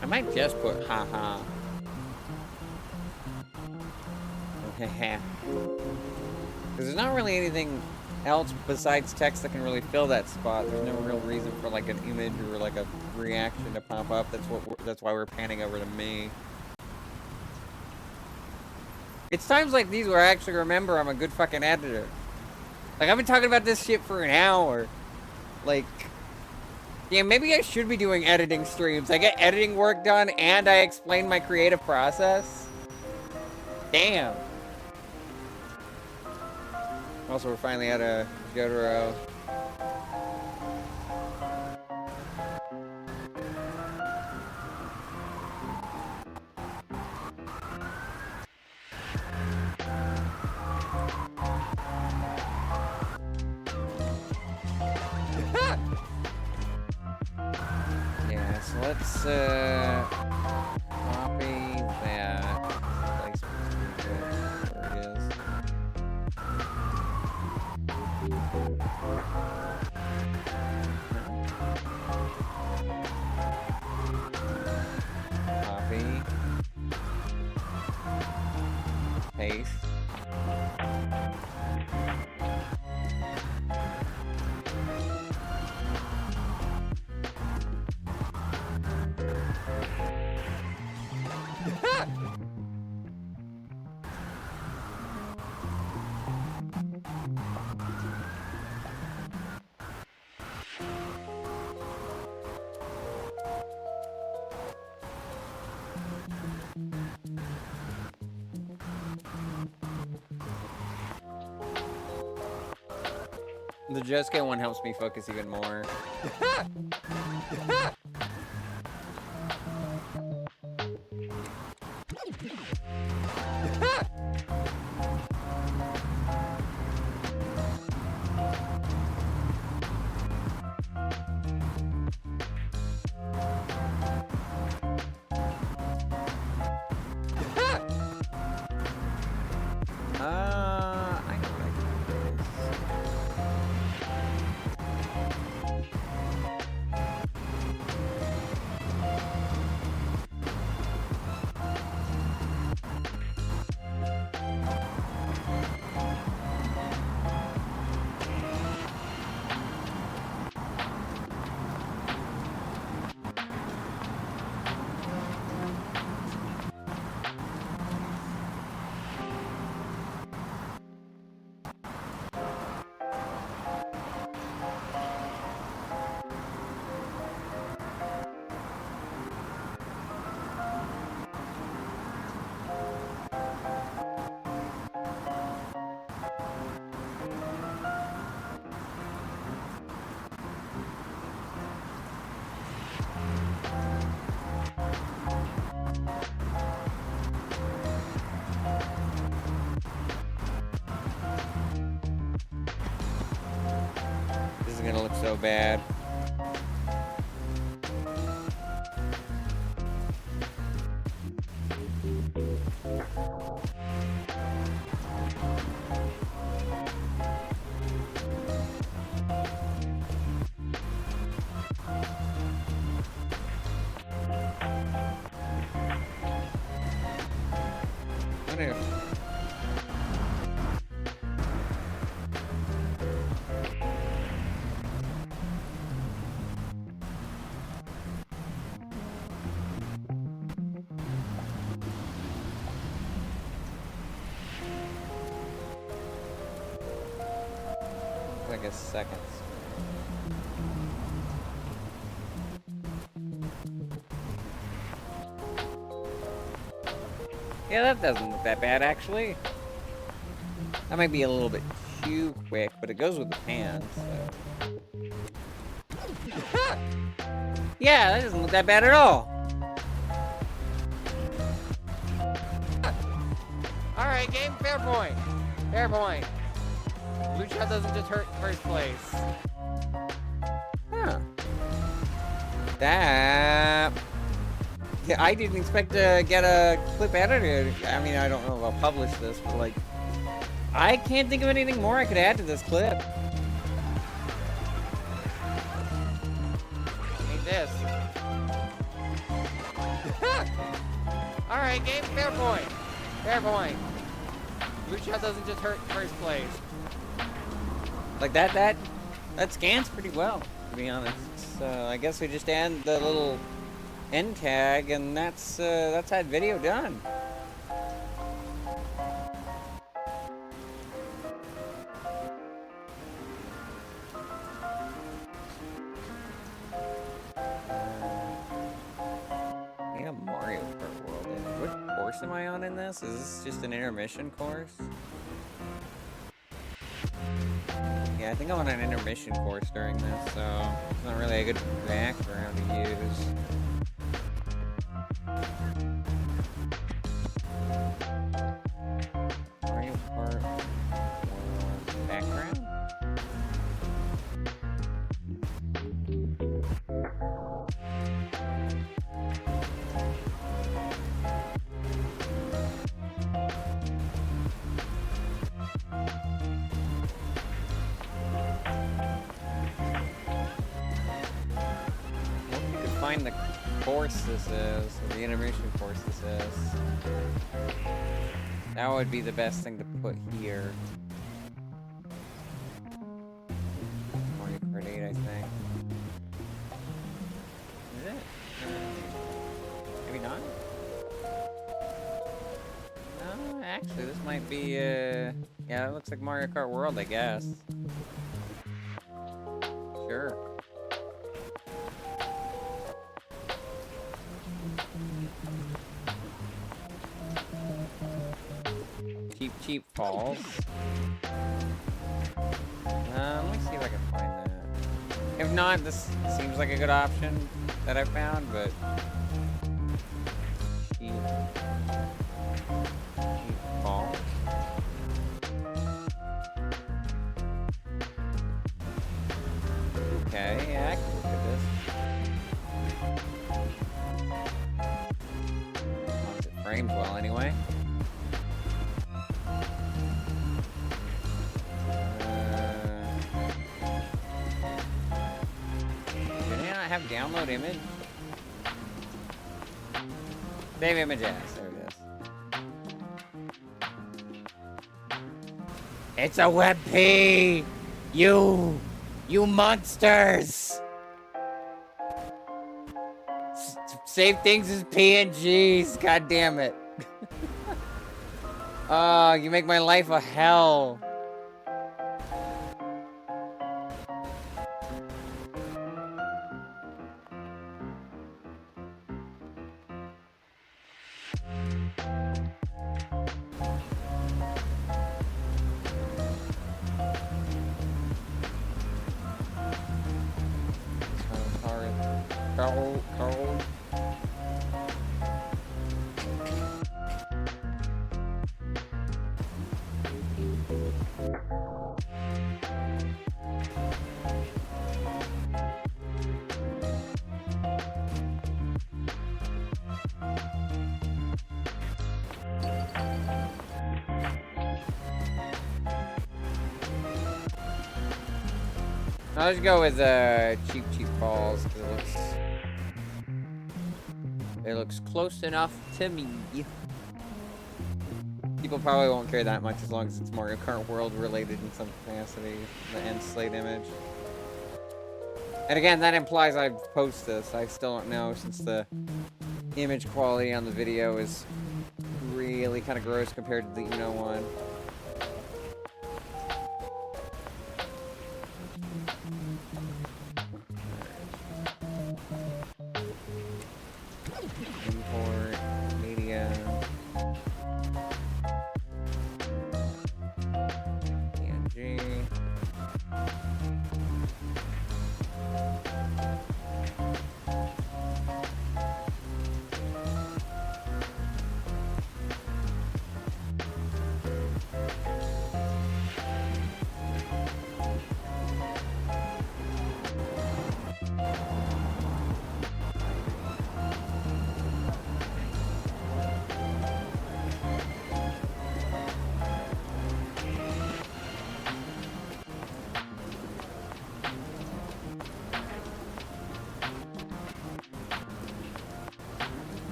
I might just put haha. Because there's not really anything else besides text that can really fill that spot. There's no real reason for like an image or like a reaction to pop up. That's why we're panning over to me. It's times like these where I actually remember I'm a good fucking editor. Like, I've been talking about this shit for an hour. Like, yeah, maybe I should be doing editing streams. I get editing work done and I explain my creative process. Damn. Also, we're finally at a Jotaro. Yeah, so let's copy that. Placement's pretty good. There it is. Copy. Paste. The Josuke one helps me focus even more. I know what I can do this. This is gonna look so bad. What if? Like a second. Yeah, that doesn't look that bad, actually. That might be a little bit too quick, but it goes with the pan, so. Yeah, that doesn't look that bad at all. Alright, game, fair point. Fair point. Blue shot doesn't just hurt first place. Huh. That Yeah, I didn't expect to get a clip edited. I mean, I don't know if I'll publish this, but like, I can't think of anything more I could add to this clip. Need this. Alright, game, fair point. Fair point. Blue shell doesn't just hurt first place. Like that scans pretty well, to be honest. So I guess we just add the little end tag, and that's that video done. Yeah, Mario Kart World. What course am I on in this? Is this just an intermission course? Yeah, I think I'm on an intermission course during this, so it's not really a good background to use. Mario Kart background? Find the course this is, or the intermission course this is. That would be the best thing to put here. Mario Kart 8, I think. Is it? Maybe not? No, actually, this might be, yeah, it looks like Mario Kart World, I guess. Sure. Cheap Falls. Let me see if I can find that. If not, this seems like a good option that I found, but Cheap Falls. Okay, yeah, I can look at this. As long as it frames well, anyway. Have download image? Save image as. There it is. It's a WebP! You monsters! Save things as PNGs, god damn it. Oh, you make my life a hell. Cold. I'll just go with Cheap Falls because it looks close enough to me. People probably won't care that much as long as it's Mario Kart World related in some capacity. The end slate image. And again, that implies I post this. I still don't know since the image quality on the video is really kind of gross compared to the Uno one. Import media. PNG.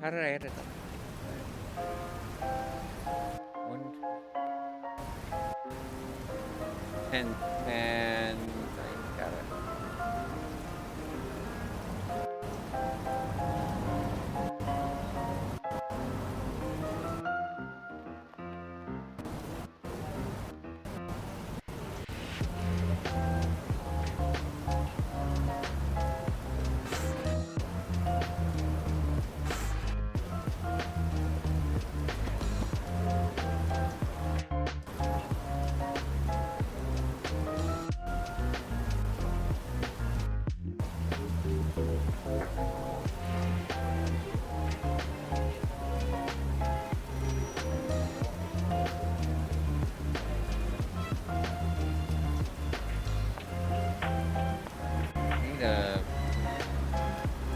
How did I edit them? 1, 10, 10. Right, got it.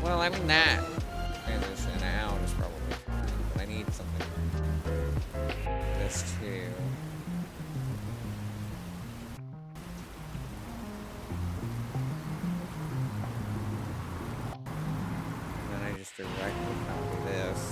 Well, I mean that transition out is probably fine, but I need something like this too. And then I just directly copy this.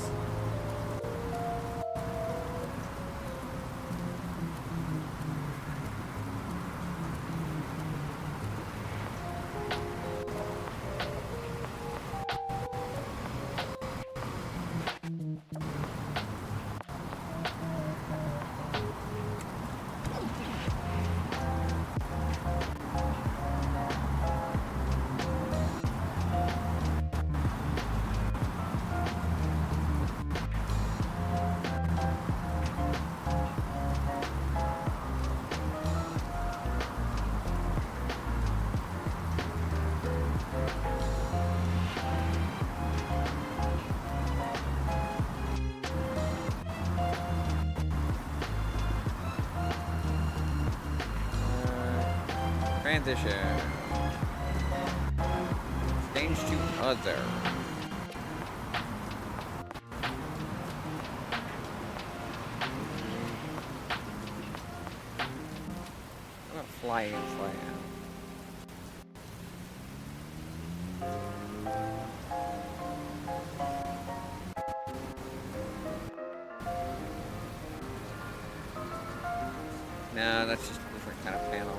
Transition. Change to other. I'm gonna fly in, fly out. No, that's just a different kind of panel.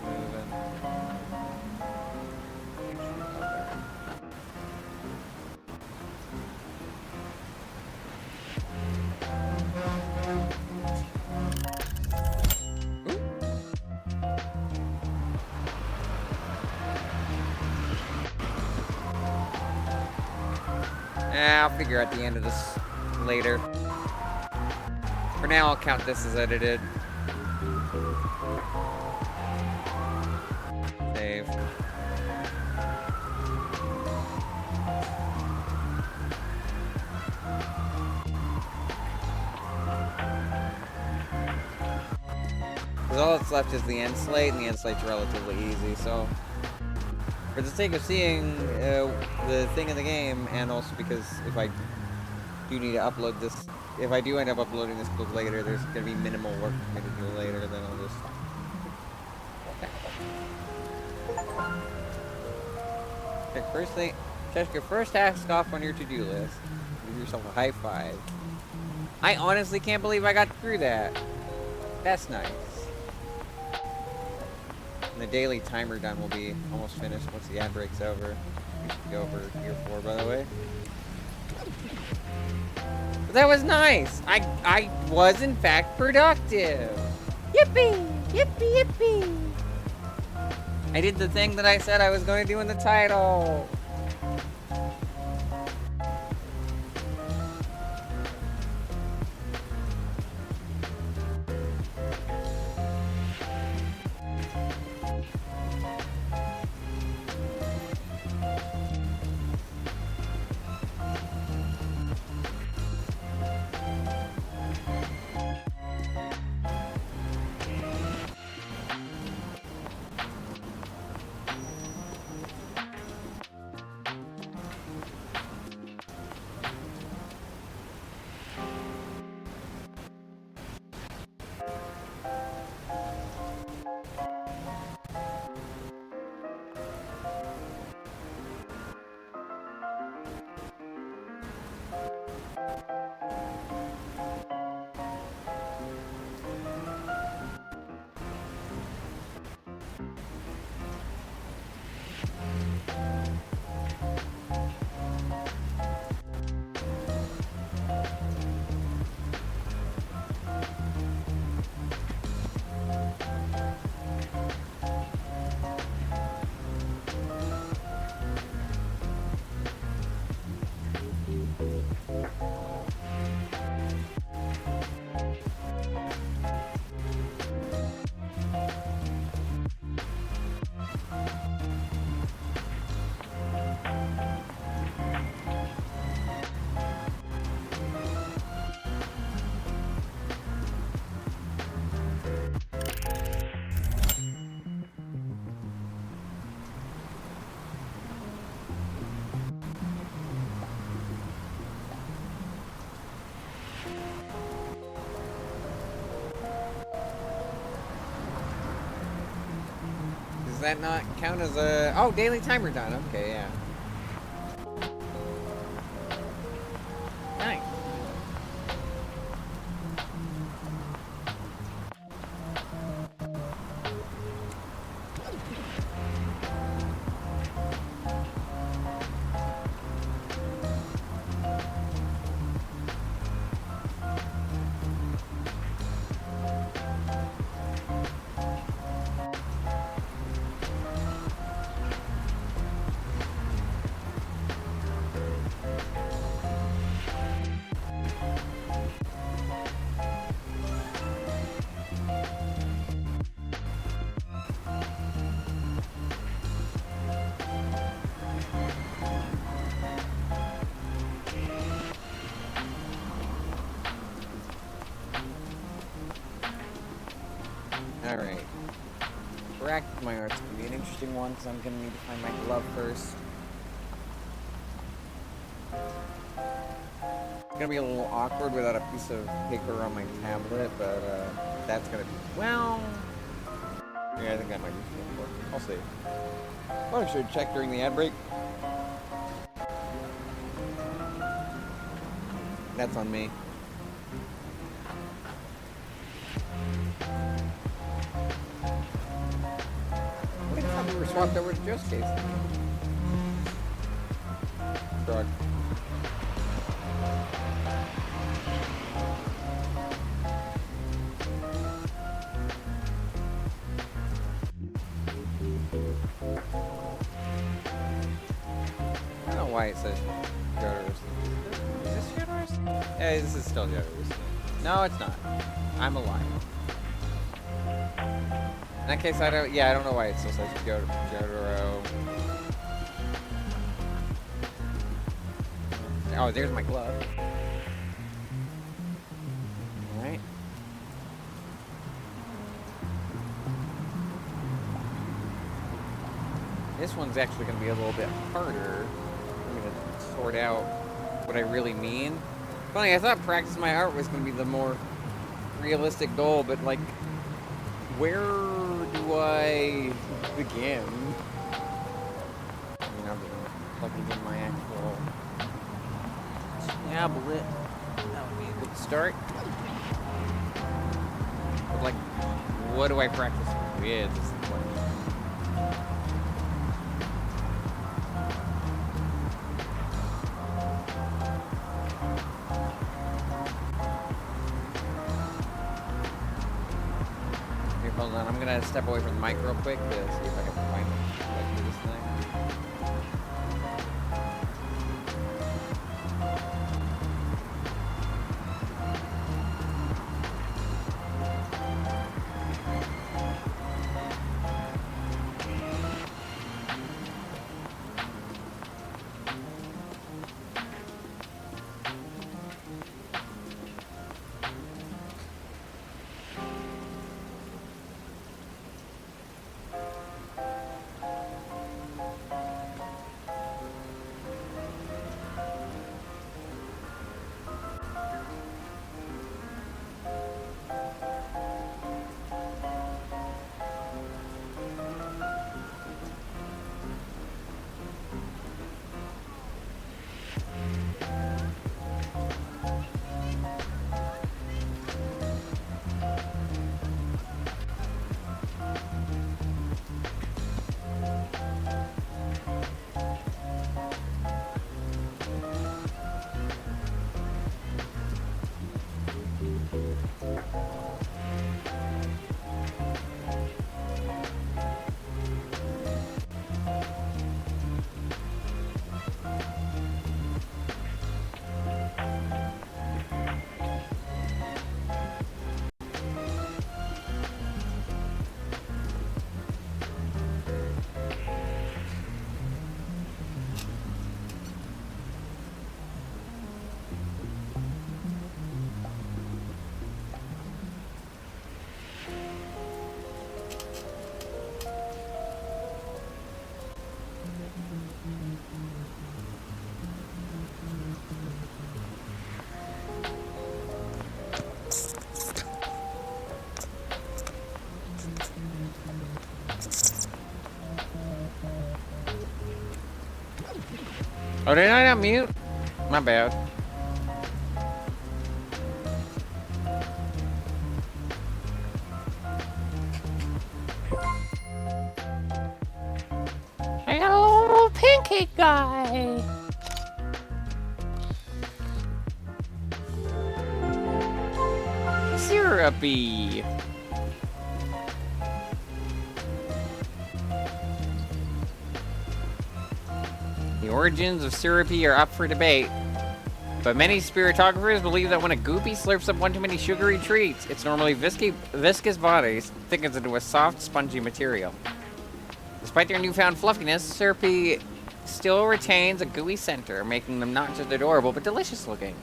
Moving. I'll figure out the end of this later. For now, I'll count this as edited. Save. Because all that's left is the end slate, and the end slate's relatively easy, so for the sake of seeing the thing in the game, and also because if I do need to upload this, if I do end up uploading this clip later, there's going to be minimal work for me to do later, then I'll just... Check your first task off on your to-do list. Give yourself a high five. I honestly can't believe I got through that. That's nice. And the daily timer done will be almost finished once the ad break's over. We should go over year 4, by the way. But that was nice. I was in fact productive. Yippee! Yippee! Yippee! I did the thing that I said I was going to do in the title. Does that not count as a... Oh, daily timer done. Okay, yeah. Nice. Alright. Practice my art's gonna be an interesting one, because I'm gonna need to find my glove first. It's gonna be a little awkward without a piece of paper on my tablet, but that's gonna be... Well... Yeah, I think that might be good. I'll see. Probably should check during the ad break. That's on me. I thought we were swapped over to Joe's case. Drug. I don't know why it says Joe's. Is this Joe's? Yeah, this is still Joe's. No, it's not. I'm a liar. In that case, I don't know why it still says Jotaro. Oh, there's my glove. Alright. This one's actually going to be a little bit harder. I'm going to sort out what I really mean. Funny, I thought practice my art was going to be the more realistic goal, but like, where do I begin? I mean, I'm plugging in my actual tablet. That would be a good start. But like, what do I practice with? Is the question. Hold on, I'm gonna step away from the mic real quick to see if I can find like this thing. Oh, did I not mute? My bad. I got a little pancake guy. Syrupy. The origins of Syrupy are up for debate, but many spiritographers believe that when a goopy slurps up one too many sugary treats, its normally viscous body thickens into a soft, spongy material. Despite their newfound fluffiness, Syrupy still retains a gooey center, making them not just adorable, but delicious looking.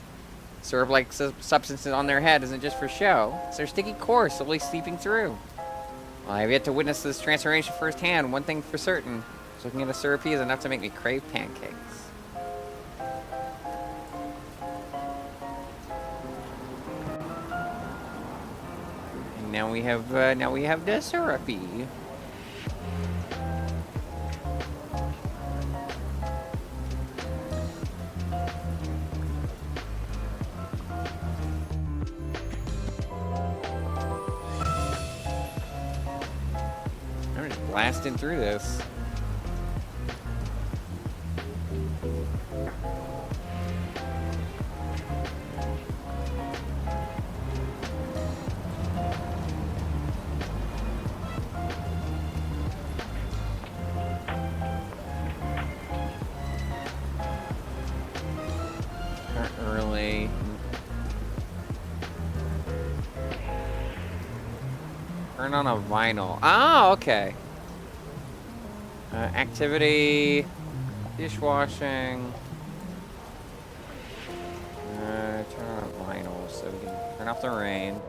Syrup-like substances on their head isn't just for show, it's their sticky core slowly seeping through. While I have yet to witness this transformation firsthand, one thing for certain, looking at a Syrupy is enough to make me crave pancakes. And now we have the Syrupy. I'm just blasting through this. Early. Turn on a vinyl. Oh, okay. Activity, dishwashing. Turn on a vinyl so we can turn off the rain.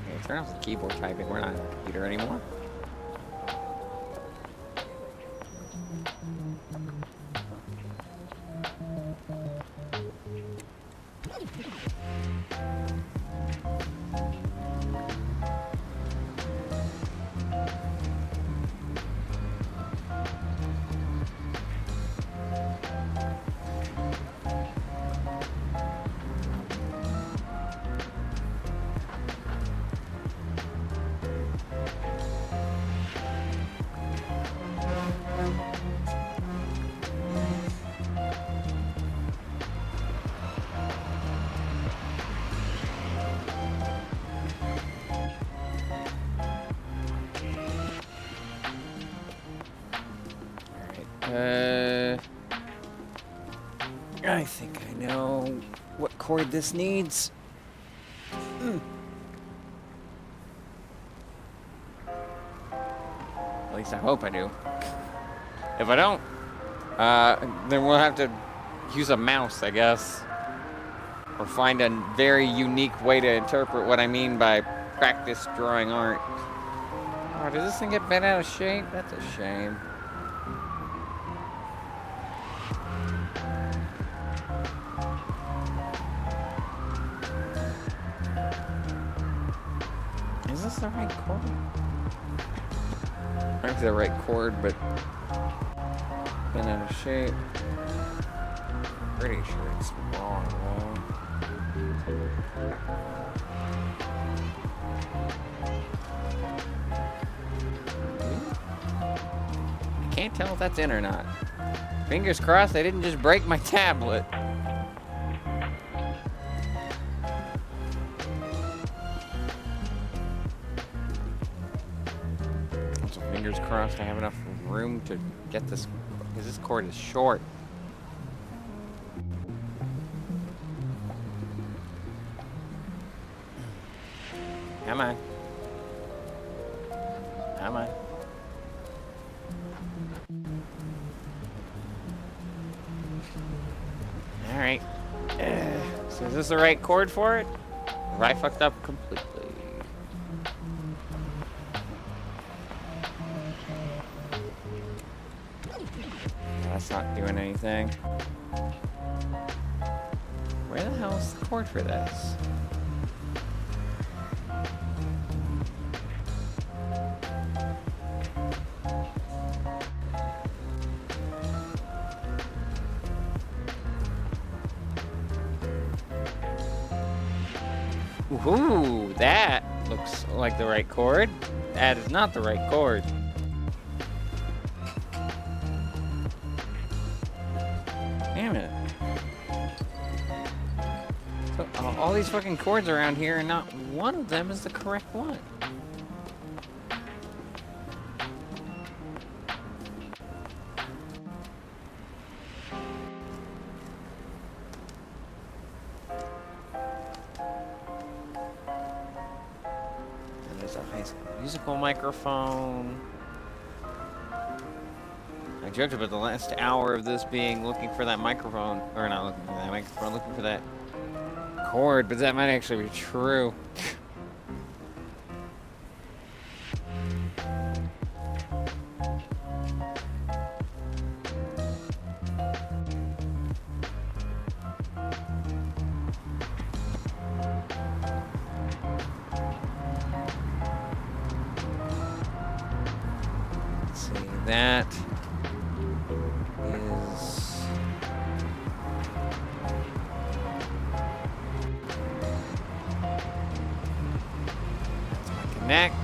Okay, turn off the keyboard typing. We're not on a computer anymore. I think I know what cord this needs. At least I hope I do. If I don't, then we'll have to use a mouse, I guess. Or find a very unique way to interpret what I mean by practice drawing art. Oh, does this thing get bent out of shape? That's a shame. Is this the right chord? Might be the right chord, but been out of shape. Pretty sure it's wrong though. I can't tell if that's in or not. Fingers crossed I didn't just break my tablet. So fingers crossed I have enough room to get this, because this cord is short. Come on. Come on. Alright. So is this the right chord for it? Or I fucked up completely? That's not doing anything. Where the hell is the chord for this? Ooh, that looks like the right chord. That is not the right chord. Damn it. So, all these fucking chords around here, and not one of them is the correct one. And there's a High School Musical microphone. I joked about the last hour of this being looking for that microphone, or not looking for that microphone, looking for that chord, but that might actually be true. Let's see, that is... That's my connect.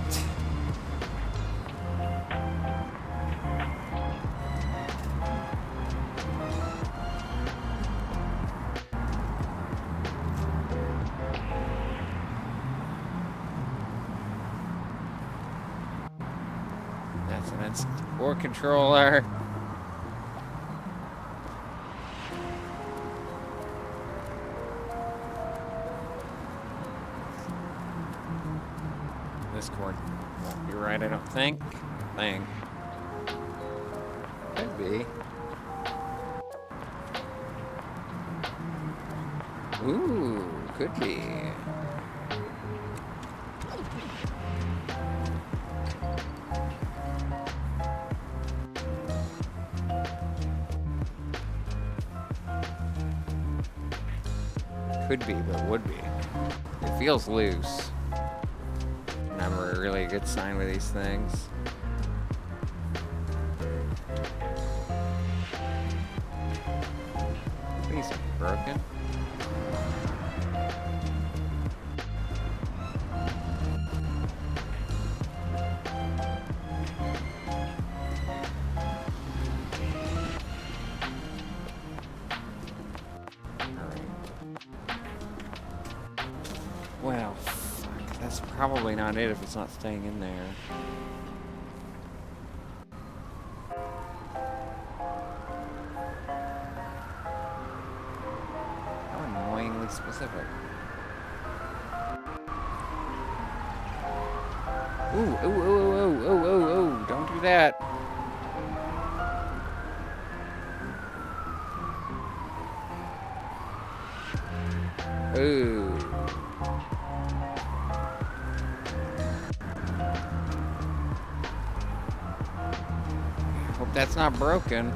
That's an instant board controller. This chord won't be right, I don't think. Could be. Ooh, could be. Could be, but would be. It feels loose. Never really a good sign with these things. These are broken. Well, fuck, that's probably not it if it's not staying in there. How annoyingly specific. Ooh, ooh, ooh, ooh, ooh, ooh, ooh, ooh, don't do that. Ooh. Hope that's not broken.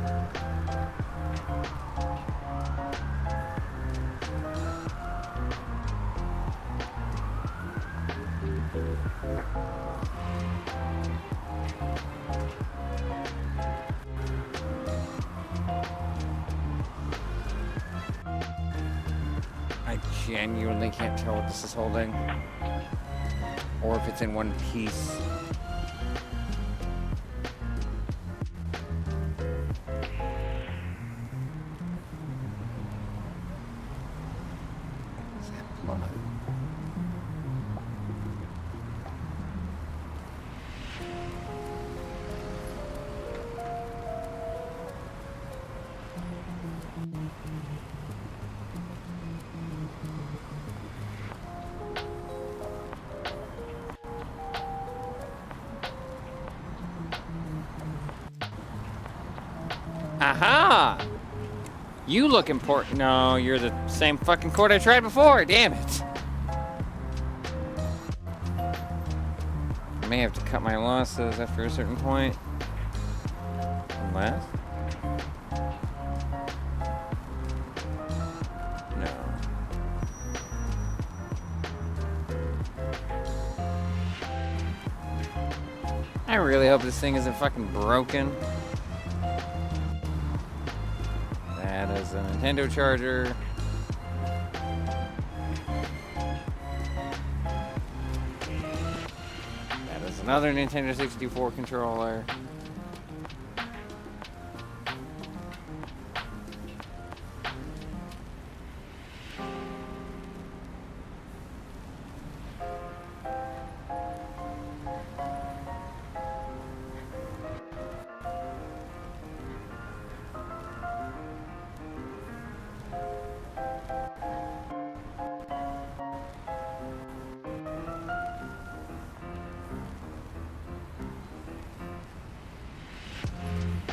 I genuinely can't tell what this is holding. Or if it's in one piece. Is that blood? Aha! You look important. No, you're the same fucking chord I tried before. Damn it. I may have to cut my losses after a certain point. Unless? No. I really hope this thing isn't fucking broken. That is a Nintendo charger. There's another Nintendo 64 controller.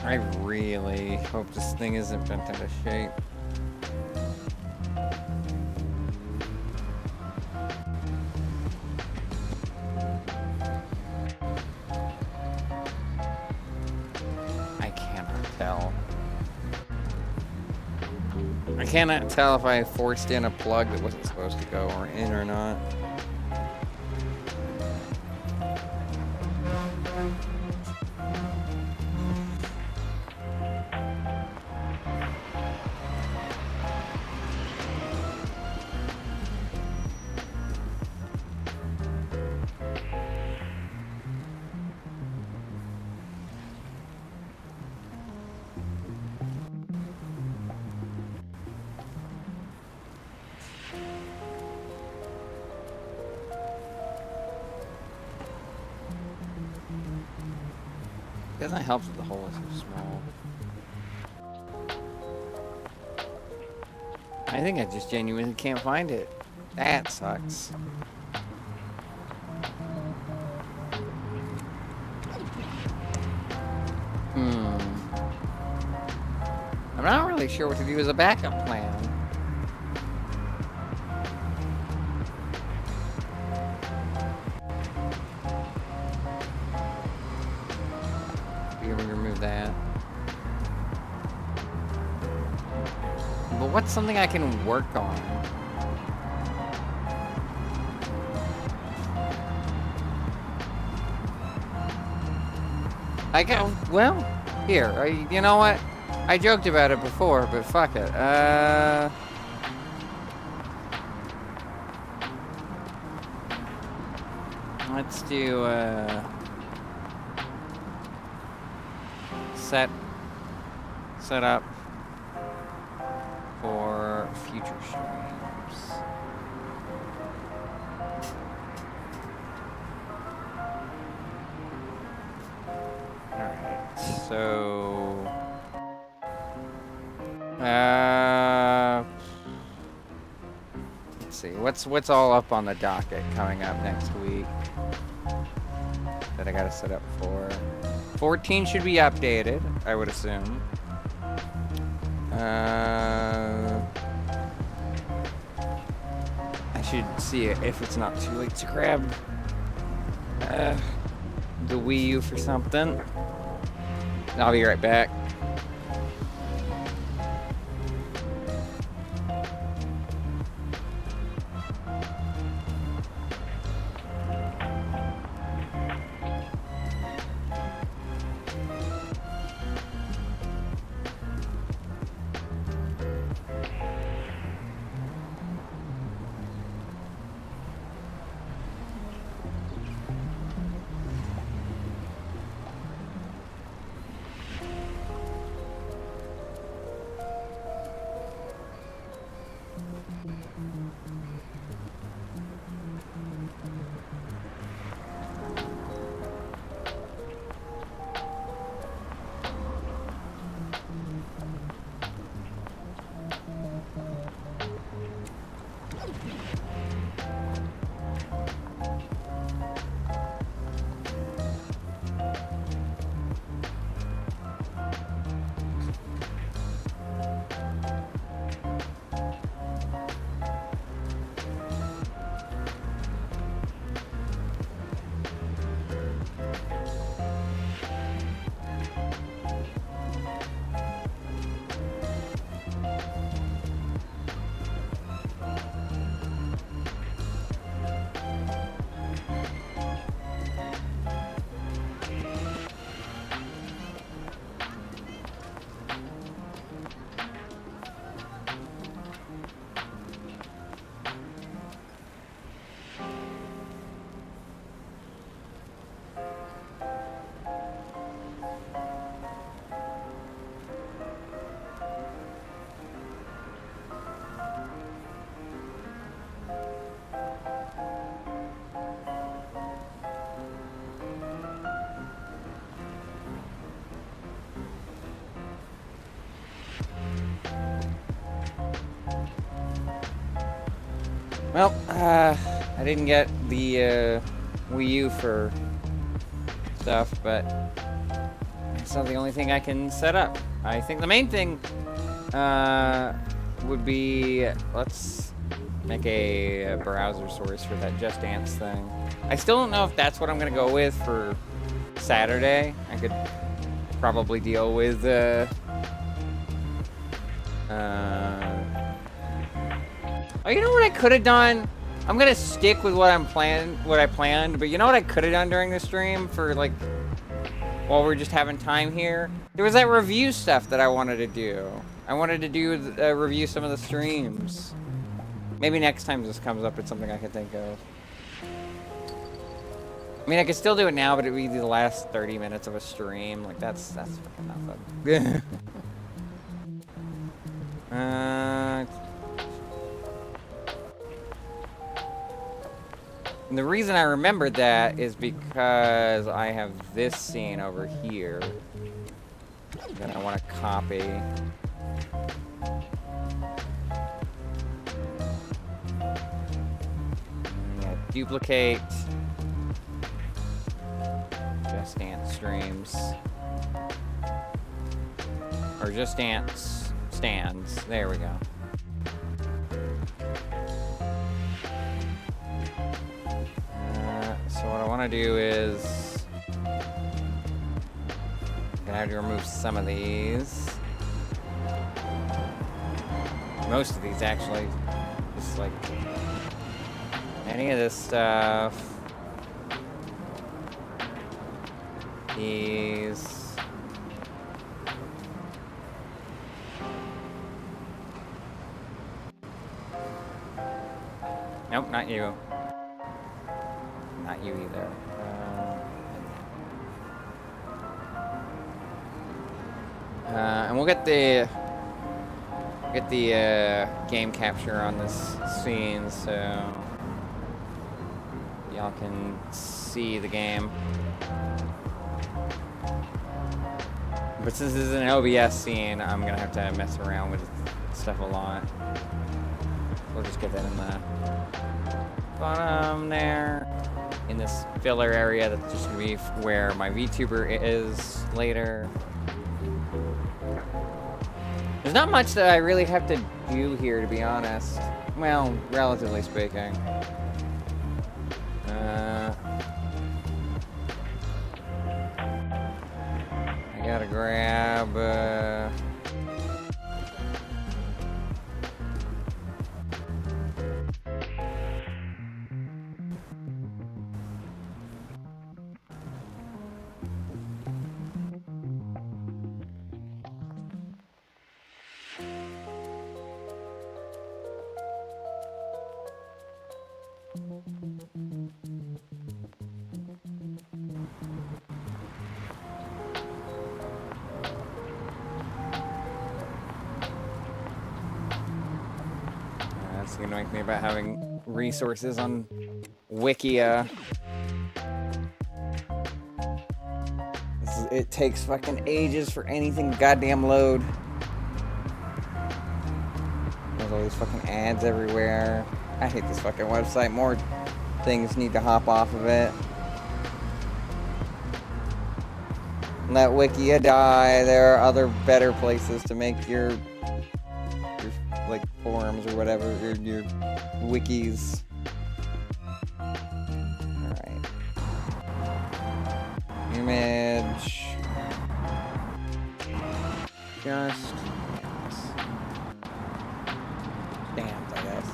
I really hope this thing isn't bent out of shape. I cannot tell. I cannot tell if I forced in a plug that wasn't supposed to go or in or not. It doesn't help that the hole is so small. I think I just genuinely can't find it. That sucks. I'm not really sure what to do as a backup plan. Remove that. But what's something I can work on? I go, well, here, you know what? I joked about it before, but fuck it. Let's do, set up for future streams. Alright, so let's see, what's all up on the docket coming up next week that I gotta set up for? 14 should be updated, I would assume. I should see if it's not too late to grab the Wii U for something. I'll be right back. Well, I didn't get the Wii U for stuff, but it's not the only thing I can set up. I think the main thing would be, let's make a browser source for that Just Dance thing. I still don't know if that's what I'm gonna go with for Saturday. I could probably deal with oh, you know what I could have done? I'm gonna stick with what I planned, but you know what I could have done during the stream for like while we're just having time here? There was that review stuff that I wanted to do. I wanted to do review some of the streams. Maybe next time this comes up, it's something I can think of. I mean, I could still do it now, but it would be the last 30 minutes of a stream. Like, that's fucking nothing. And the reason I remembered that is because I have this scene over here that I want to copy. Yeah, duplicate Just Dance streams. Or Just Dance stands. There we go. So what I want to do is I'm gonna have to remove some of these. Most of these actually. Just like any of this stuff. These. Nope, not you. Not you either. And we'll get the game capture on this scene, so y'all can see the game. But since this is an OBS scene, I'm gonna have to mess around with stuff a lot. We'll just get that in the bottom there. In this filler area that's just gonna be where my VTuber is later. There's not much that I really have to do here, to be honest. Well, relatively speaking. I gotta grab that's the annoying thing about having resources on Wikia. It takes fucking ages for anything to goddamn load. There's all these fucking ads everywhere. I hate this fucking website. More things need to hop off of it. Let Wikia die. There are other better places to make your like forums or whatever, your wikis. Alright. Image. Just stamps, I guess.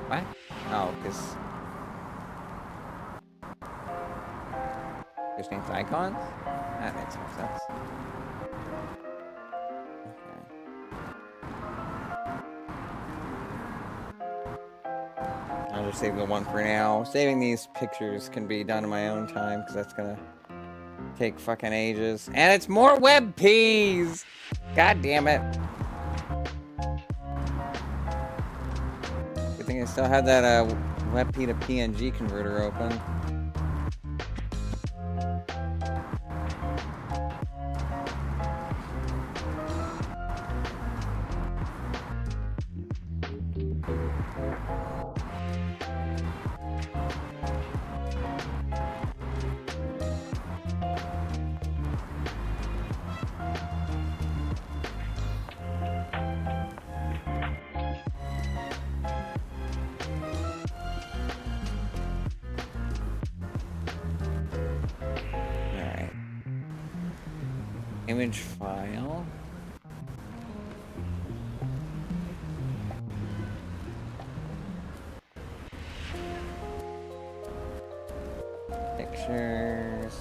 What? Oh, because just names icons? That makes more sense. I'll just save the one for now. Saving these pictures can be done in my own time, because that's gonna take fucking ages. And it's more web peas! God damn it. Good thing I still have that WebP to PNG converter open. Image file. Pictures.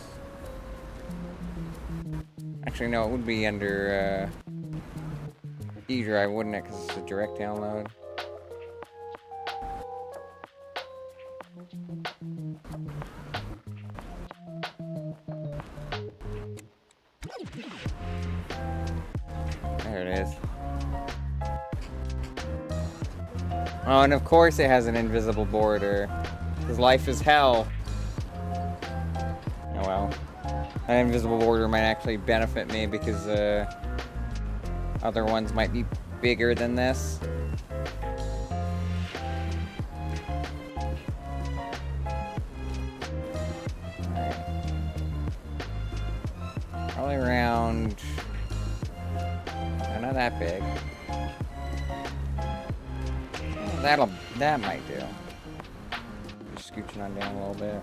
Actually, no, it would be under D drive, wouldn't it? Because it's a direct download. There it is. Oh, and of course it has an invisible border. Because life is hell. Oh well. An invisible border might actually benefit me because other ones might be bigger than this. Alright. Probably around... not that big. That might do. Just scooching on down a little bit.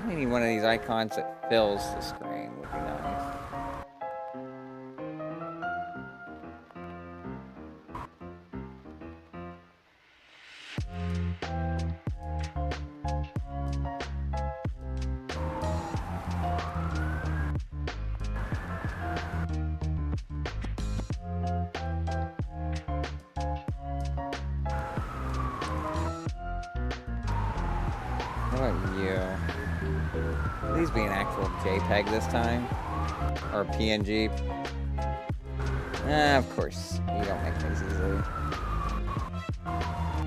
I need one of these icons that fills the screen would be nice. How about you? Please be an actual JPEG this time. Or PNG. Of course. You don't make things easily.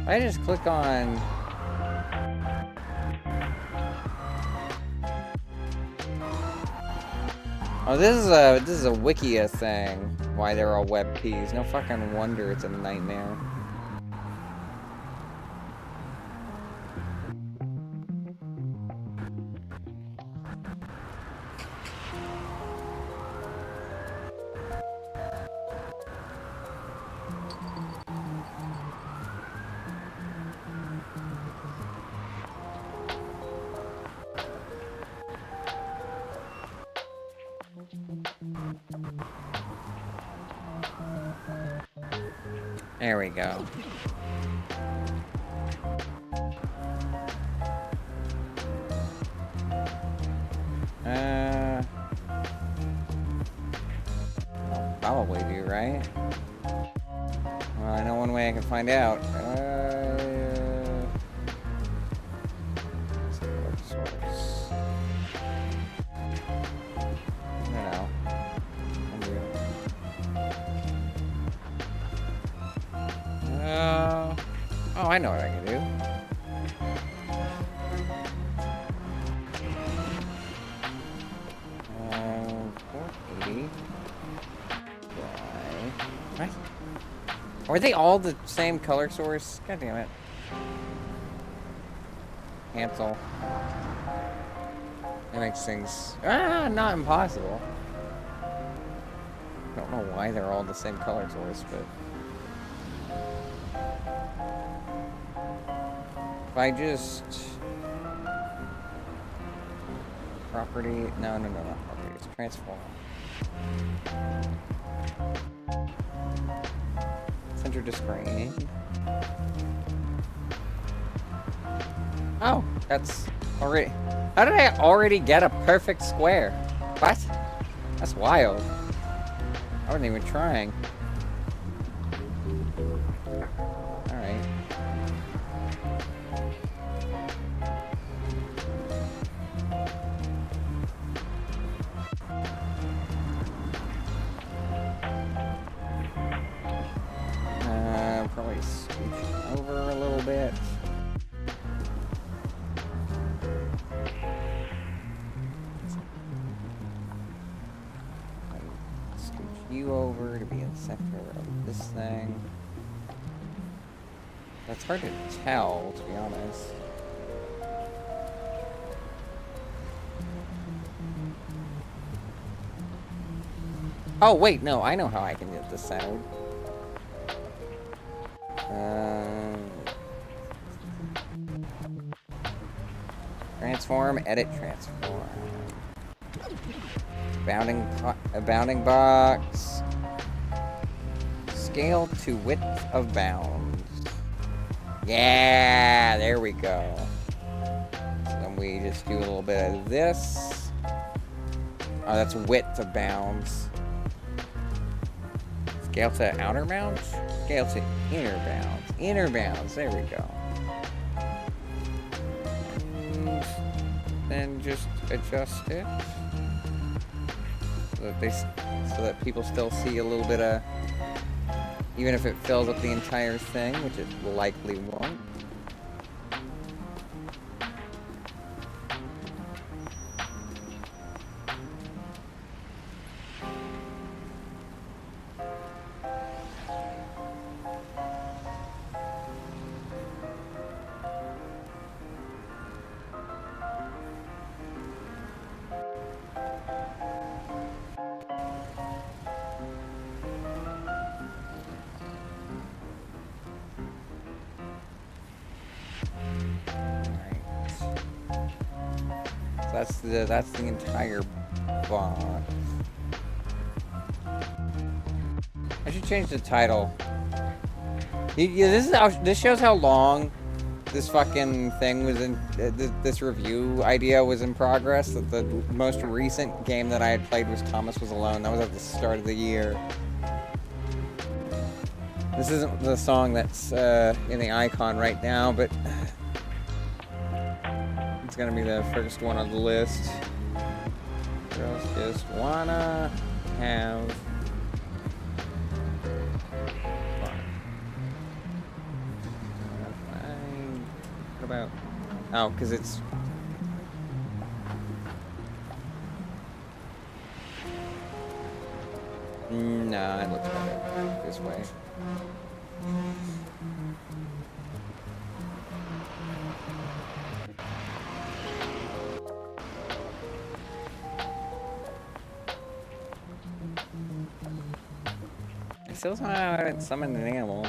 I just click on... Oh, this is a Wikia thing. Why they're all WebPs. No fucking wonder it's a nightmare. There we go. I'll probably do, right? Well, I know one way I can find out. Source. No. Oh, I know what I can do. 480. What? Are they all the same color source? God damn it. Cancel. That makes things not impossible. I don't know why they're all the same color source, but if I just property, no, not property, it's transform. Center to screen. Oh, that's already. How did I already get a perfect square? What? That's wild. I wasn't even trying. Alright. Probably scooch over a little bit. You over to be in the center of this thing. That's hard to tell, to be honest. Oh, wait, no, I know how I can get this centered. Transform, edit, transform. A bounding box. Scale to width of bounds. Yeah, there we go. So then we just do a little bit of this. Oh, that's width of bounds. Scale to outer bounds? Scale to inner bounds. Inner bounds, there we go. And then just adjust it. So that people still see a little bit of, even if it fills up the entire thing, which it likely won't. That's the entire box. I should change the title. Yeah, this shows how long this fucking thing was in. This review idea was in progress. That the most recent game that I had played was Thomas Was Alone. That was at the start of the year. This isn't the song that's in the icon right now, but it's gonna be the first one on the list. Girls just wanna have fun. What about? Oh, because it's. No, it looks better this way. I still somehow haven't summoned an animal.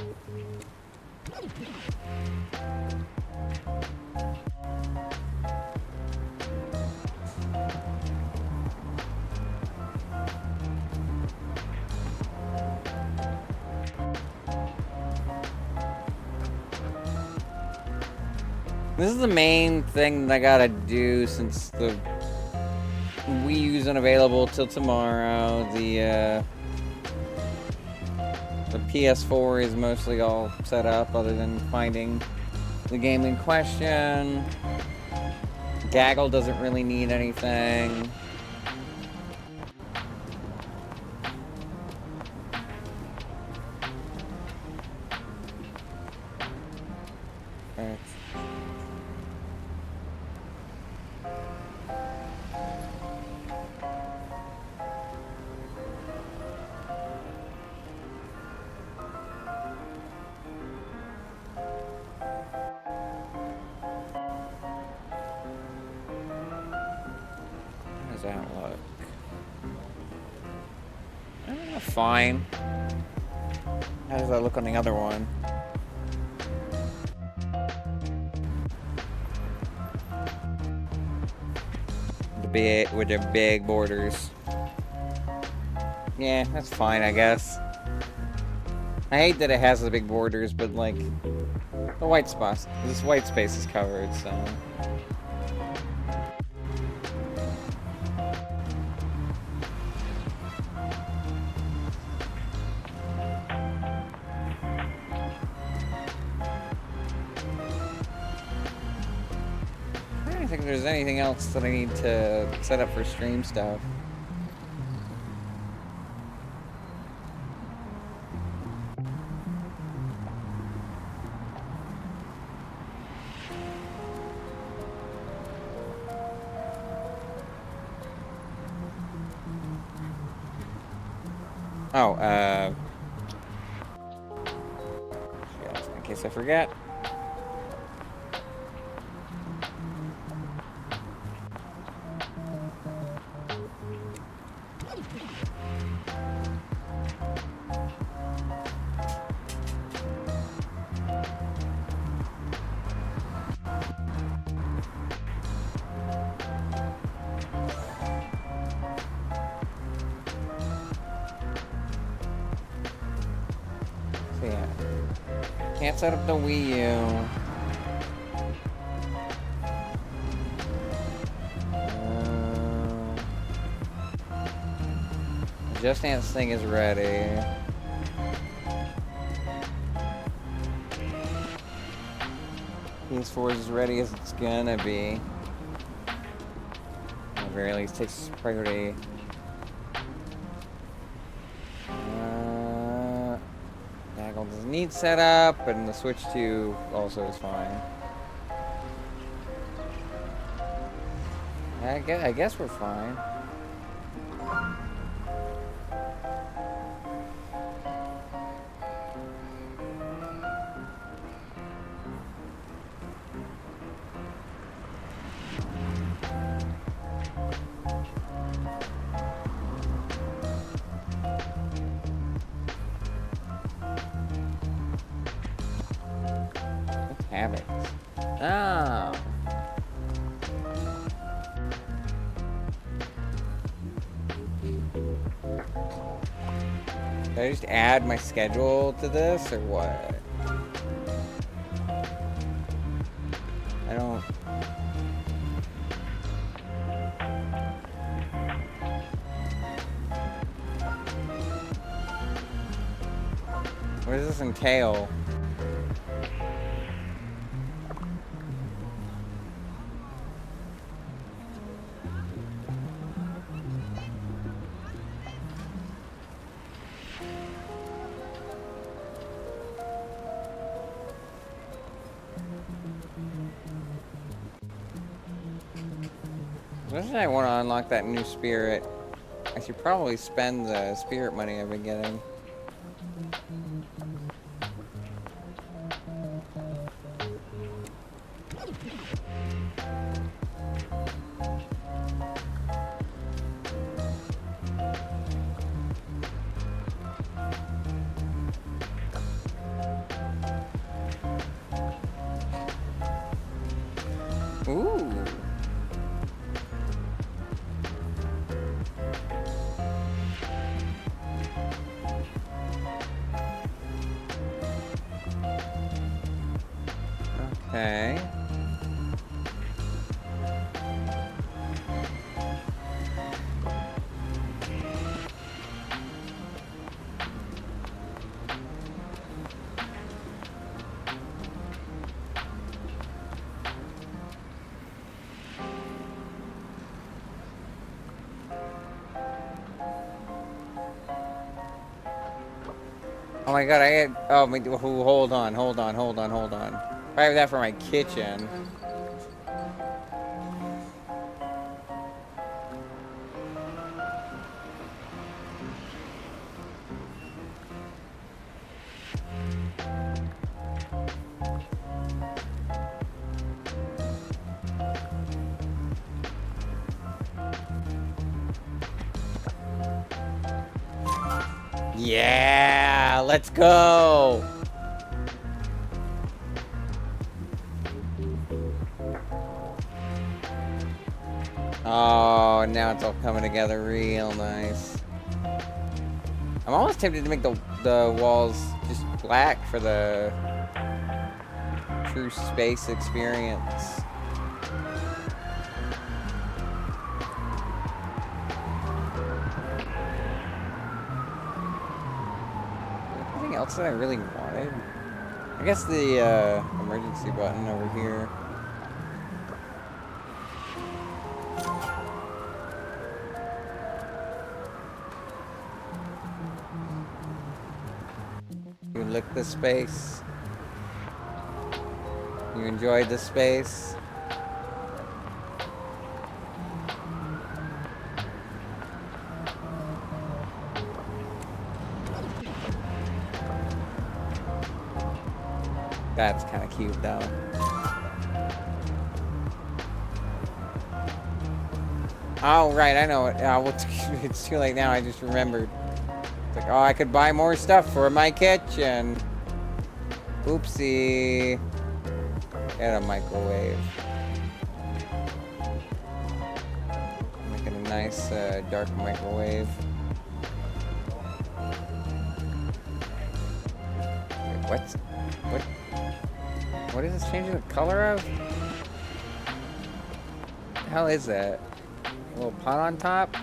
This is the main thing that I gotta do since the Wii U's unavailable till tomorrow. The PS4 is mostly all set up other than finding the game in question. Gaggle doesn't really need anything. How does that look? Fine. How does that look on the other one? With the big borders. Yeah, that's fine, I guess. I hate that it has the big borders, but like the white spots, this white space is covered, so. I don't think there's anything else that I need to set up for stream stuff. Oh, in case I forget. Can't set up the Wii U. Just Dance thing is ready. PS4 is as ready as it's gonna be. At the very least, takes priority. Daggle doesn't need setup, and the Switch 2 also is fine. I guess we're fine. Habits. Oh. Did I just add my schedule to this, or what? I don't... What does this entail? Doesn't I want to unlock that new spirit? I should probably spend the spirit money I've been getting. Ooh. Okay. Oh my god, I had... Oh, hold on. I have that for my kitchen. Yeah, let's go. Oh, now it's all coming together real nice. I'm almost tempted to make the walls just black for the true space experience. Anything else that I really wanted? I guess the emergency button over here. You licked the space. You enjoyed the space. That's kind of cute, though. Oh, right, I know it. Well, it's too late now. I just remembered. It's like, oh, I could buy more stuff for my kitchen. Oopsie. And a microwave. Making a nice dark microwave. What? What is this changing the color of? What the hell is that? A little pot on top?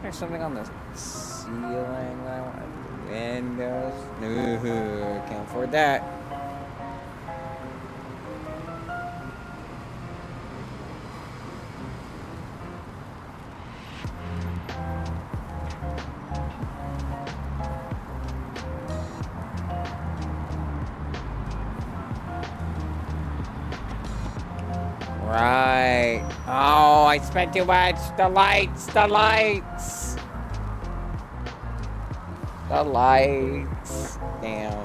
There's something on the ceiling. Windows. No, can't afford that. Right. Oh, I spent too much. The lights, the lights. The lights. Damn.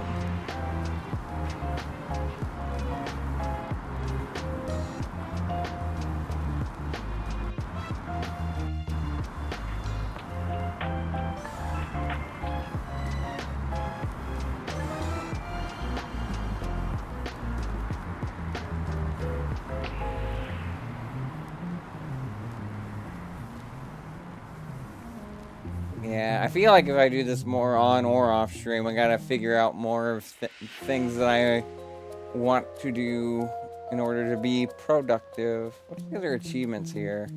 Yeah, I feel like if I do this more on or off stream, I gotta figure out more of things that I want to do in order to be productive. What are the other achievements here?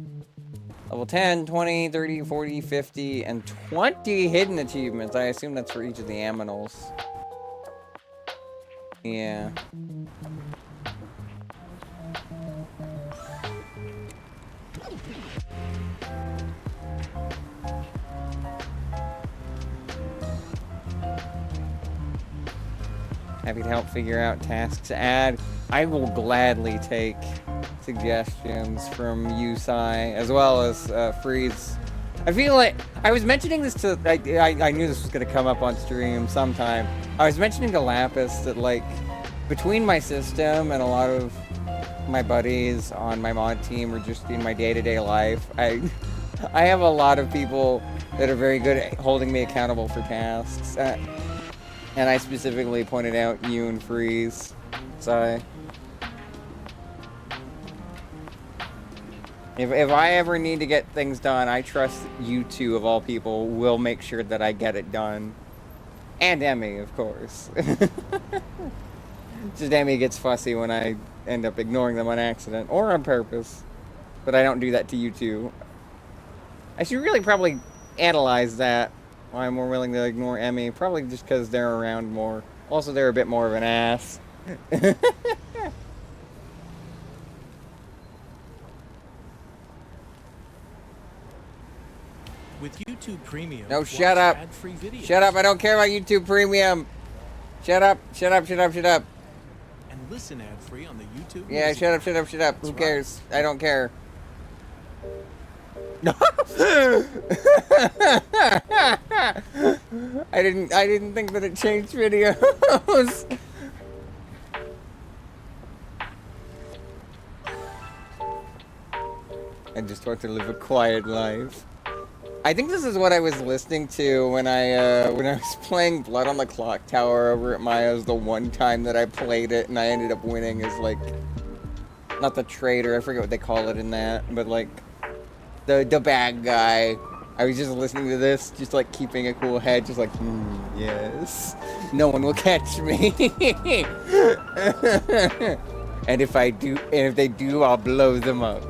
Level 10, 20, 30, 40, 50, and 20 hidden achievements. I assume that's for each of the aminals. Yeah. Happy to help figure out tasks to add. I will gladly take suggestions from you, Sai, as well as Freeze. I feel like I was mentioning this to I knew this was gonna come up on stream sometime. I was mentioning to Lapis that like between my system and a lot of my buddies on my mod team or just in my day-to-day life, I have a lot of people that are very good at holding me accountable for tasks. And I specifically pointed out you and Freeze. So if I ever need to get things done, I trust you two of all people will make sure that I get it done. And Emmy, of course. Just Emmy gets fussy when I end up ignoring them on accident or on purpose. But I don't do that to you two. I should really probably analyze that. Why I'm more willing to ignore Emmy. Probably just because they're around more. Also, they're a bit more of an ass. With YouTube Premium, No, shut up. ad-free videos. Shut up. I don't care about YouTube Premium. Shut up. Shut up. Shut up. Shut up. And listen ad-free on the YouTube. Yeah, Music. shut up. Shut up. Shut up. That's Who right. cares? I don't care. I didn't think that it changed videos. I just want to live a quiet life. I think this is what I was listening to when I was playing Blood on the Clock Tower over at Maya's the one time that I played it and I ended up winning as like not the traitor, I forget what they call it in that, but like the bad guy. I was just listening to this, just like keeping a cool head, just like, yes, no one will catch me. And if I do, and if they do, I'll blow them up.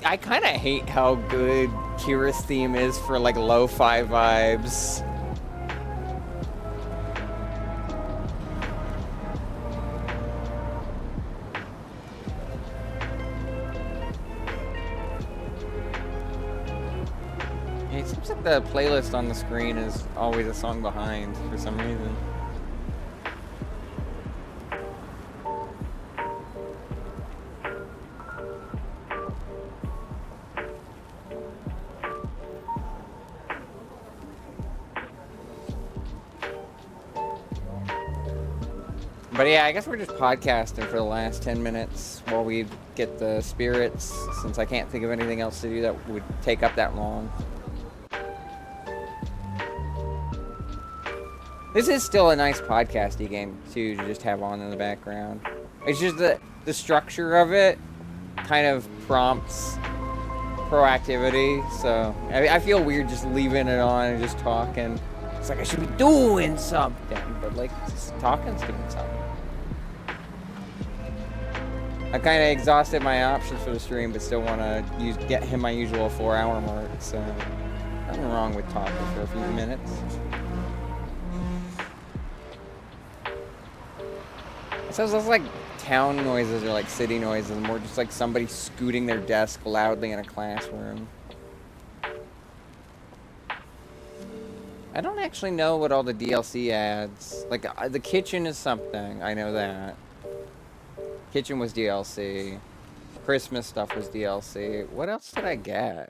I kind of hate how good Kira's theme is for like lo-fi vibes. It seems like the playlist on the screen is always a song behind for some reason. But yeah, I guess we're just podcasting for the last 10 minutes while we get the spirits, since I can't think of anything else to do that would take up that long. This is still a nice podcasty game, too, to just have on in the background. It's just that the structure of it kind of prompts proactivity, so I feel weird just leaving it on and just talking. It's like I should be doing something, but like just talking's doing something. I kind of exhausted my options for the stream, but still want to get him my usual 4-hour mark, so nothing wrong with talking for a few minutes. It sounds less like town noises or like city noises, more just like somebody scooting their desk loudly in a classroom. I don't actually know what all the DLC adds. Like, the kitchen is something, I know that. Kitchen was DLC. Christmas stuff was DLC. What else did I get?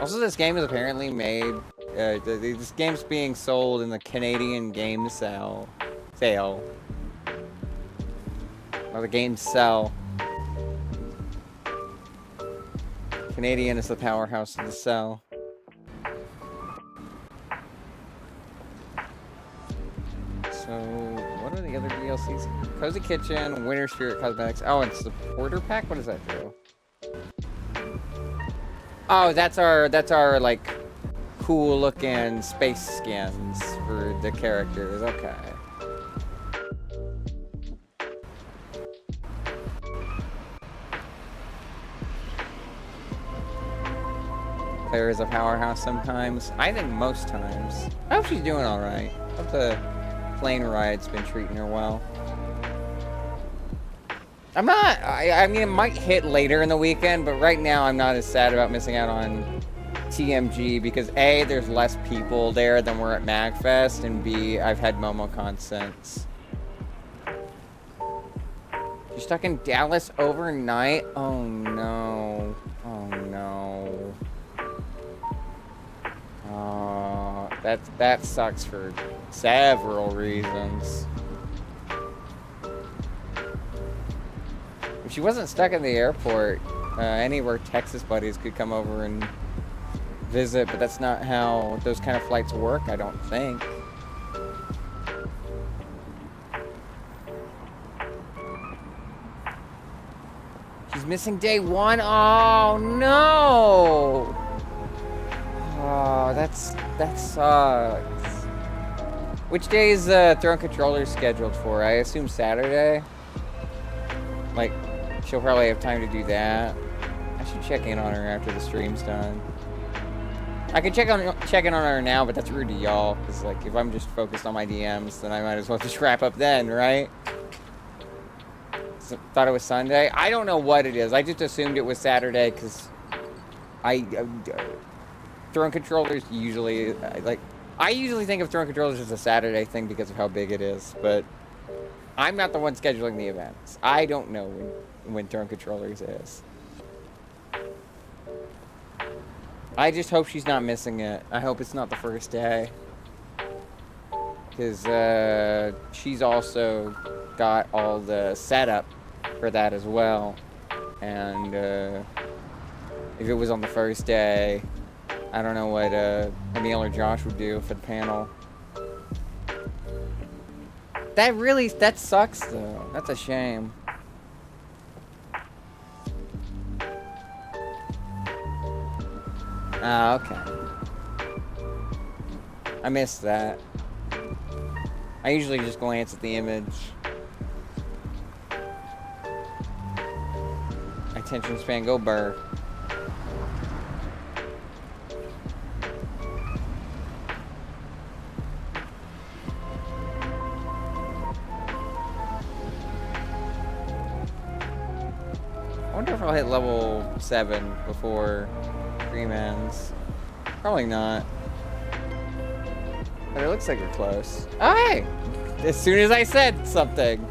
Also, this game is apparently made... this game's being sold in the Canadian game sale. Or the game sell. Canadian is the powerhouse of the cell. So, what are the other DLCs? Cozy Kitchen, Winter Spirit Cosmetics. Oh, it's the Porter Pack? What does that do? Oh, that's our like cool looking space skins for the characters. Okay. Claire is a powerhouse sometimes. I think most times. I hope she's doing alright. I hope the plane ride's been treating her well. I'm not, I mean, it might hit later in the weekend, but right now I'm not as sad about missing out on TMG because A, there's less people there than we're at MagFest, and B, I've had MomoCon since. You're stuck in Dallas overnight? Oh no. Oh no. Oh, that sucks for several reasons. If she wasn't stuck in the airport, anywhere Texas buddies could come over and visit, but that's not how those kind of flights work, I don't think. She's missing day 1? Oh no! Oh, that sucks. Which day is Throne Controller scheduled for? I assume Saturday? Like, she'll probably have time to do that. I should check in on her after the stream's done. I could check in on her now, but that's rude to y'all. Because, like, if I'm just focused on my DMs, then I might as well just wrap up then, right? So, thought it was Sunday? I don't know what it is. I just assumed it was Saturday, because Throne Controllers usually, I usually think of Throne Controllers as a Saturday thing because of how big it is, but I'm not the one scheduling the events. I don't know when Throne Controllers is. I just hope she's not missing it. I hope it's not the first day. Because she's also got all the setup for that as well. And if it was on the first day, I don't know what Emil or Josh would do for the panel. That sucks though. That's a shame. Ah, okay. I missed that. I usually just glance at the image. Attention span, go Burr. I wonder if I'll hit level 7 before stream ends. Probably not. But it looks like we're close. Oh, hey! As soon as I said something,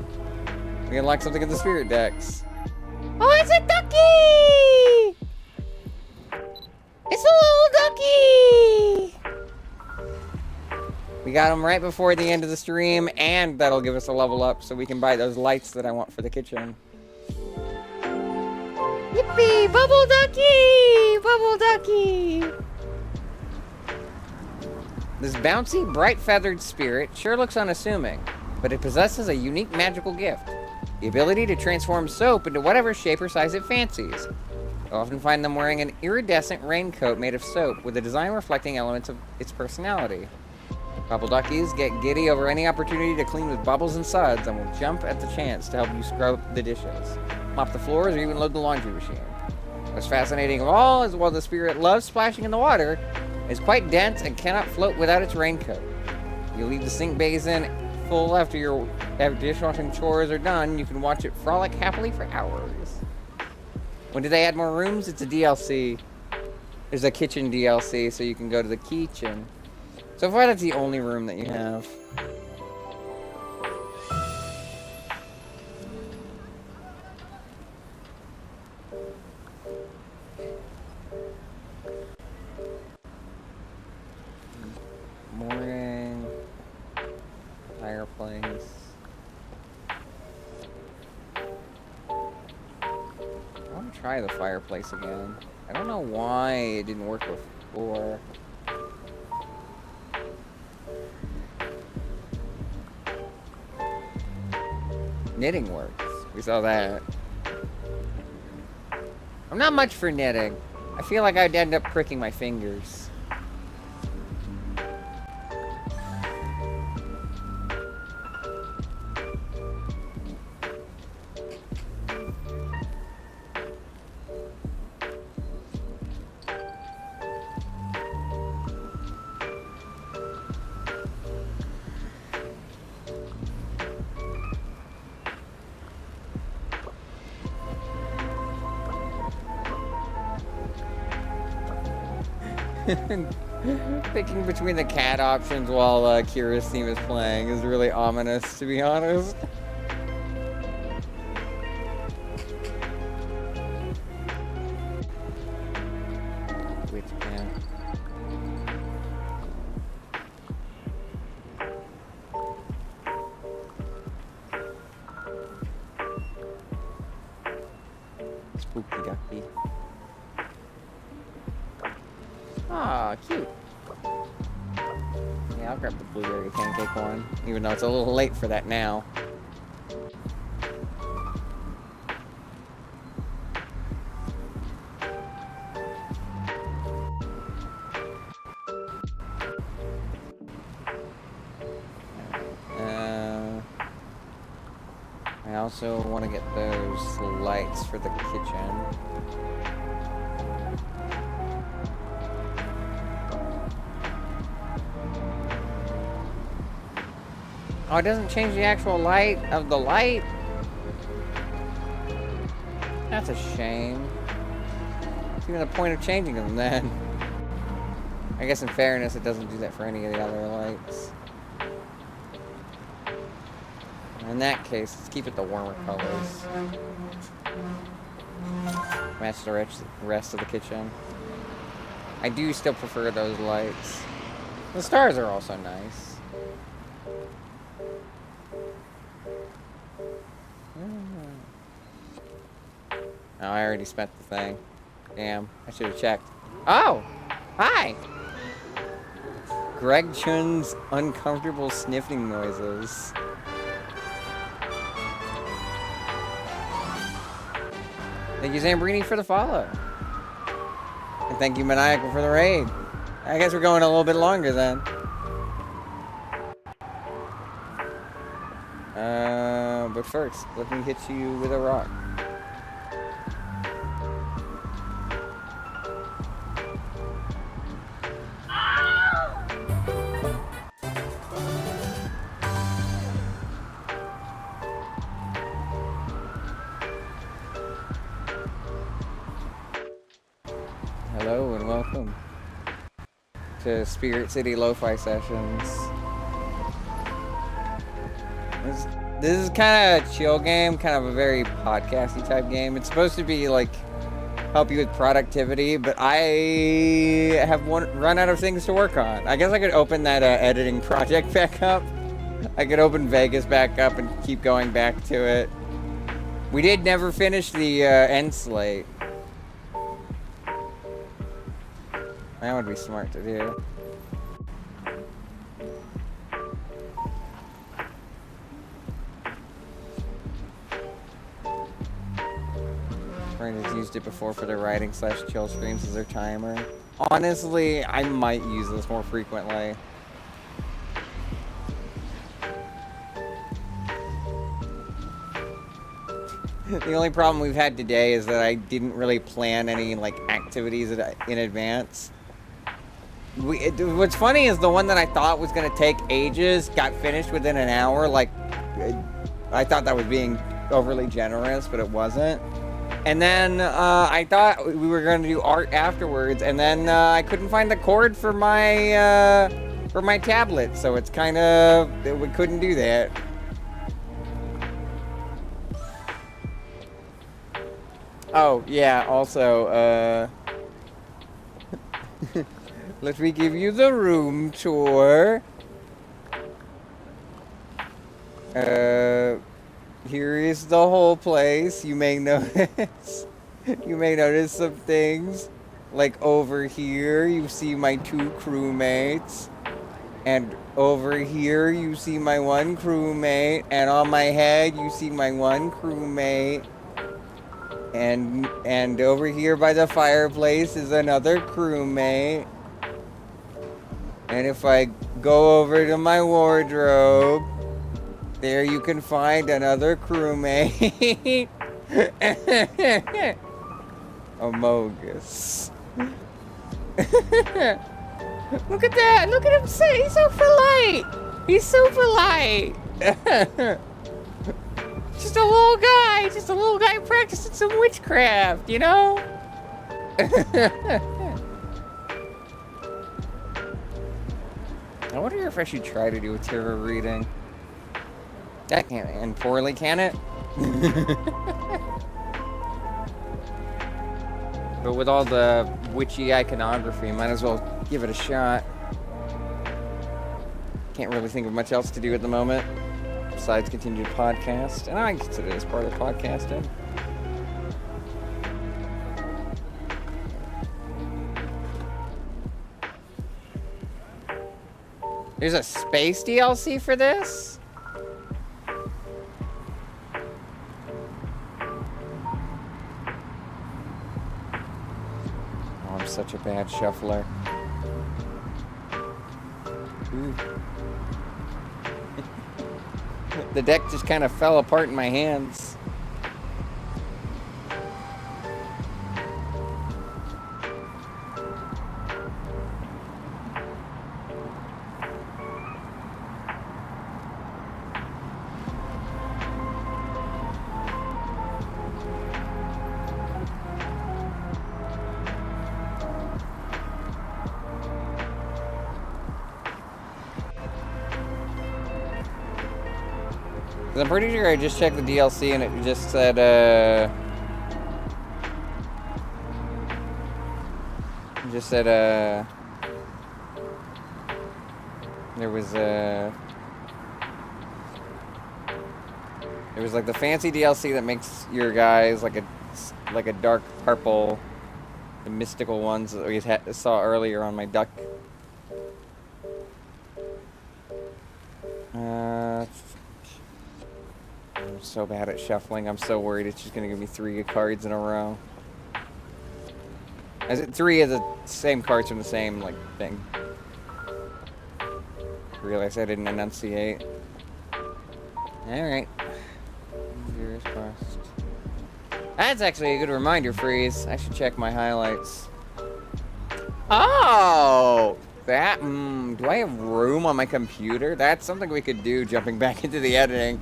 we unlock something in the spirit decks. Oh, it's a ducky! It's a little ducky! We got them right before the end of the stream, and that'll give us a level up so we can buy those lights that I want for the kitchen. Yippee! Bubble Ducky! Bubble Ducky! This bouncy, bright-feathered spirit sure looks unassuming, but it possesses a unique magical gift. The ability to transform soap into whatever shape or size it fancies. You'll often find them wearing an iridescent raincoat made of soap, with a design reflecting elements of its personality. Bubble duckies get giddy over any opportunity to clean with bubbles and suds and will jump at the chance to help you scrub the dishes, mop the floors, or even load the laundry machine. What's fascinating of all is while the spirit loves splashing in the water, it's quite dense and cannot float without its raincoat. You leave the sink basin full after your dishwashing chores are done, you can watch it frolic happily for hours. When do they add more rooms? It's a DLC. There's a kitchen DLC, so you can go to the kitchen. So far, that's the only room that you have. Morning. Fireplace. I want to try the fireplace again. I don't know why it didn't work before. Knitting works. We saw that. I'm not much for knitting. I feel like I'd end up pricking my fingers. Picking between the cat options while Kira's theme is playing is really ominous, to be honest. Which cat? Spooky ducky. Aw, cute. Yeah, I'll grab the blueberry pancake one, even though it's a little late for that now. I also want to get those lights for the kitchen. Oh, it doesn't change the actual light of the light? That's a shame. What's even the point of changing them then? I guess in fairness, it doesn't do that for any of the other lights. In that case, let's keep it the warmer colors. Match the rest of the kitchen. I do still prefer those lights. The stars are also nice. Oh, I already spent the thing. Damn, I should have checked. Oh! Hi! Greg Chun's uncomfortable sniffing noises. Thank you, Zambrini, for the follow. And thank you, Maniacal, for the raid. I guess we're going a little bit longer then. But first, let me hit you with a rock. Hello and welcome to Spirit City Lofi Sessions. This is kind of a chill game, kind of a very podcasty type game. It's supposed to be like help you with productivity, but I have run out of things to work on. I guess I could open that editing project back up. I could open Vegas back up and keep going back to it. We did never finish the end slate. That would be smart to do. I've used it before for their writing/chill streams as their timer. Honestly, I might use this more frequently. The only problem we've had today is that I didn't really plan any like activities in advance. What's funny is the one that I thought was gonna take ages got finished within an hour. Like, I thought that was being overly generous, but it wasn't. And then I thought we were going to do art afterwards, and then I couldn't find the cord for my tablet, so it's kind of we couldn't do that. Oh yeah, also let me give you the room tour. Here is the whole place. You may notice some things. Like over here, you see my 2 crewmates. And over here, you see my 1 crewmate. And on my head, you see my 1 crewmate. And over here by the fireplace is another crewmate. And if I go over to my wardrobe, there you can find another crewmate. Amogus. Look at that! Look at him say he's so polite! He's so polite! Just a little guy practicing some witchcraft, you know? I wonder if I should try to do a tarot reading. That can't end poorly, can it? But with all the witchy iconography, might as well give it a shot. Can't really think of much else to do at the moment, besides continue to podcast, and I consider it as part of podcasting. There's a space DLC for this? Oh, I'm such a bad shuffler. Ooh. The deck just kind of fell apart in my hands. I'm pretty sure I just checked the DLC and it just said, there was like the fancy DLC that makes your guys like a dark purple, the mystical ones that we saw earlier on my duck. I'm so bad at shuffling. I'm so worried it's just gonna give me 3 cards in a row. Is it 3 of the same cards from the same like thing? I realized I didn't enunciate. Alright. Fingers crossed. That's actually a good reminder, Freeze. I should check my highlights. Oh! That, do I have room on my computer? That's something we could do jumping back into the editing.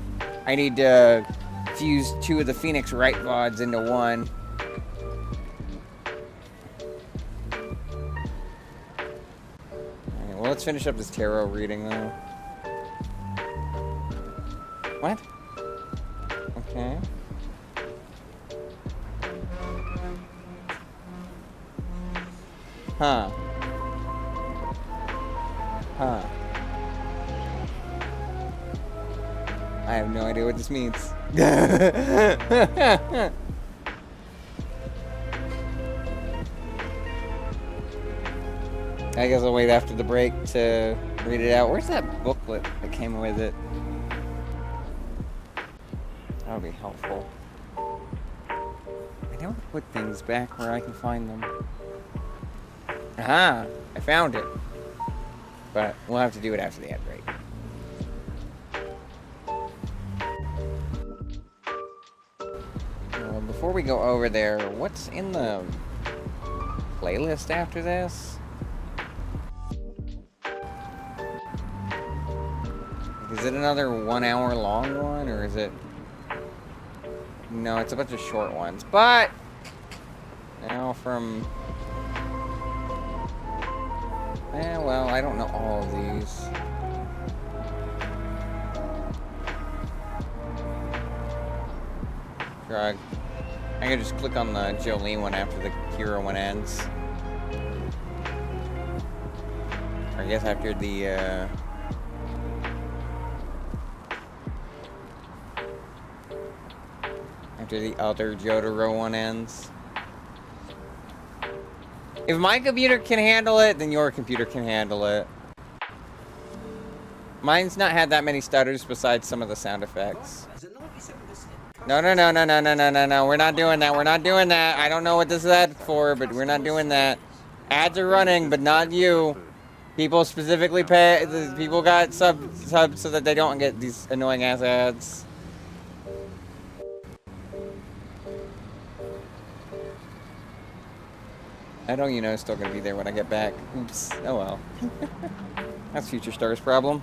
I need to fuse 2 of the Phoenix Wright VODs into 1. Alright, well, let's finish up this tarot reading, though. What? Okay. Huh. Huh. I have no idea what this means. I guess I'll wait after the break to read it out. Where's that booklet that came with it? That would be helpful. I never put things back where I can find them. Aha! I found it. But we'll have to do it after the ad break. Well, before we go over there, what's in the playlist after this? Is it another 1 hour long one, or is it... No, it's a bunch of short ones. But now from... well, I don't know all of these. Shrug. I can just click on the Jolene one after the Kira one ends. Or I guess after the, after the other Jotaro one ends. If my computer can handle it, then your computer can handle it. Mine's not had that many stutters besides some of the sound effects. No, no, no, no, no, no, no, no, no. We're not doing that. We're not doing that. I don't know what this is ad for, but we're not doing that. Ads are running, but not you. People specifically pay. People got subs so that they don't get these annoying ass ads. I know you know it's still gonna be there when I get back. Oops. Oh well. That's Future Star's problem.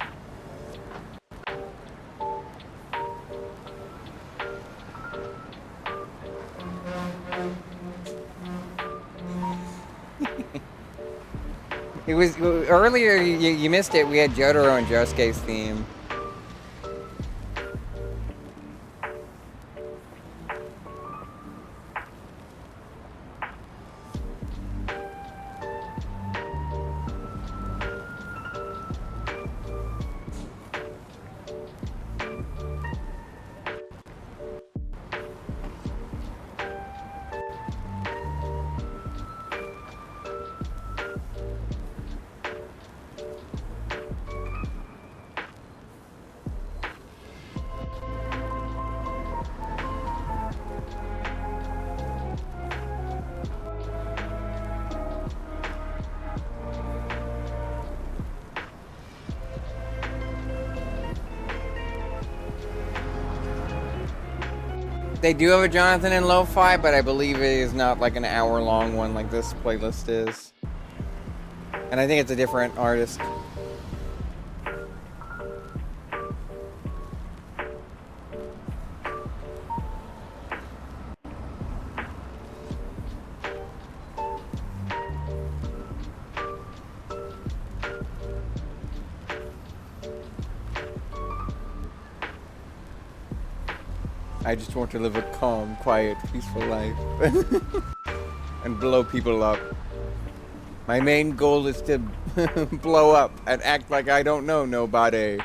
It was earlier. You missed it. We had Jotaro and Josuke's theme. They do have a Jonathan and Lo-Fi, but I believe it is not like an hour-long one like this playlist is. And I think it's a different artist. I just want to live a calm, quiet, peaceful life. And blow people up. My main goal is to blow up and act like I don't know nobody.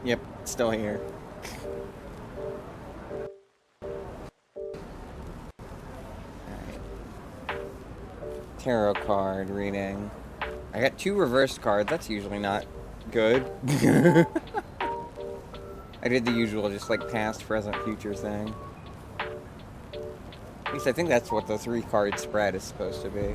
Yep, still here. Alright. Tarot card reading. I got 2 reversed cards. That's usually not good. I did the usual, just like past, present, future thing. At least I think that's what the 3-card spread is supposed to be.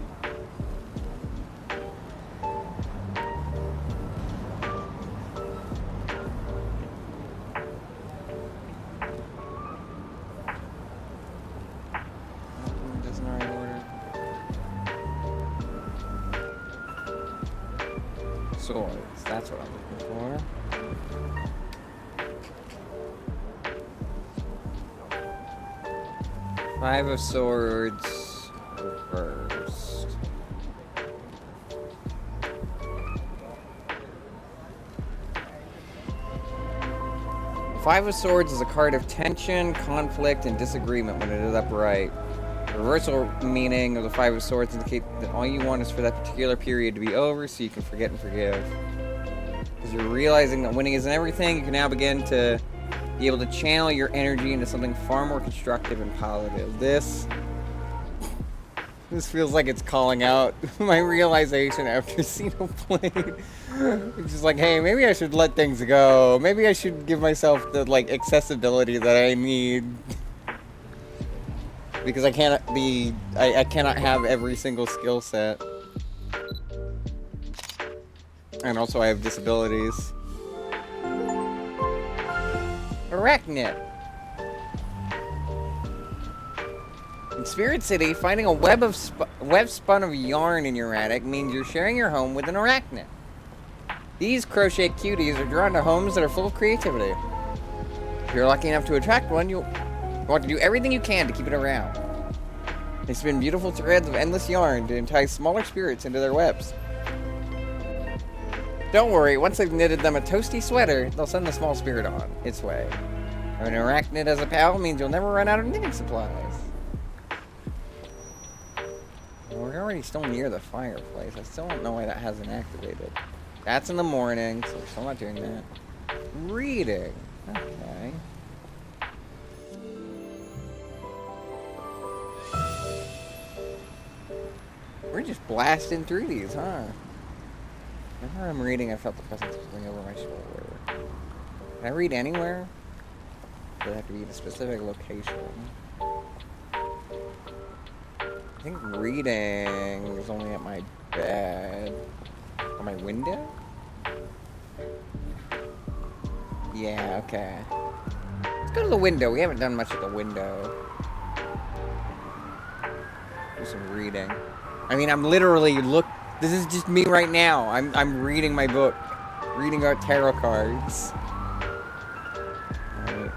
Swords. That's what I'm looking for. Five of Swords reversed. Five of Swords is a card of tension, conflict, and disagreement when it is upright. The reversal meaning of the Five of Swords indicate that all you want is for that particular period to be over so you can forget and forgive. Because you're realizing that winning isn't everything, you can now begin to be able to channel your energy into something far more constructive and positive. This feels like it's calling out my realization after Xenoblade. It's just like, hey, maybe I should let things go. Maybe I should give myself the, like, accessibility that I need. Because I cannot have every single skill set. And also I have disabilities. Arachnid. In Spirit City, finding a web spun of yarn in your attic means you're sharing your home with an arachnid. These crochet cuties are drawn to homes that are full of creativity. If you're lucky enough to attract one, you'll want to do everything you can to keep it around. They spin beautiful threads of endless yarn to entice smaller spirits into their webs. Don't worry, once they've knitted them a toasty sweater, they'll send the small spirit on its way. Having an arachnid as a pal means you'll never run out of knitting supplies. Well, we're already still near the fireplace. I still don't know why that hasn't activated. That's in the morning, so we're still not doing that. Reading. Okay. We're just blasting through these, huh? Whenever I'm reading, I felt the presence of something over my shoulder. Can I read anywhere? Does it have to be in a specific location? I think reading is only at my bed. Or my window? Yeah, okay. Let's go to the window. We haven't done much at the window. Do some reading. I mean, I'm literally this is just me right now. I'm reading my book. Reading our tarot cards. Alright.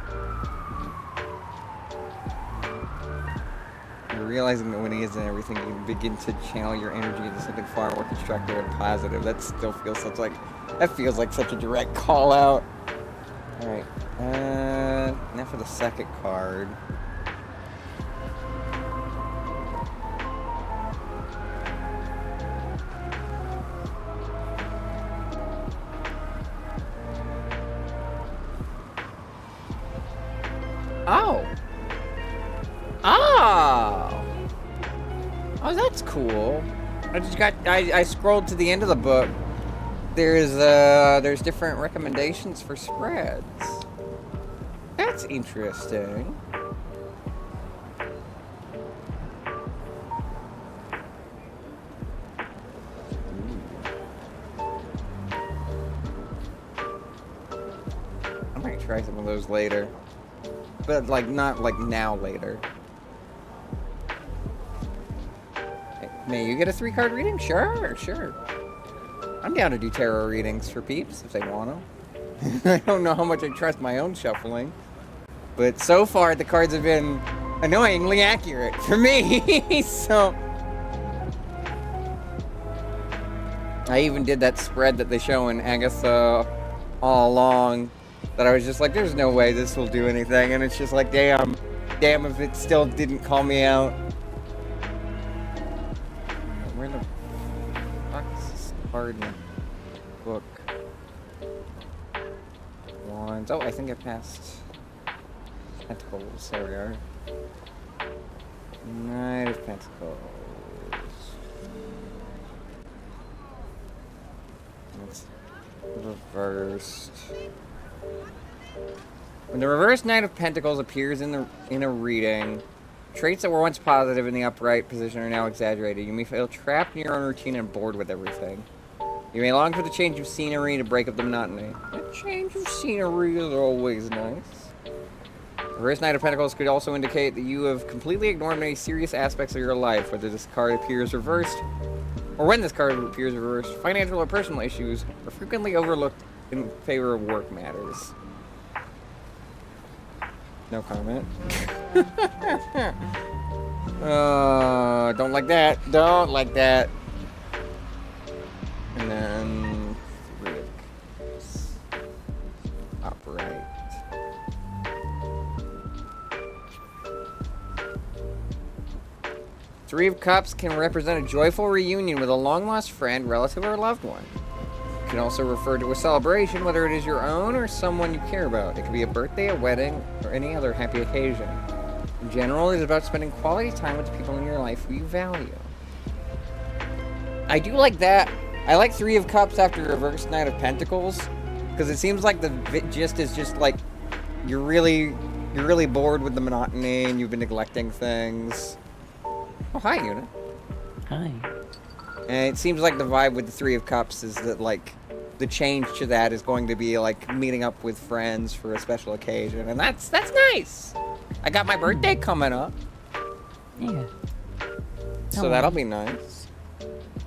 You're realizing that winning isn't everything. You begin to channel your energy into something far more constructive and positive. That still feels like such a direct call out. Alright. Now for the second card. Oh! Oh! Oh, that's cool. I scrolled to the end of the book. There's different recommendations for spreads. That's interesting. I might try some of those later. But, like, not, like, now later. Hey, may you get a 3-card reading? Sure, sure. I'm down to do tarot readings for peeps, if they want them. I don't know how much I trust my own shuffling. But so far, the cards have been annoyingly accurate for me, so... I even did that spread that they show in Agatha all along. That I was just like, there's no way this will do anything, and it's just like, damn if it still didn't call me out. Where the fuck is this card in the book? Wands. Oh, I think I passed Pentacles. There we are. Knight of Pentacles. It's reversed. When the reverse Knight of Pentacles appears in a reading, traits that were once positive in the upright position are now exaggerated. You may feel trapped in your own routine and bored with everything. You may long for the change of scenery to break up the monotony. A change of scenery is always nice. The reverse Knight of Pentacles could also indicate that you have completely ignored many serious aspects of your life. Whether this card appears reversed or when this card appears reversed, financial or personal issues are frequently overlooked in favor of work matters. No comment. Don't like that. Don't like that. And then 3 of cups. Upright. Three of Cups can represent a joyful reunion with a long-lost friend, relative, or loved one. It can also refer to a celebration, whether it is your own or someone you care about. It could be a birthday, a wedding, or any other happy occasion. In general, it is about spending quality time with the people in your life who you value. I do like that. I like 3 of Cups after reverse Knight of Pentacles, because it seems like the gist is just like you're really bored with the monotony and you've been neglecting things. Oh, hi, Una. Hi. And it seems like the vibe with the 3 of Cups is that, like, the change to that is going to be, like, meeting up with friends for a special occasion. And that's nice. I got my birthday coming up. Yeah. So that'll be nice.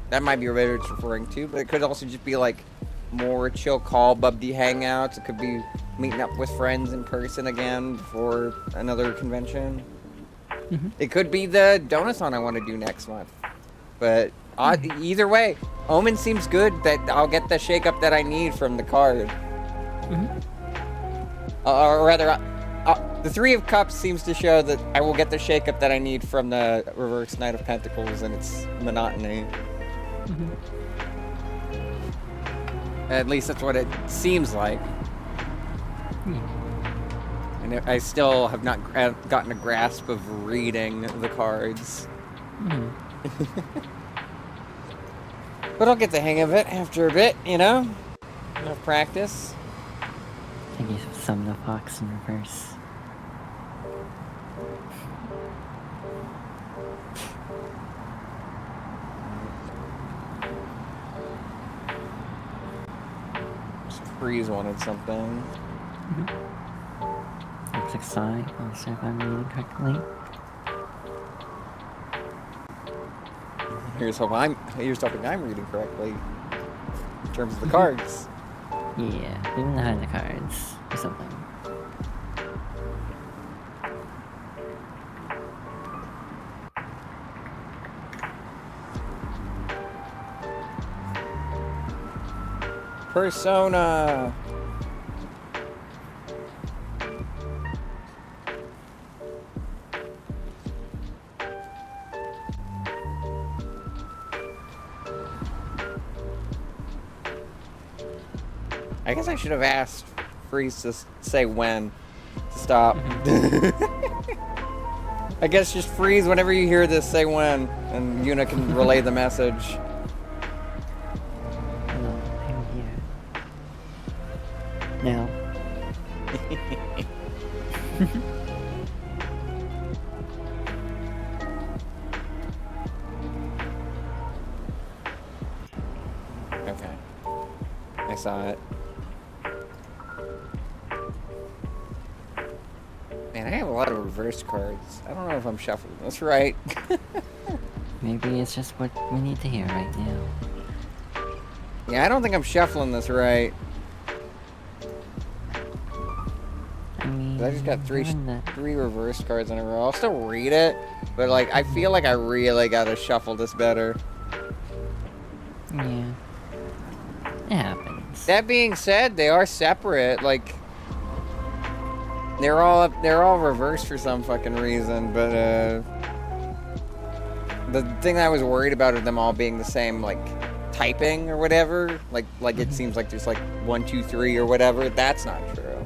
That might be what it's referring to, but it could also just be, like, more chill call, bubby hangouts. It could be meeting up with friends in person again for another convention. It could be the donathon I want to do next month. But either way, Omen seems good that I'll get the shakeup that I need from the card. Or rather, the 3 of Cups seems to show that I will get the shakeup that I need from the reverse Knight of Pentacles and its monotony. At least that's what it seems like. And I still have not gotten a grasp of reading the cards. But I'll get the hang of it after a bit, you know? Enough practice. I think you should summon the fox in reverse. Freeze wanted something. Looks like Sai, also if I'm reading correctly. Here's hoping I'm reading correctly in terms of the cards. Yeah, even behind the cards or something. Persona. I guess I should have asked Freeze to say when to stop. I guess just freeze whenever you hear this, say when, and Yuna can relay the message. No, I'm here. Now. Okay. I saw it. Man, I have a lot of reverse cards. I don't know if I'm shuffling this right. Maybe it's just what we need to hear right now. Yeah, I don't think I'm shuffling this right. I mean, I just got three given that- reverse cards in a row. I'll still read it, but like I feel like I really gotta shuffle this better. Yeah. It happens. That being said, they are separate. Like they're all reversed for some fucking reason. But the thing that I was worried about are them all being the same, like typing or whatever. Like it seems like there's like 1, 2, 3 or whatever. That's not true.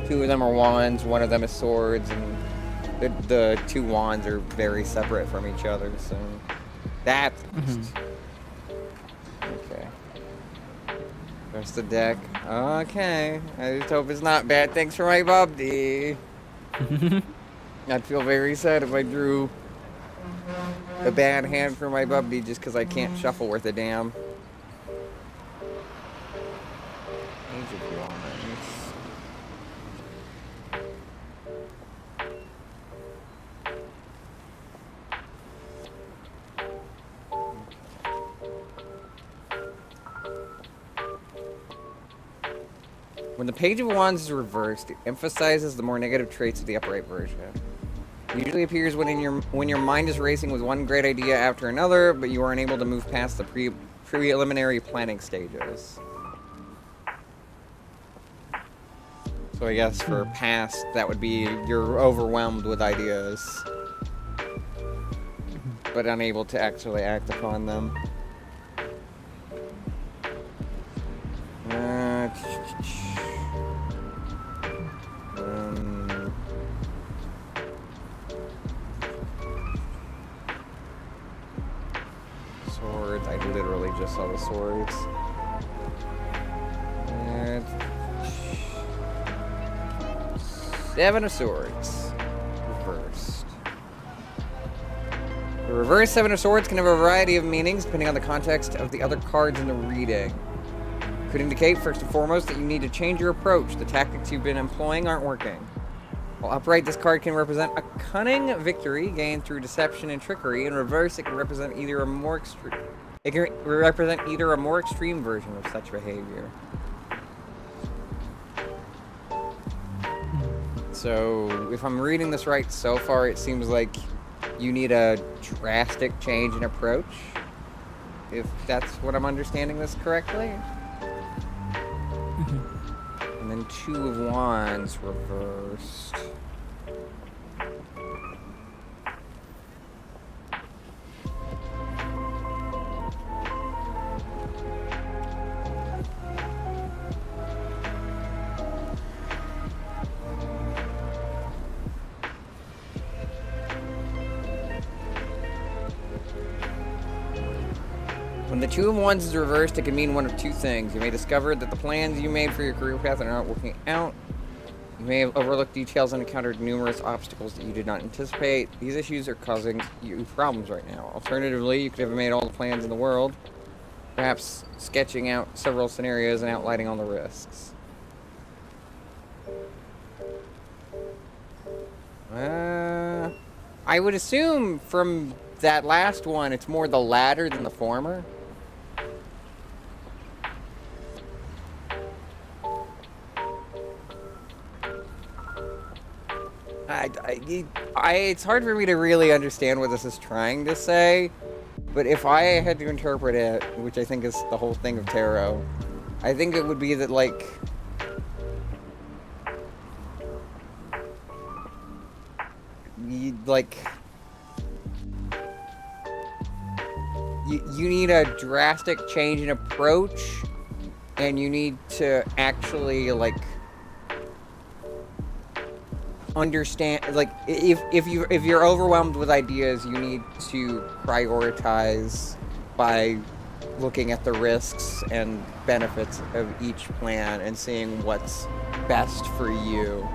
2 of them are wands, 1 of them is swords, and the 2 wands are very separate from each other. So that's okay. Rest the deck. Okay. I just hope it's not bad. Thanks for my bubby. I'd feel very sad if I drew a bad hand for my bubby just because I can't shuffle worth a damn. Age of Wands. When the Page of Wands is reversed, it emphasizes the more negative traits of the upright version. It usually appears when your mind is racing with one great idea after another, but you are unable to move past the preliminary planning stages. So I guess for past, that would be you're overwhelmed with ideas, but unable to actually act upon them. Swords. I literally just saw the swords. 7 of Swords. Reversed. The reverse 7 of Swords can have a variety of meanings depending on the context of the other cards in the reading. It could indicate, first and foremost, that you need to change your approach. The tactics you've been employing aren't working. While upright, this card can represent a cunning victory gained through deception and trickery. In reverse, it can represent either a more extreme version of such behavior. So, if I'm reading this right so far, it seems like you need a drastic change in approach. If that's what I'm understanding this correctly. And then 2 of Wands reversed. When the 2 of Wands is reversed, it can mean one of 2 things. You may discover that the plans you made for your career path are not working out. You may have overlooked details and encountered numerous obstacles that you did not anticipate. These issues are causing you problems right now. Alternatively, you could have made all the plans in the world, perhaps sketching out several scenarios and outlining all the risks. I would assume from that last one, it's more the latter than the former. It's hard for me to really understand what this is trying to say, but if I had to interpret it, which I think is the whole thing of tarot, I think it would be that, like, you need a drastic change in approach, and you need to actually, like, understand, like, if you're overwhelmed with ideas, you need to prioritize by looking at the risks and benefits of each plan and seeing what's best for you,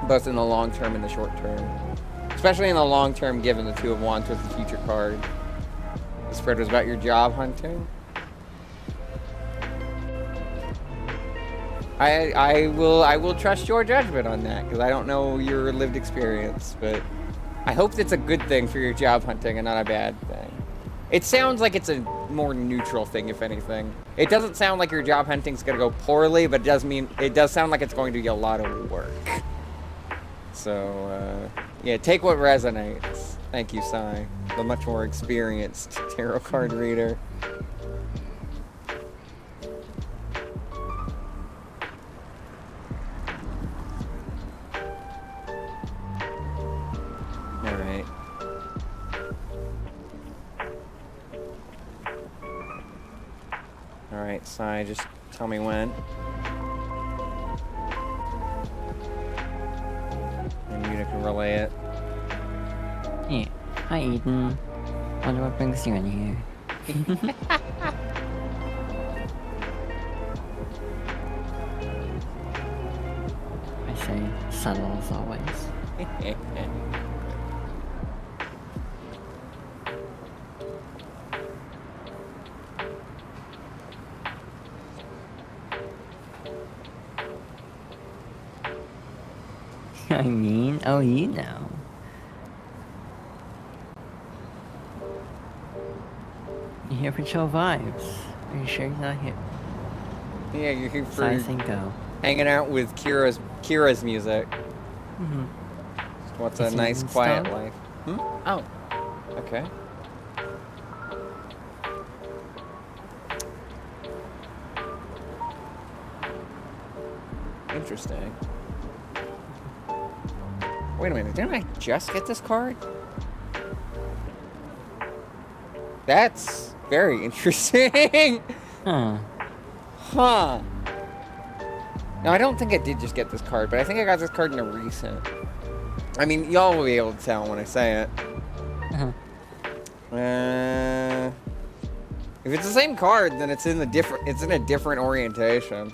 both in the long term and the short term. Especially in the long term, given the 2 of Wands with the future card. The spread was about your job hunting. I will trust your judgment on that, because I don't know your lived experience, but I hope it's a good thing for your job hunting and not a bad thing. It sounds like it's a more neutral thing, if anything. It doesn't sound like your job hunting's gonna go poorly, but it does sound like it's going to be a lot of work. So, yeah, take what resonates. Thank you, Sai, the much more experienced tarot card reader. Alright. Alright, Sai, just tell me when. And you can relay it. Yeah. Hi, Eden. Wonder what brings you in here. I say subtle as always. I mean, oh, you know. You're here for chill vibes. Are you sure you're not here? Yeah, you're here for... Sai Cinco. Hanging out with Kira's music. Mm-hmm. What's Is a he nice, quiet installed? life? Oh. Okay. Interesting. Wait a minute, didn't I just get this card? That's very interesting. Huh. Huh. No, I don't think I did just get this card, but I think I got this card in a recent. I mean, y'all will be able to tell when I say it. Uh-huh. If it's the same card, then it's in a different orientation.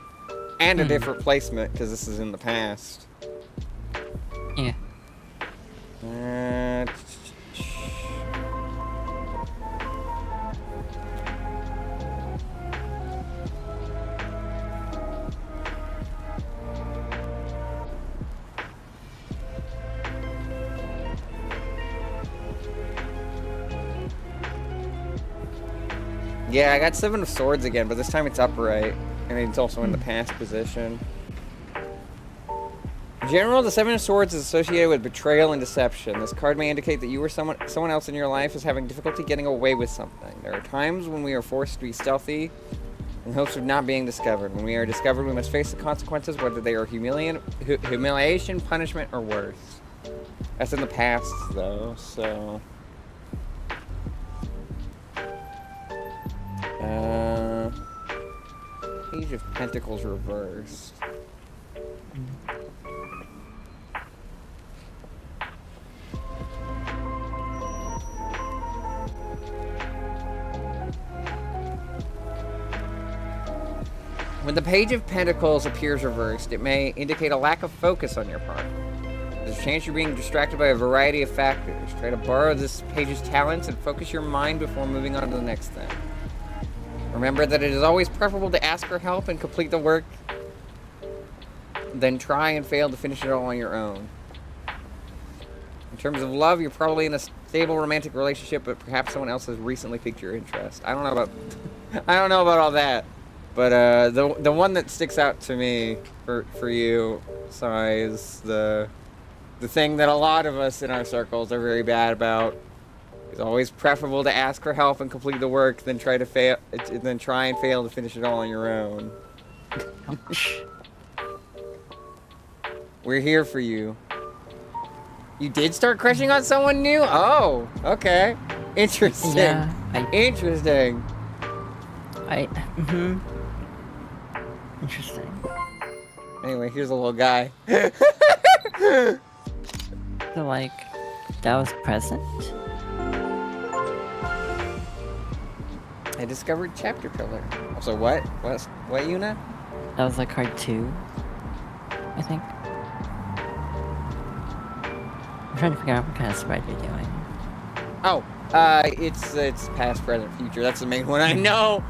And a different placement, because this is in the past. Yeah. Yeah, I got 7 of Swords again, but this time it's upright. And it's also in the past position. In general, the 7 of Swords is associated with betrayal and deception. This card may indicate that you or someone else in your life is having difficulty getting away with something. There are times when we are forced to be stealthy in hopes of not being discovered. When we are discovered, we must face the consequences, whether they are humiliation, punishment, or worse. That's in the past, though, so... Page of Pentacles reversed. When the Page of Pentacles appears reversed, it may indicate a lack of focus on your part. There's a chance you're being distracted by a variety of factors. Try to borrow this page's talents and focus your mind before moving on to the next thing. Remember that it is always preferable to ask for help and complete the work than try and fail to finish it all on your own. In terms of love, you're probably in a stable romantic relationship, but perhaps someone else has recently piqued your interest. I don't know about all that, but the one that sticks out to me for you, Sai, is the thing that a lot of us in our circles are very bad about. It's always preferable to ask for help and complete the work than try and fail to finish it all on your own. We're here for you. You did start crushing on someone new? Oh, okay. Interesting. Yeah, Interesting. Interesting. Anyway, here's a little guy. So, like, that was present? I discovered Chapter Pillar. So what? What, Yuna? That was like card 2, I think. I'm trying to figure out what kind of spread you're doing. Oh, it's past, present, future. That's the main one I know.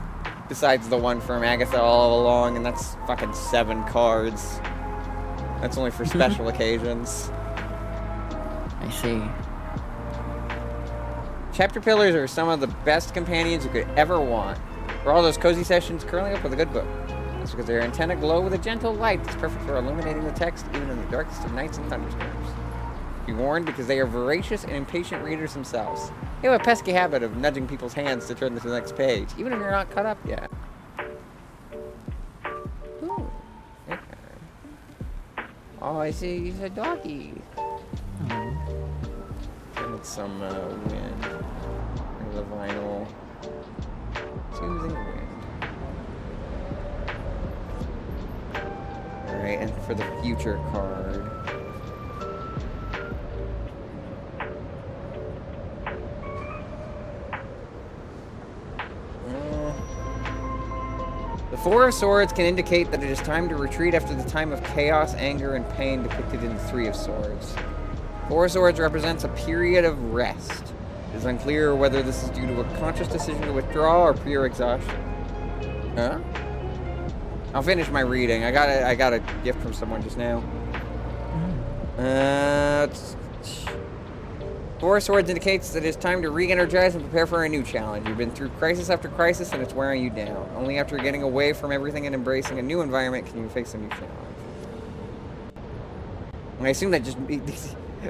Besides the one from Agatha all along, and that's fucking 7 cards. That's only for special occasions. I see. Chapter Pillars are some of the best companions you could ever want. For all those cozy sessions, curling up with a good book. That's because their antenna glow with a gentle light that's perfect for illuminating the text even in the darkest of nights and thunderstorms. Be warned, because they are voracious and impatient readers themselves. They have a pesky habit of nudging people's hands to turn to the next page, even if you're not caught up yet. Ooh, okay. Oh, I see, he's a doggy. And some wind. There's a vinyl. Soothing wind. Alright, and for the future card. The Four of Swords can indicate that it is time to retreat after the time of chaos, anger, and pain depicted in the Three of Swords. Four of Swords represents a period of rest. It is unclear whether this is due to a conscious decision to withdraw or pure exhaustion. Huh? I'll finish my reading. I got a gift from someone just now. Four Swords indicates that it's time to re-energize and prepare for a new challenge. You've been through crisis after crisis, and it's wearing you down. Only after getting away from everything and embracing a new environment can you face a new challenge. And I assume that just...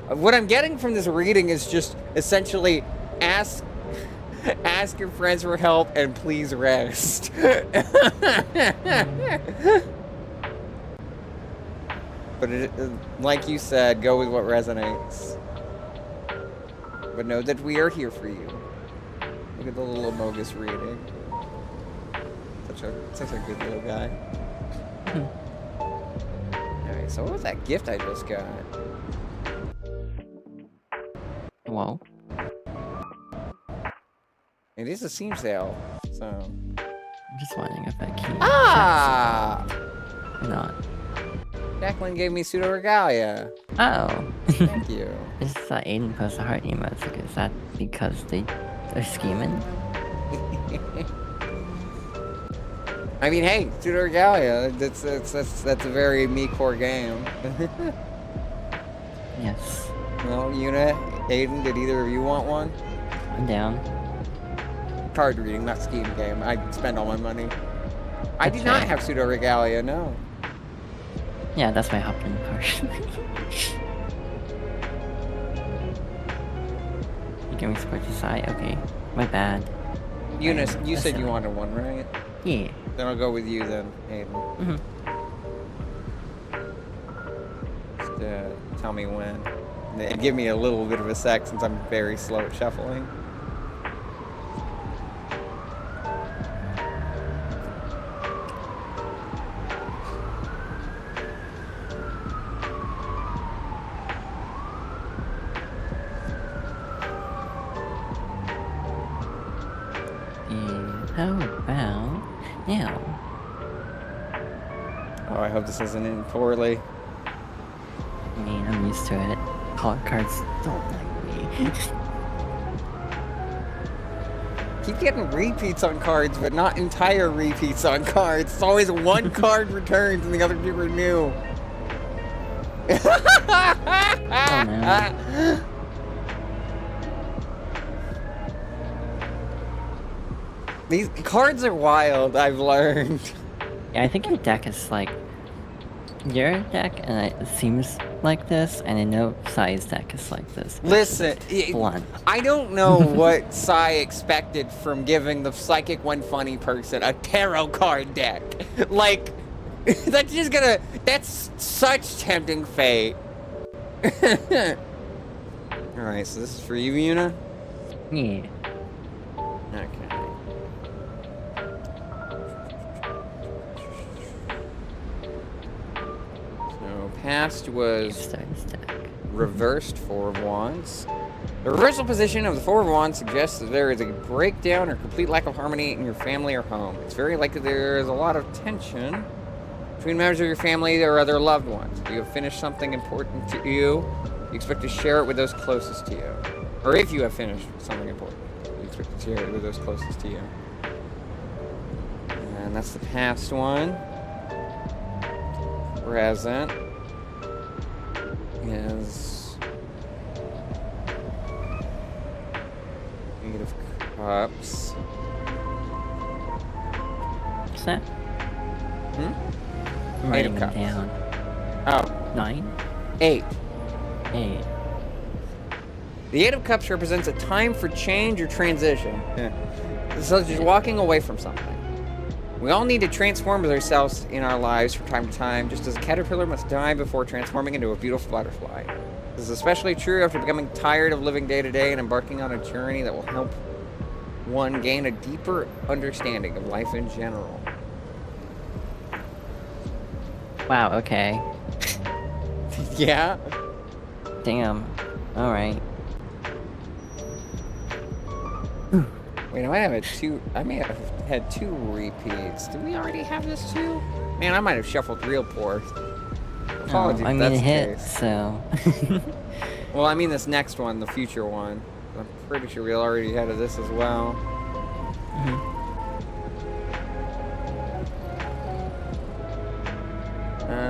What I'm getting from this reading is just essentially ask your friends for help and please rest. But like you said, go with what resonates. But know that we are here for you. Look at the little bogus reading. Such a good little guy. Alright, so what was that gift I just got? Whoa. It is a Steam sale, so... I'm just wondering if that key. Ah! Or not. Jacqueline gave me pseudo regalia. Oh. Thank you. I just saw Aiden post a heart emote. Like, is that because they're scheming? I mean, hey, pseudo regalia. That's a very me core game. Yes. Well, Yuna, Aiden, did either of you want one? I'm down. Card reading, not scheme game. I spend all my money. I That's do not fair. have pseudo regalia. No. Yeah, that's why I hopped in partially. You gave me sports aside? Okay. My bad. Eunice, you said you silly. wanted one, right? Yeah. Then I'll go with you then, Aiden. Mm-hmm. Just tell me when. And give me a little bit of a sec since I'm very slow at shuffling. How about now? Oh, I hope this isn't in poorly. I mean, I'm used to it. Cards don't like me. Keep getting repeats on cards, but not entire repeats on cards. It's always one card returns and the other two are new. Oh no. These cards are wild, I've learned. Yeah, I think your deck is like your deck, and it seems like this, and I know Sai's deck is like this. Listen, Blunt. I don't know what Sai expected from giving the Psychic One Funny person a tarot card deck. Like, that's such tempting fate. Alright, so this is for you, Yuna? Yeah. Okay. So, past was Star's deck. reversed Four of Wands. The reversal position of the Four of Wands suggests that there is a breakdown or complete lack of harmony in your family or home. It's very likely there is a lot of tension between members of your family or other loved ones. If you have finished something important to you, you expect to share it with those closest to you. Or if you have finished something important, you expect to share it with those closest to you. And that's the past one. Present is Eight of Cups. What's that? Hmm? I'm Eight of writing them Cups. down. Oh, 9? 8. 8. The Eight of Cups represents a time for change or transition. Such as walking away from something. We all need to transform ourselves in our lives from time to time, just as a caterpillar must die before transforming into a beautiful butterfly. This is especially true after becoming tired of living day to day and embarking on a journey that will help one gain a deeper understanding of life in general. Wow, okay. Yeah? Damn. Alright. Wait, I may have had 2 repeats. Did we already have this too? Man, I might have shuffled real poor. Apologies, I mean, that's it the hit, case. so. Well, I mean this next one, the future one. I'm pretty sure we already had this as well.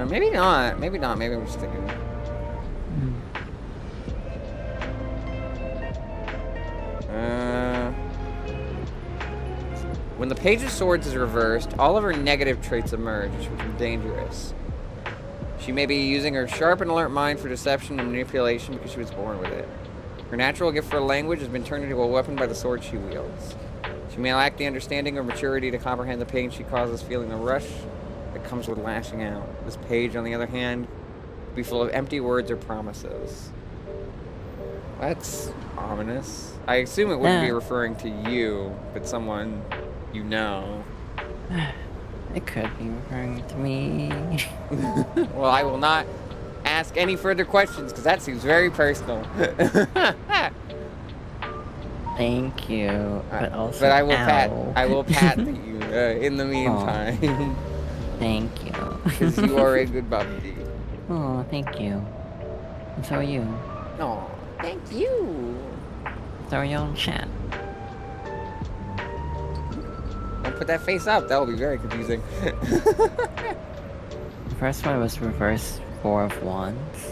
Maybe not. Maybe not. Maybe I'm just thinking. When the Page of Swords is reversed, all of her negative traits emerge, which become dangerous. She may be using her sharp and alert mind for deception and manipulation because she was born with it. Her natural gift for language has been turned into a weapon by the sword she wields. She may lack the understanding or maturity to comprehend the pain she causes, feeling the rush that comes with lashing out. This page, on the other hand, will be full of empty words or promises. That's ominous. I assume it wouldn't be referring to you, but someone you know. It could be referring to me. Well, I will not ask any further questions because that seems very personal. Thank you, but also but I will ow. I will pat you in the meantime. Thank you. Because you are a good puppy. Oh, thank you. And so are you. Oh, thank you. So are you on chat. Don't put that face up. That will be very confusing. The first one was reverse 4 of Wands.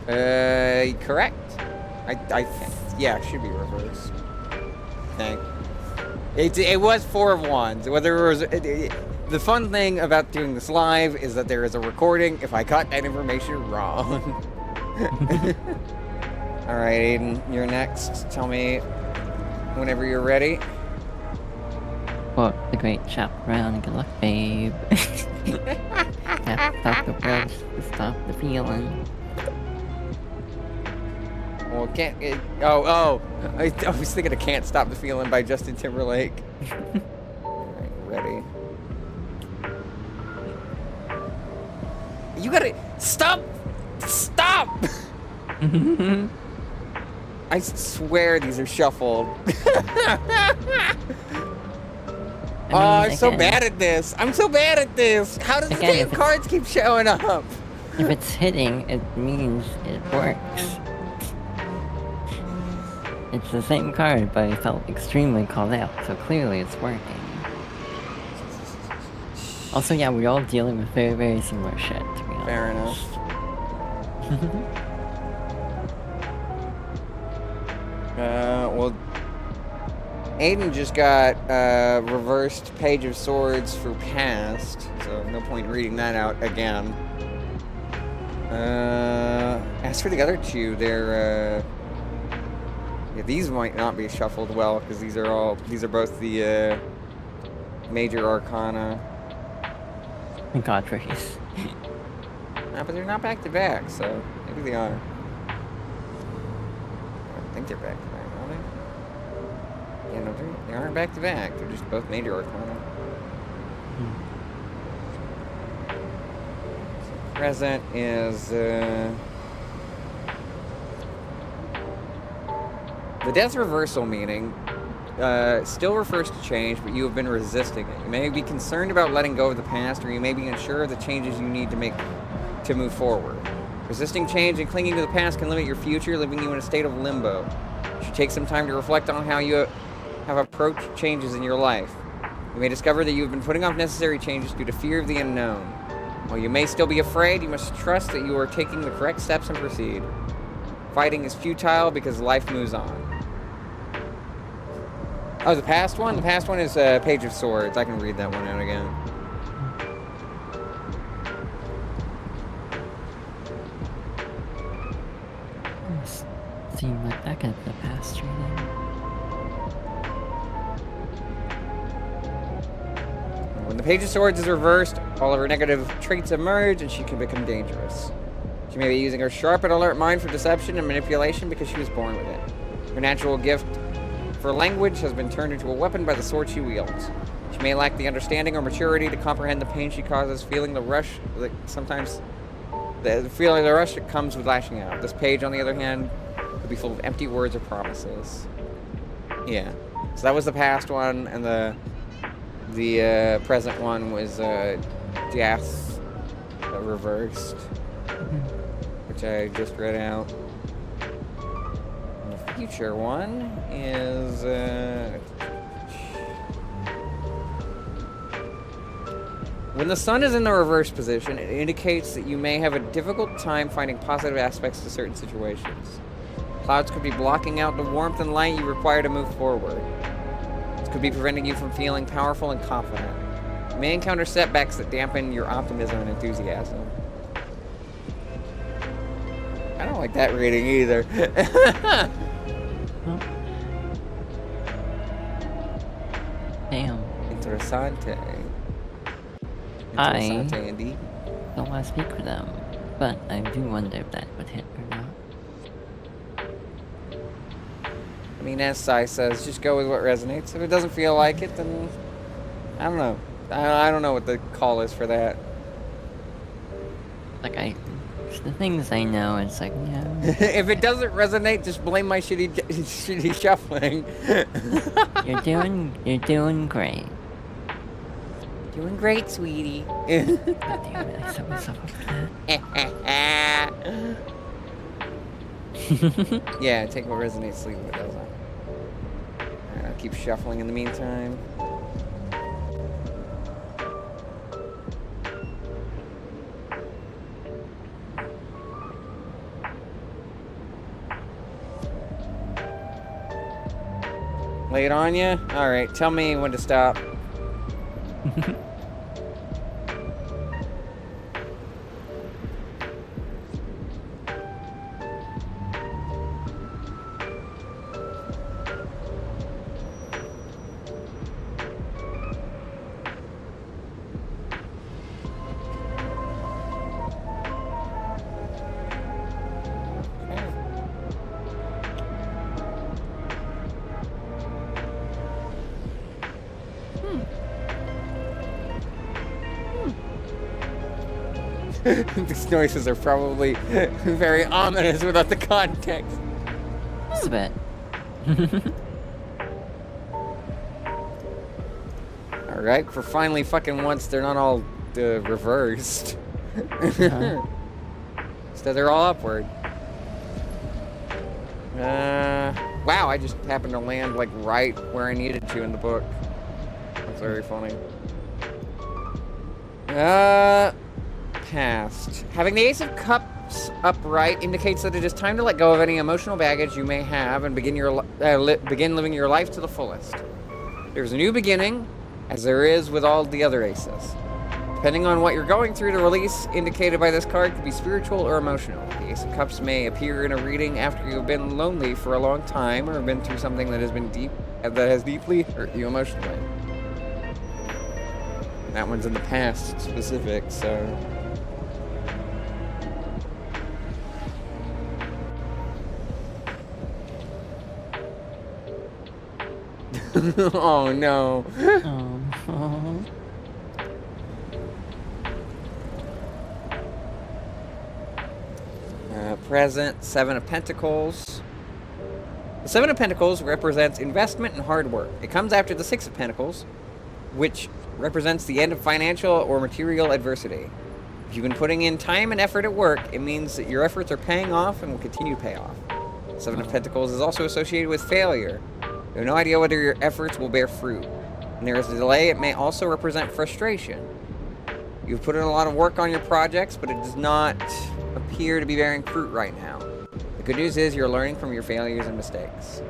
Correct. Yeah, it should be reversed. Thank. It was 4 of Wands. Whether it was the fun thing about doing this live is that there is a recording if I got that information wrong. All right, Aiden, you're next. Tell me whenever you're ready. Quote the great chap around. Good luck, babe. Stop the brush to stop the feeling. Well, can't. I was thinking of "Can't Stop the Feeling" by Justin Timberlake. All right, ready. You gotta stop. Stop. I swear these are shuffled. I'm so bad at this. I'm so bad at this. How does the same cards keep showing up? If it's hitting, it means it works. It's the same card, but it felt extremely called out, so clearly it's working. Also, yeah, we're all dealing with very, very similar shit, to be honest. Fair enough. Well, Aiden just got reversed Page of Swords for past, so no point in reading that out again. As for the other two, they're yeah, these might not be shuffled well because these are both the major arcana. Thank God for his. But they're not back to back, so maybe they are. I think they're back to back, are they? Yeah, no, they aren't back to back. They're just both major arcana. So present is the death reversal meaning still refers to change, but you have been resisting it. You may be concerned about letting go of the past, or you may be unsure of the changes you need to make to move forward. Resisting change and clinging to the past can limit your future, leaving you in a state of limbo. You should take some time to reflect on how you have approached changes in your life. You may discover that you have been putting off necessary changes due to fear of the unknown. While you may still be afraid, you must trust that you are taking the correct steps and proceed. Fighting is futile because life moves on. Oh, the past one? The past one is Page of Swords. I can read that one out again. Seem like that could be the past reading. When the Page of Swords is reversed, all of her negative traits emerge and she can become dangerous. She may be using her sharp and alert mind for deception and manipulation because she was born with it. Her natural gift for language has been turned into a weapon by the sword she wields. She may lack the understanding or maturity to comprehend the pain she causes, feeling the rush that sometimes the feeling the rush that comes with lashing out. This page, on the other hand, could be full of empty words or promises. Yeah. So that was the past one, and the present one was death reversed, which I just read out. And the future one is when the sun is in the reverse position, it indicates that you may have a difficult time finding positive aspects to certain situations. Clouds could be blocking out the warmth and light you require to move forward. could be preventing you from feeling powerful and confident. You may encounter setbacks that dampen your optimism and enthusiasm. I don't like that reading either. Oh. Damn. Interessante. I- Interessante, indeed. Don't want to speak for them, but I do wonder if that would hit or not. I mean, as Sai says, just go with what resonates. If it doesn't feel like it, then I don't know. I don't know what the call is for that. Like, the things I know, it's like, yeah, If it doesn't resonate, just blame my shitty shuffling. you're doing great. Doing great, sweetie. God damn it, I set myself up for that. Yeah, take what resonates, leave what doesn't. Alright, I'll keep shuffling in the meantime. Lay it on you? Alright, tell me when to stop. These noises are probably very ominous without the context. Just a bit. Alright, for finally fucking once, they're not all reversed. Uh-huh. So they're all upward. Wow, I just happened to land like right where I needed to in the book. That's very funny. Past. Having the Ace of Cups upright indicates that it is time to let go of any emotional baggage you may have and begin begin living your life to the fullest. There's a new beginning, as there is with all the other aces. Depending on what you're going through, the release indicated by this card could be spiritual or emotional. The Ace of Cups may appear in a reading after you've been lonely for a long time or been through something that has deeply hurt you emotionally. And that one's in the past specific, so. Oh no. Oh. Present, Seven of Pentacles. The Seven of Pentacles represents investment and hard work. It comes after the Six of Pentacles, which represents the end of financial or material adversity. If you've been putting in time and effort at work, it means that your efforts are paying off and will continue to pay off. Seven of Pentacles is also associated with failure. You have no idea whether your efforts will bear fruit. When there is a delay, it may also represent frustration. You've put in a lot of work on your projects, but it does not appear to be bearing fruit right now. The good news is you're learning from your failures and mistakes.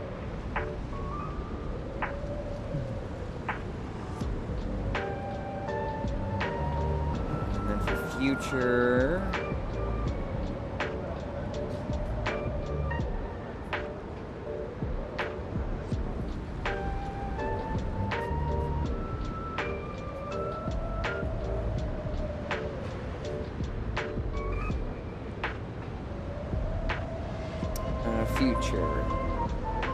And then for future... future.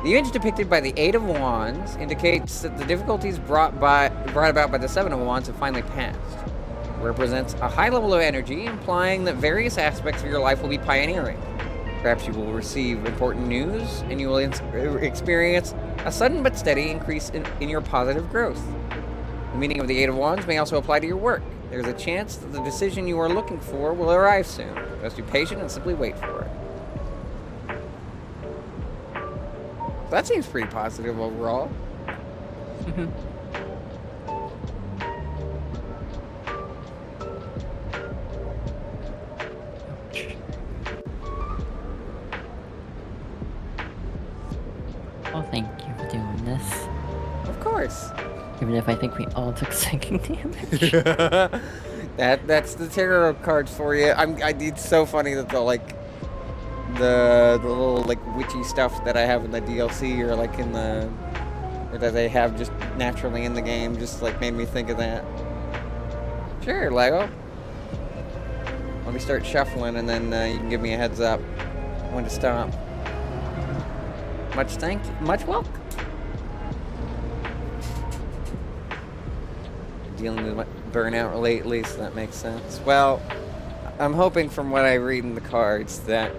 The image depicted by the Eight of Wands indicates that the difficulties brought about by the Seven of Wands have finally passed. It represents a high level of energy, implying that various aspects of your life will be pioneering. Perhaps you will receive important news, and you will experience a sudden but steady increase in your positive growth. The meaning of the Eight of Wands may also apply to your work. There's a chance that the decision you are looking for will arrive soon. Just be patient and simply wait for it. That seems pretty positive overall. Well, thank you for doing this. Of course. course. Even if I think we all took sinking damage. That's the tarot cards for you. It's so funny that the little like witchy stuff that I have in the DLC or like in the or that they have just naturally in the game just like made me think of that. Sure, Lego. Let me start shuffling and then you can give me a heads up when to stop. Much welcome. Dealing with burnout lately, so that makes sense. Well, I'm hoping from what I read in the cards that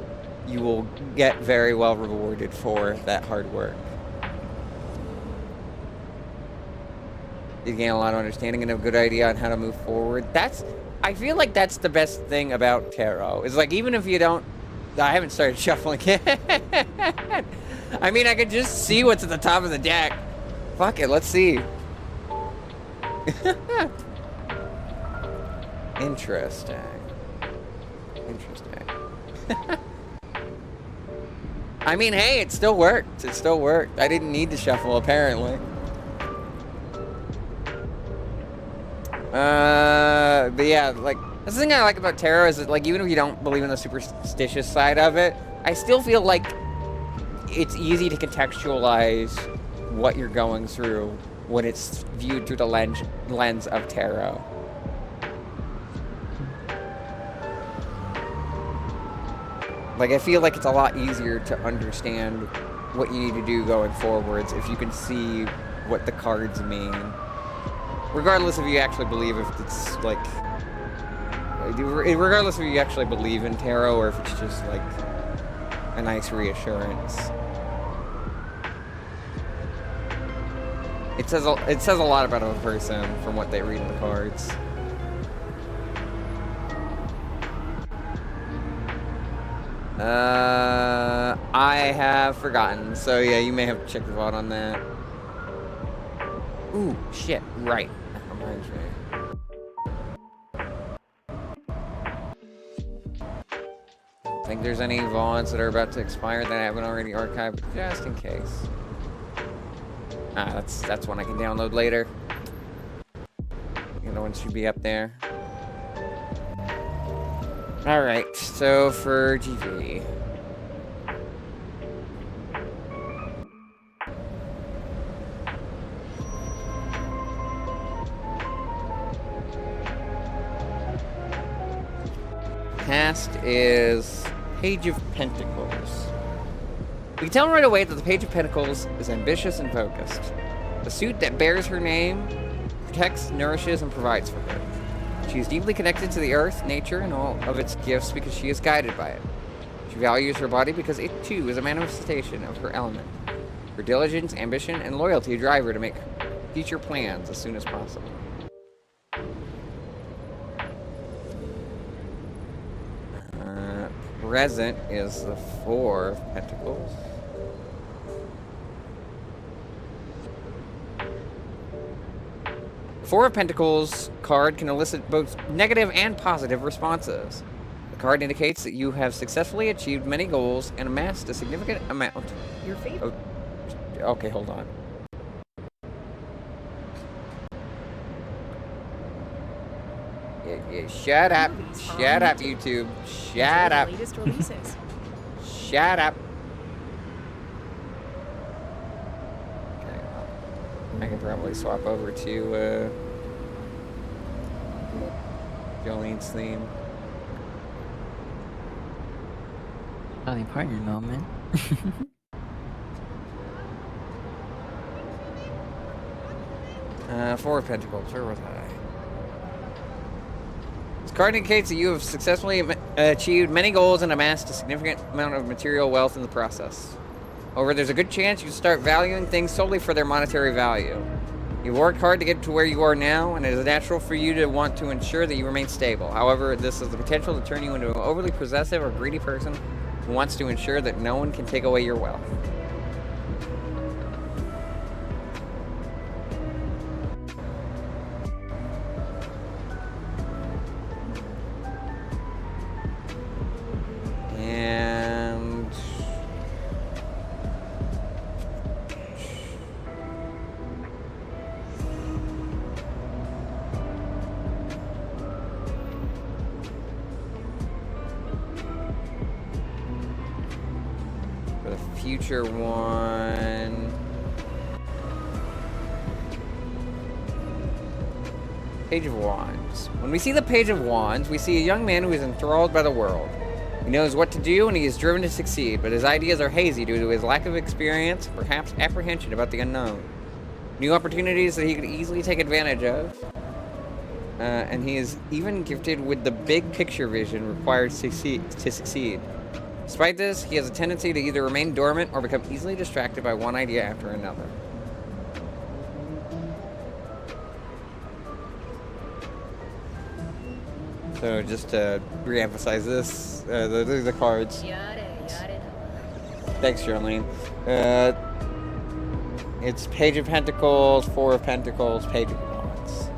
you will get very well rewarded for that hard work. You gain a lot of understanding and a good idea on how to move forward. I feel like that's the best thing about tarot. Is like even if you don't, I haven't started shuffling yet. I mean, I could just see what's at the top of the deck. Fuck it, let's see. Interesting. I mean, hey, it still worked. It still worked. I didn't need to shuffle, apparently. But yeah, like, that's the thing I like about tarot is that, like, even if you don't believe in the superstitious side of it, I still feel like it's easy to contextualize what you're going through when it's viewed through the lens of tarot. Like, I feel like it's a lot easier to understand what you need to do going forwards if you can see what the cards mean. Regardless if you actually believe if it's, like... Regardless if you actually believe in tarot or if it's just, like, a nice reassurance. It says a lot about a person from what they read in the cards. I have forgotten. So yeah, you may have to check the VOD on that. Ooh, shit, right. That reminds me. I don't think there's any VODs that are about to expire that I haven't already archived, but just in case. That's one I can download later. The other one should be up there. Alright, so for GV. Cast is Page of Pentacles. We can tell right away that the Page of Pentacles is ambitious and focused. The suit that bears her name protects, nourishes, and provides for her. She is deeply connected to the earth, nature, and all of its gifts because she is guided by it. She values her body because it, too, is a manifestation of her element. Her diligence, ambition, and loyalty drive her to make future plans as soon as possible. Present is the Four of Pentacles. Four of Pentacles card can elicit both negative and positive responses. The card indicates that you have successfully achieved many goals and amassed a significant amount. Your favorite. Okay, hold on. Yeah, shut up. Shut up, YouTube. Shut up. Latest releases. Shut up. Okay, well, I can probably swap over to Jolene's theme. Dolly Parton moment. Four of Pentacles. Where was I? This card indicates that you have successfully achieved many goals and amassed a significant amount of material wealth in the process. However, there's a good chance you start valuing things solely for their monetary value. You've worked hard to get to where you are now, and it is natural for you to want to ensure that you remain stable. However, this has the potential to turn you into an overly possessive or greedy person who wants to ensure that no one can take away your wealth. And future one. Page of Wands. When we see the Page of Wands, we see a young man who is enthralled by the world. He knows what to do and he is driven to succeed, but his ideas are hazy due to his lack of experience, perhaps apprehension about the unknown. New opportunities that he could easily take advantage of. And he is even gifted with the big picture vision required to succeed. Despite this, he has a tendency to either remain dormant or become easily distracted by one idea after another. So just to re-emphasize this, the cards. Thanks, Charlene. It's Page of Pentacles, Four of Pentacles, Page of Wands.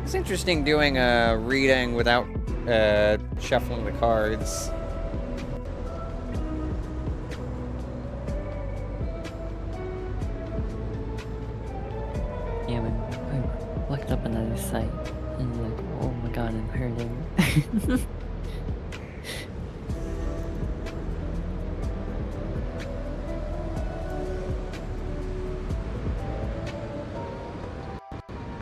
It's interesting doing a reading without shuffling the cards. Yeah, when I looked up another site and like, oh my god, I'm hurting.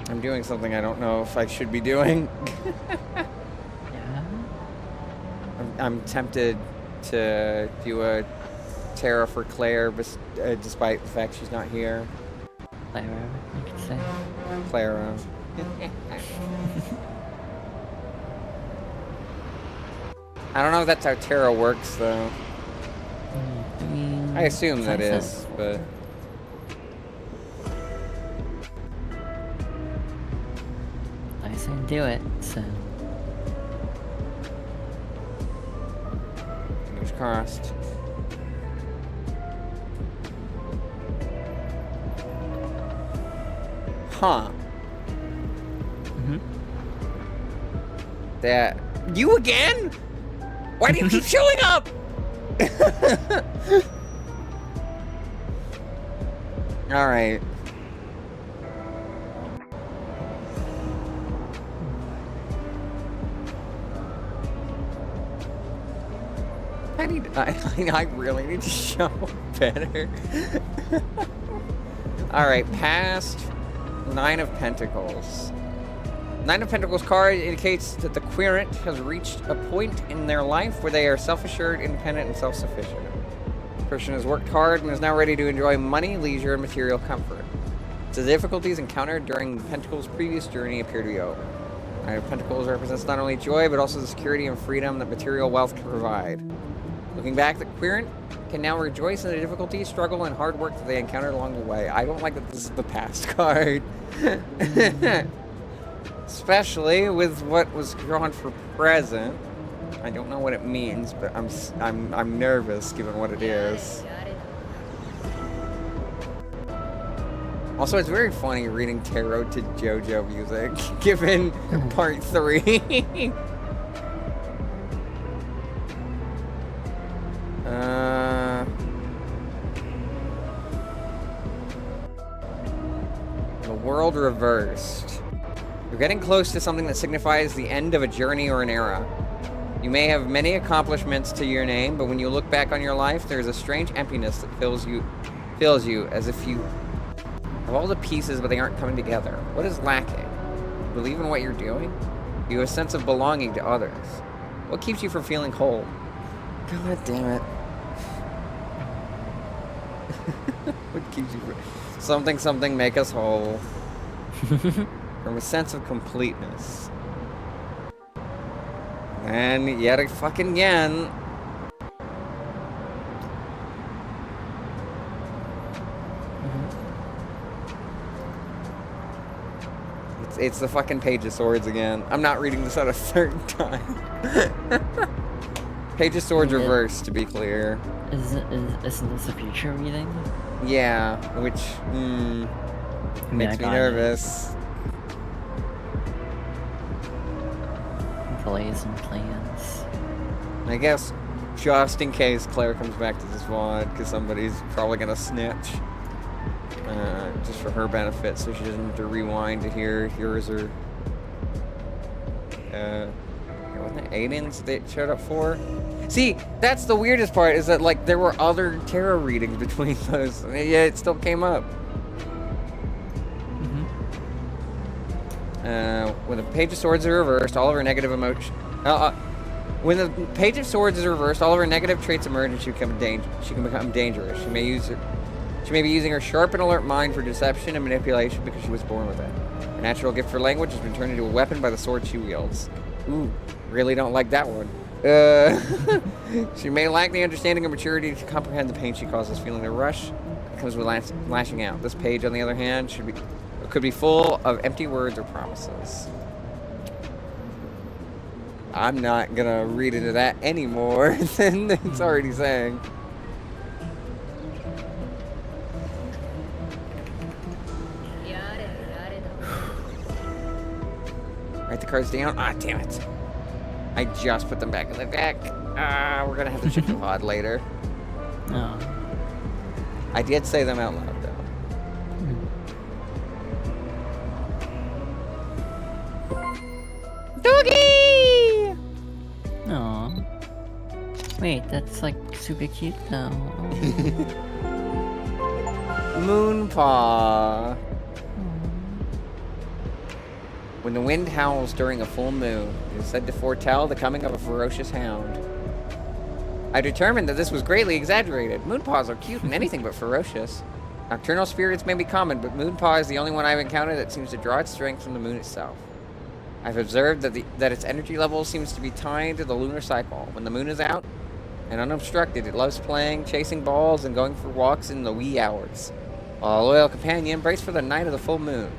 I'm doing something I don't know if I should be doing. Yeah? I'm tempted to do a tarot for Claire, despite the fact she's not here. Clara, you could say. Clara. I don't know if that's how tarot works, though. I mean, I assume that sounds is, like- but... I say do it, so. Fingers crossed. Huh. That... You again? Why do you keep showing up? Alright. I really need to show better. Alright, past Nine of Pentacles. Nine of Pentacles card indicates that the querent has reached a point in their life where they are self-assured, independent, and self-sufficient. The person has worked hard and is now ready to enjoy money, leisure, and material comfort. The difficulties encountered during the Pentacles' previous journey appear to be over. Nine of Pentacles represents not only joy, but also the security and freedom that material wealth can provide. Looking back, the querent can now rejoice in the difficulty, struggle, and hard work that they encountered along the way. I don't like that this is the past card. Especially with what was drawn for present. I don't know what it means, but I'm nervous given what it is. Also, it's very funny reading tarot to JoJo music, given part 3. The world reversed. You're getting close to something that signifies the end of a journey or an era. You may have many accomplishments to your name, but when you look back on your life, there's a strange emptiness that fills you as if you have all the pieces, but they aren't coming together. What is lacking? You believe in what you're doing? You have a sense of belonging to others. What keeps you from feeling whole? God damn it. What keeps you from... Something make us whole. From a sense of completeness. And yet again. It's the fucking Page of Swords again. I'm not reading this out a third time. Page of Swords reversed, to be clear. Isn't this a future reading? Yeah, which makes me nervous. Delays and plans. I guess just in case Claire comes back to this VOD, because somebody's probably gonna snitch. Just for her benefit, so she doesn't have to rewind to hear yours or Wasn't it aliens they showed up for? See, that's the weirdest part, is that, like, there were other tarot readings between those. And yeah, it still came up. When the Page of Swords is reversed, all of her negative emotion. When the Page of Swords is reversed, all of her negative traits emerge, and she can become dangerous. She may be using her sharp and alert mind for deception and manipulation because she was born with it. Her natural gift for language has been turned into a weapon by the sword she wields. Ooh, really don't like that one. She may lack the understanding or maturity to comprehend the pain she causes, feeling the rush that comes with lashing out. This page, on the other hand, could be full of empty words or promises. I'm not gonna read into that any more than it's already saying. Write the cards down. Ah, damn it. I just put them back in the deck. We're gonna have to shift to VOD later. Oh. I did say them out loud, though. Doggy! Aw. Wait, that's like super cute though. Moonpaw. When the wind howls during a full moon, it is said to foretell the coming of a ferocious hound. I determined that this was greatly exaggerated. Moonpaws are cute and anything but ferocious. Nocturnal spirits may be common, but Moonpaw is the only one I've encountered that seems to draw its strength from the moon itself. I've observed that its energy level seems to be tied to the lunar cycle. When the moon is out and unobstructed, it loves playing, chasing balls, and going for walks in the wee hours. While a loyal companion, brace for the night of the full moon.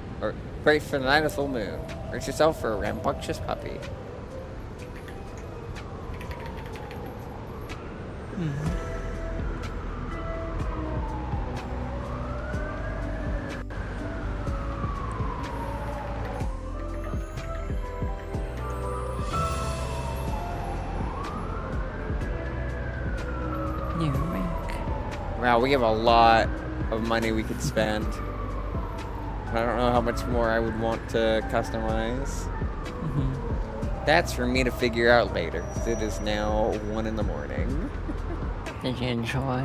Brace for the night of the full moon. Brace yourself for a rambunctious puppy. New rank. Wow, we have a lot of money we could spend. I don't know how much more I would want to customize. That's for me to figure out later, 'cause it is now 1 in the morning. Did you enjoy?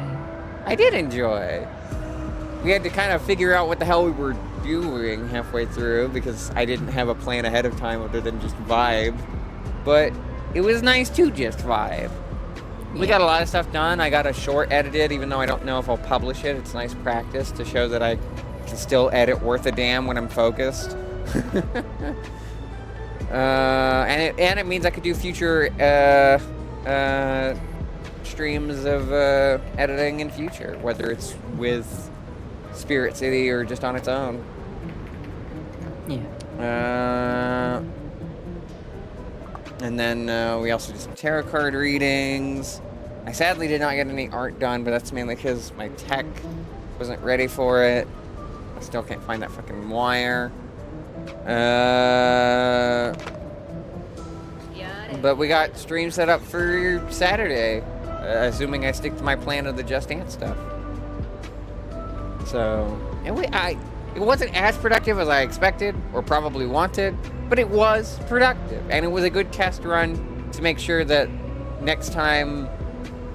I did enjoy. We had to kind of figure out what the hell we were doing halfway through, because I didn't have a plan ahead of time other than just vibe. But it was nice to just vibe. We got a lot of stuff done. I got a short edited, even though I don't know if I'll publish it. It's nice practice to show that I can still edit worth a damn when I'm focused. And it means I could do future streams of editing in future, whether it's with Spirit City or just on its own. Yeah. And then we also did some tarot card readings. I sadly did not get any art done, but that's mainly because my tech wasn't ready for it. I still can't find that fucking wire. But we got stream set up for Saturday, assuming I stick to my plan of the Just Dance stuff. So, it wasn't as productive as I expected or probably wanted, but it was productive, and it was a good test run to make sure that next time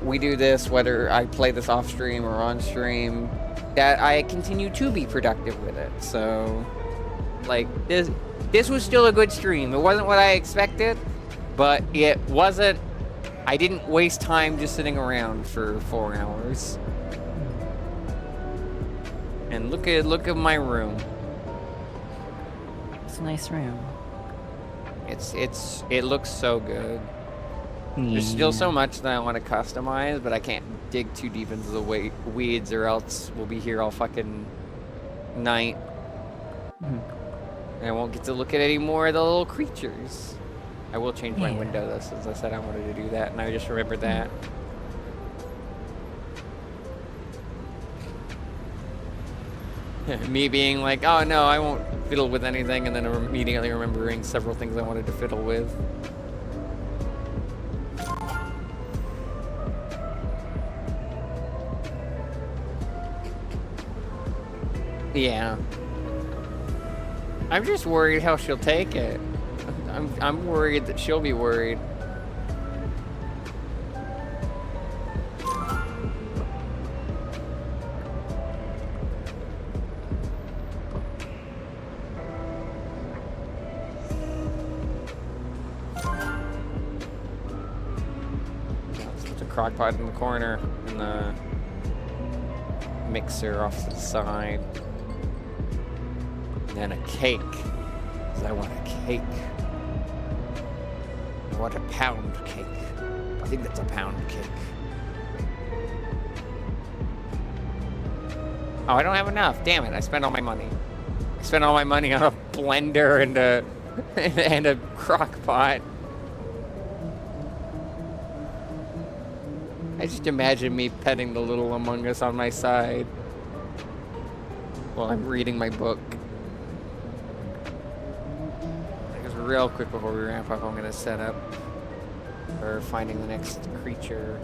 we do this, whether I play this off stream or on stream, that I continue to be productive with it. So, like, this was still a good stream. It wasn't what I expected, but it wasn't. I didn't waste time just sitting around for 4 hours. And look at my room. It's a nice room. It looks so good. There's still so much that I want to customize, but I can't dig too deep into the weeds, or else we'll be here all fucking night. And I won't get to look at any more of the little creatures. I will change my window though, since I said I wanted to do that, and I just remembered that. Me being like, oh no, I won't fiddle with anything, and then immediately remembering several things I wanted to fiddle with. Yeah. I'm just worried how she'll take it. I'm worried that she'll be worried. crock pot in the corner and the mixer off to the side. And then a cake. 'Cause I want a cake. I want a pound cake. I think that's a pound cake. Oh, I don't have enough. Damn it, I spent all my money. I spent all my money on a blender and a and a crock pot. I just imagine me petting the little Among Us on my side while I'm reading my book. I guess real quick before we wrap up, I'm gonna set up for finding the next creature.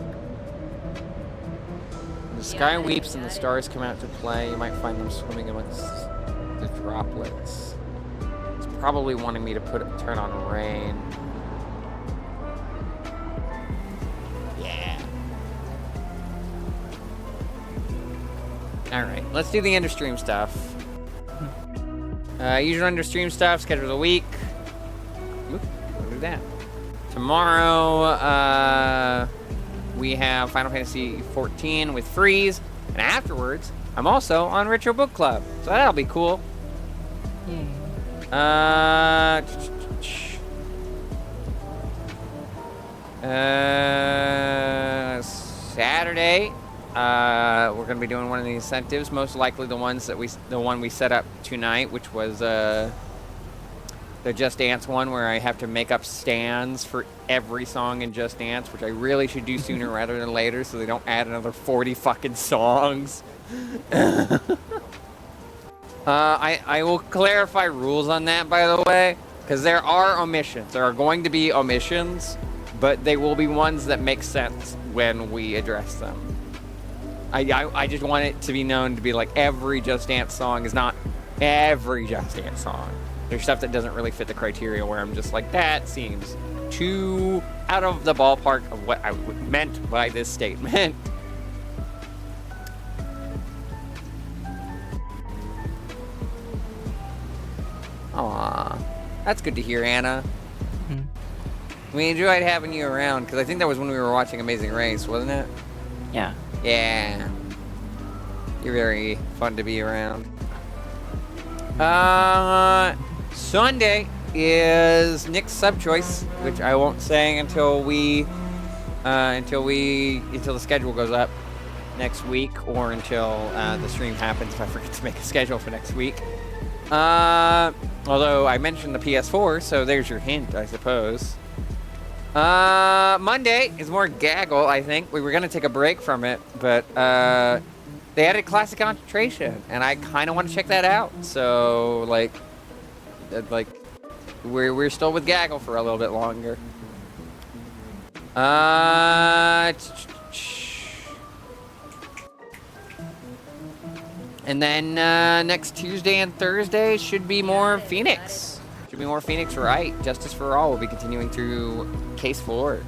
When the sky weeps and the stars come out to play, you might find them swimming amongst the droplets. It's probably wanting me to turn on rain. Yeah. Alright, let's do the end of stream stuff. Usual end of stream stuff, schedule of the week. Oop, we'll do that. Tomorrow, we have Final Fantasy XIV with Freeze, and afterwards, I'm also on Retro Book Club, so that'll be cool. Yay. Saturday, we're gonna be doing one of the incentives, most likely the one we set up tonight, which was the Just Dance one, where I have to make up stands for every song in Just Dance, which I really should do sooner rather than later, so they don't add another 40 fucking songs. I will clarify rules on that, by the way, because there are omissions. There are going to be omissions, but they will be ones that make sense when we address them. I just want it to be known to be like every Just Dance song is not every Just Dance song. There's stuff that doesn't really fit the criteria where I'm just like, that seems too out of the ballpark of what I meant by this statement. Aw, that's good to hear, Anna. We enjoyed having you around, because I think that was when we were watching Amazing Race, wasn't it? Yeah. Yeah. You're very fun to be around. Sunday is Nick's sub choice, which I won't say until the schedule goes up next week, or until the stream happens if I forget to make a schedule for next week. Although I mentioned the PS4, so there's your hint, I suppose. Monday is more Gaggle, I think. We were gonna take a break from it, but they added Classic Concentration, and I kind of want to check that out. So like we're still with Gaggle for a little bit longer. And then next Tuesday and Thursday should be more Phoenix. Should be more Phoenix Wright. Justice for All will be continuing through Case 4.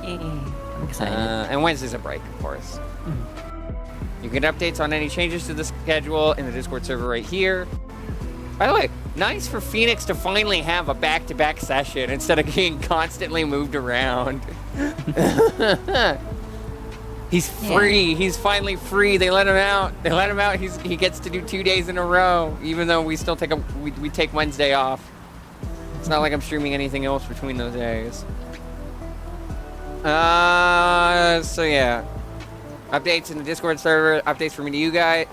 Yay. I'm excited. And Wednesday's a break, of course. You can get updates on any changes to the schedule in the Discord server right here. By the way, nice for Phoenix to finally have a back-to-back session instead of being constantly moved around. He's free. Yeah. He's finally free. They let him out. He gets to do 2 days in a row, even though we still take we take Wednesday off. It's not like I'm streaming anything else between those days. So yeah. Updates in the Discord server, updates from me to you guys,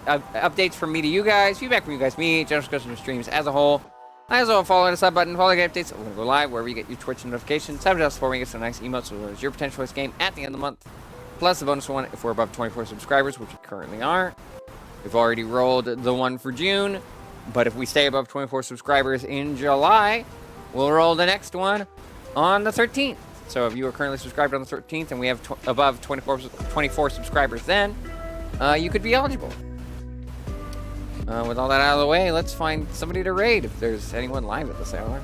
feedback from you guys, me, general discussion of streams as a whole. As well, follow the sub button, follow the updates. We're gonna go live wherever you get your Twitch notifications. $7 for when you get some nice emotes, so it's your potential choice game at the end of the month. Plus a bonus one if we're above 24 subscribers, which we currently are. We've already rolled the one for June, but if we stay above 24 subscribers in July, we'll roll the next one on the 13th. So if you are currently subscribed on the 13th and we have above 24 subscribers then, you could be eligible. With all that out of the way, let's find somebody to raid if there's anyone live at this hour.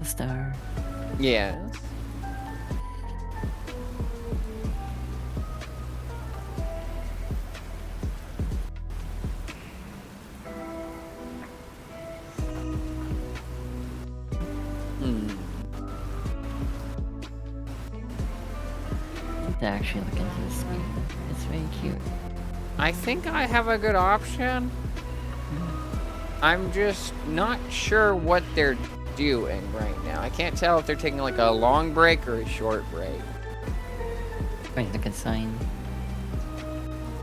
A star. Yeah. to actually look into this game. It's very cute. I think I have a good option. I'm just not sure what they're doing right now. I can't tell if they're taking like a long break or a short break. Wait, the good sign.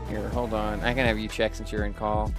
Here, hold on. I can have you check since you're in call.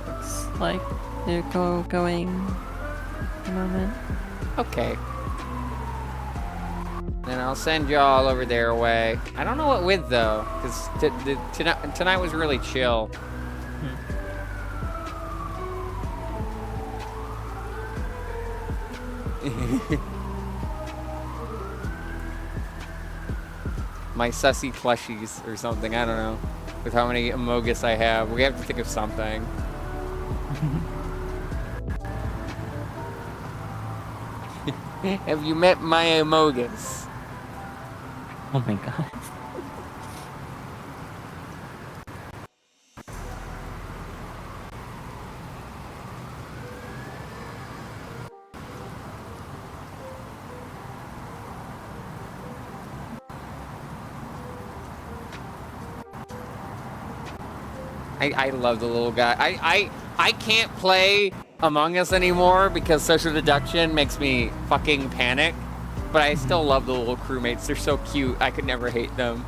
Looks like they're going at the moment. Okay. Then I'll send y'all over their way. I don't know what with though, because tonight was really chill. My sussy plushies or something, I don't know. With how many Amogus I have, we have to think of something. Have you met my Amogus? Oh my god. I love the little guy. I can't play Among Us anymore because social deduction makes me fucking panic. But I still love the little crewmates. They're so cute. I could never hate them.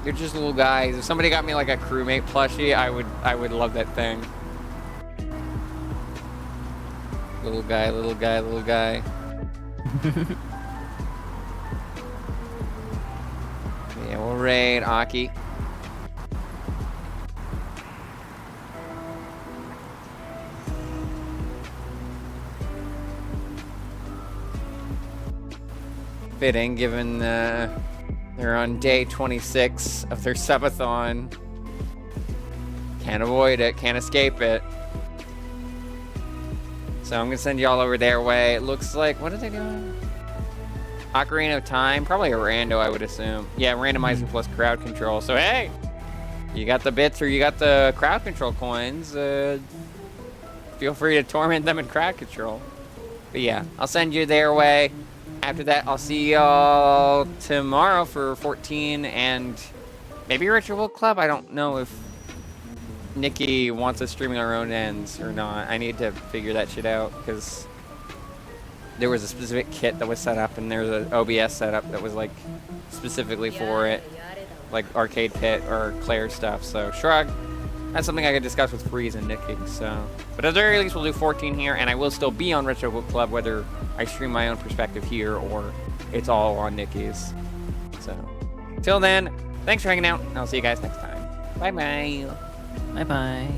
They're just little guys. If somebody got me like a crewmate plushie, I would love that thing. Little guy, little guy, little guy. Yeah, we'll raid Aki. Fitting, given they're on day 26 of their subathon. Can't avoid it, can't escape it. So I'm gonna send y'all over their way. It looks like, what are they doing? Ocarina of Time, probably a rando, I would assume. Yeah, randomizing plus crowd control. So hey, you got the bits or you got the crowd control coins. Feel free to torment them in crowd control. But yeah, I'll send you their way. After that, I'll see y'all tomorrow for 14 and maybe Ritual Club. I don't know if Nikki wants us streaming our own ends or not. I need to figure that shit out because there was a specific kit that was set up and there's an OBS setup that was like specifically for it, like Arcade Pit or Claire stuff. So shrug. That's something I could discuss with Freeze and Nikki. So, but at the very least, we'll do 14 here, and I will still be on Retro Book Club, whether I stream my own perspective here or it's all on Nikki's. So, till then, thanks for hanging out, and I'll see you guys next time. Bye bye. Bye bye.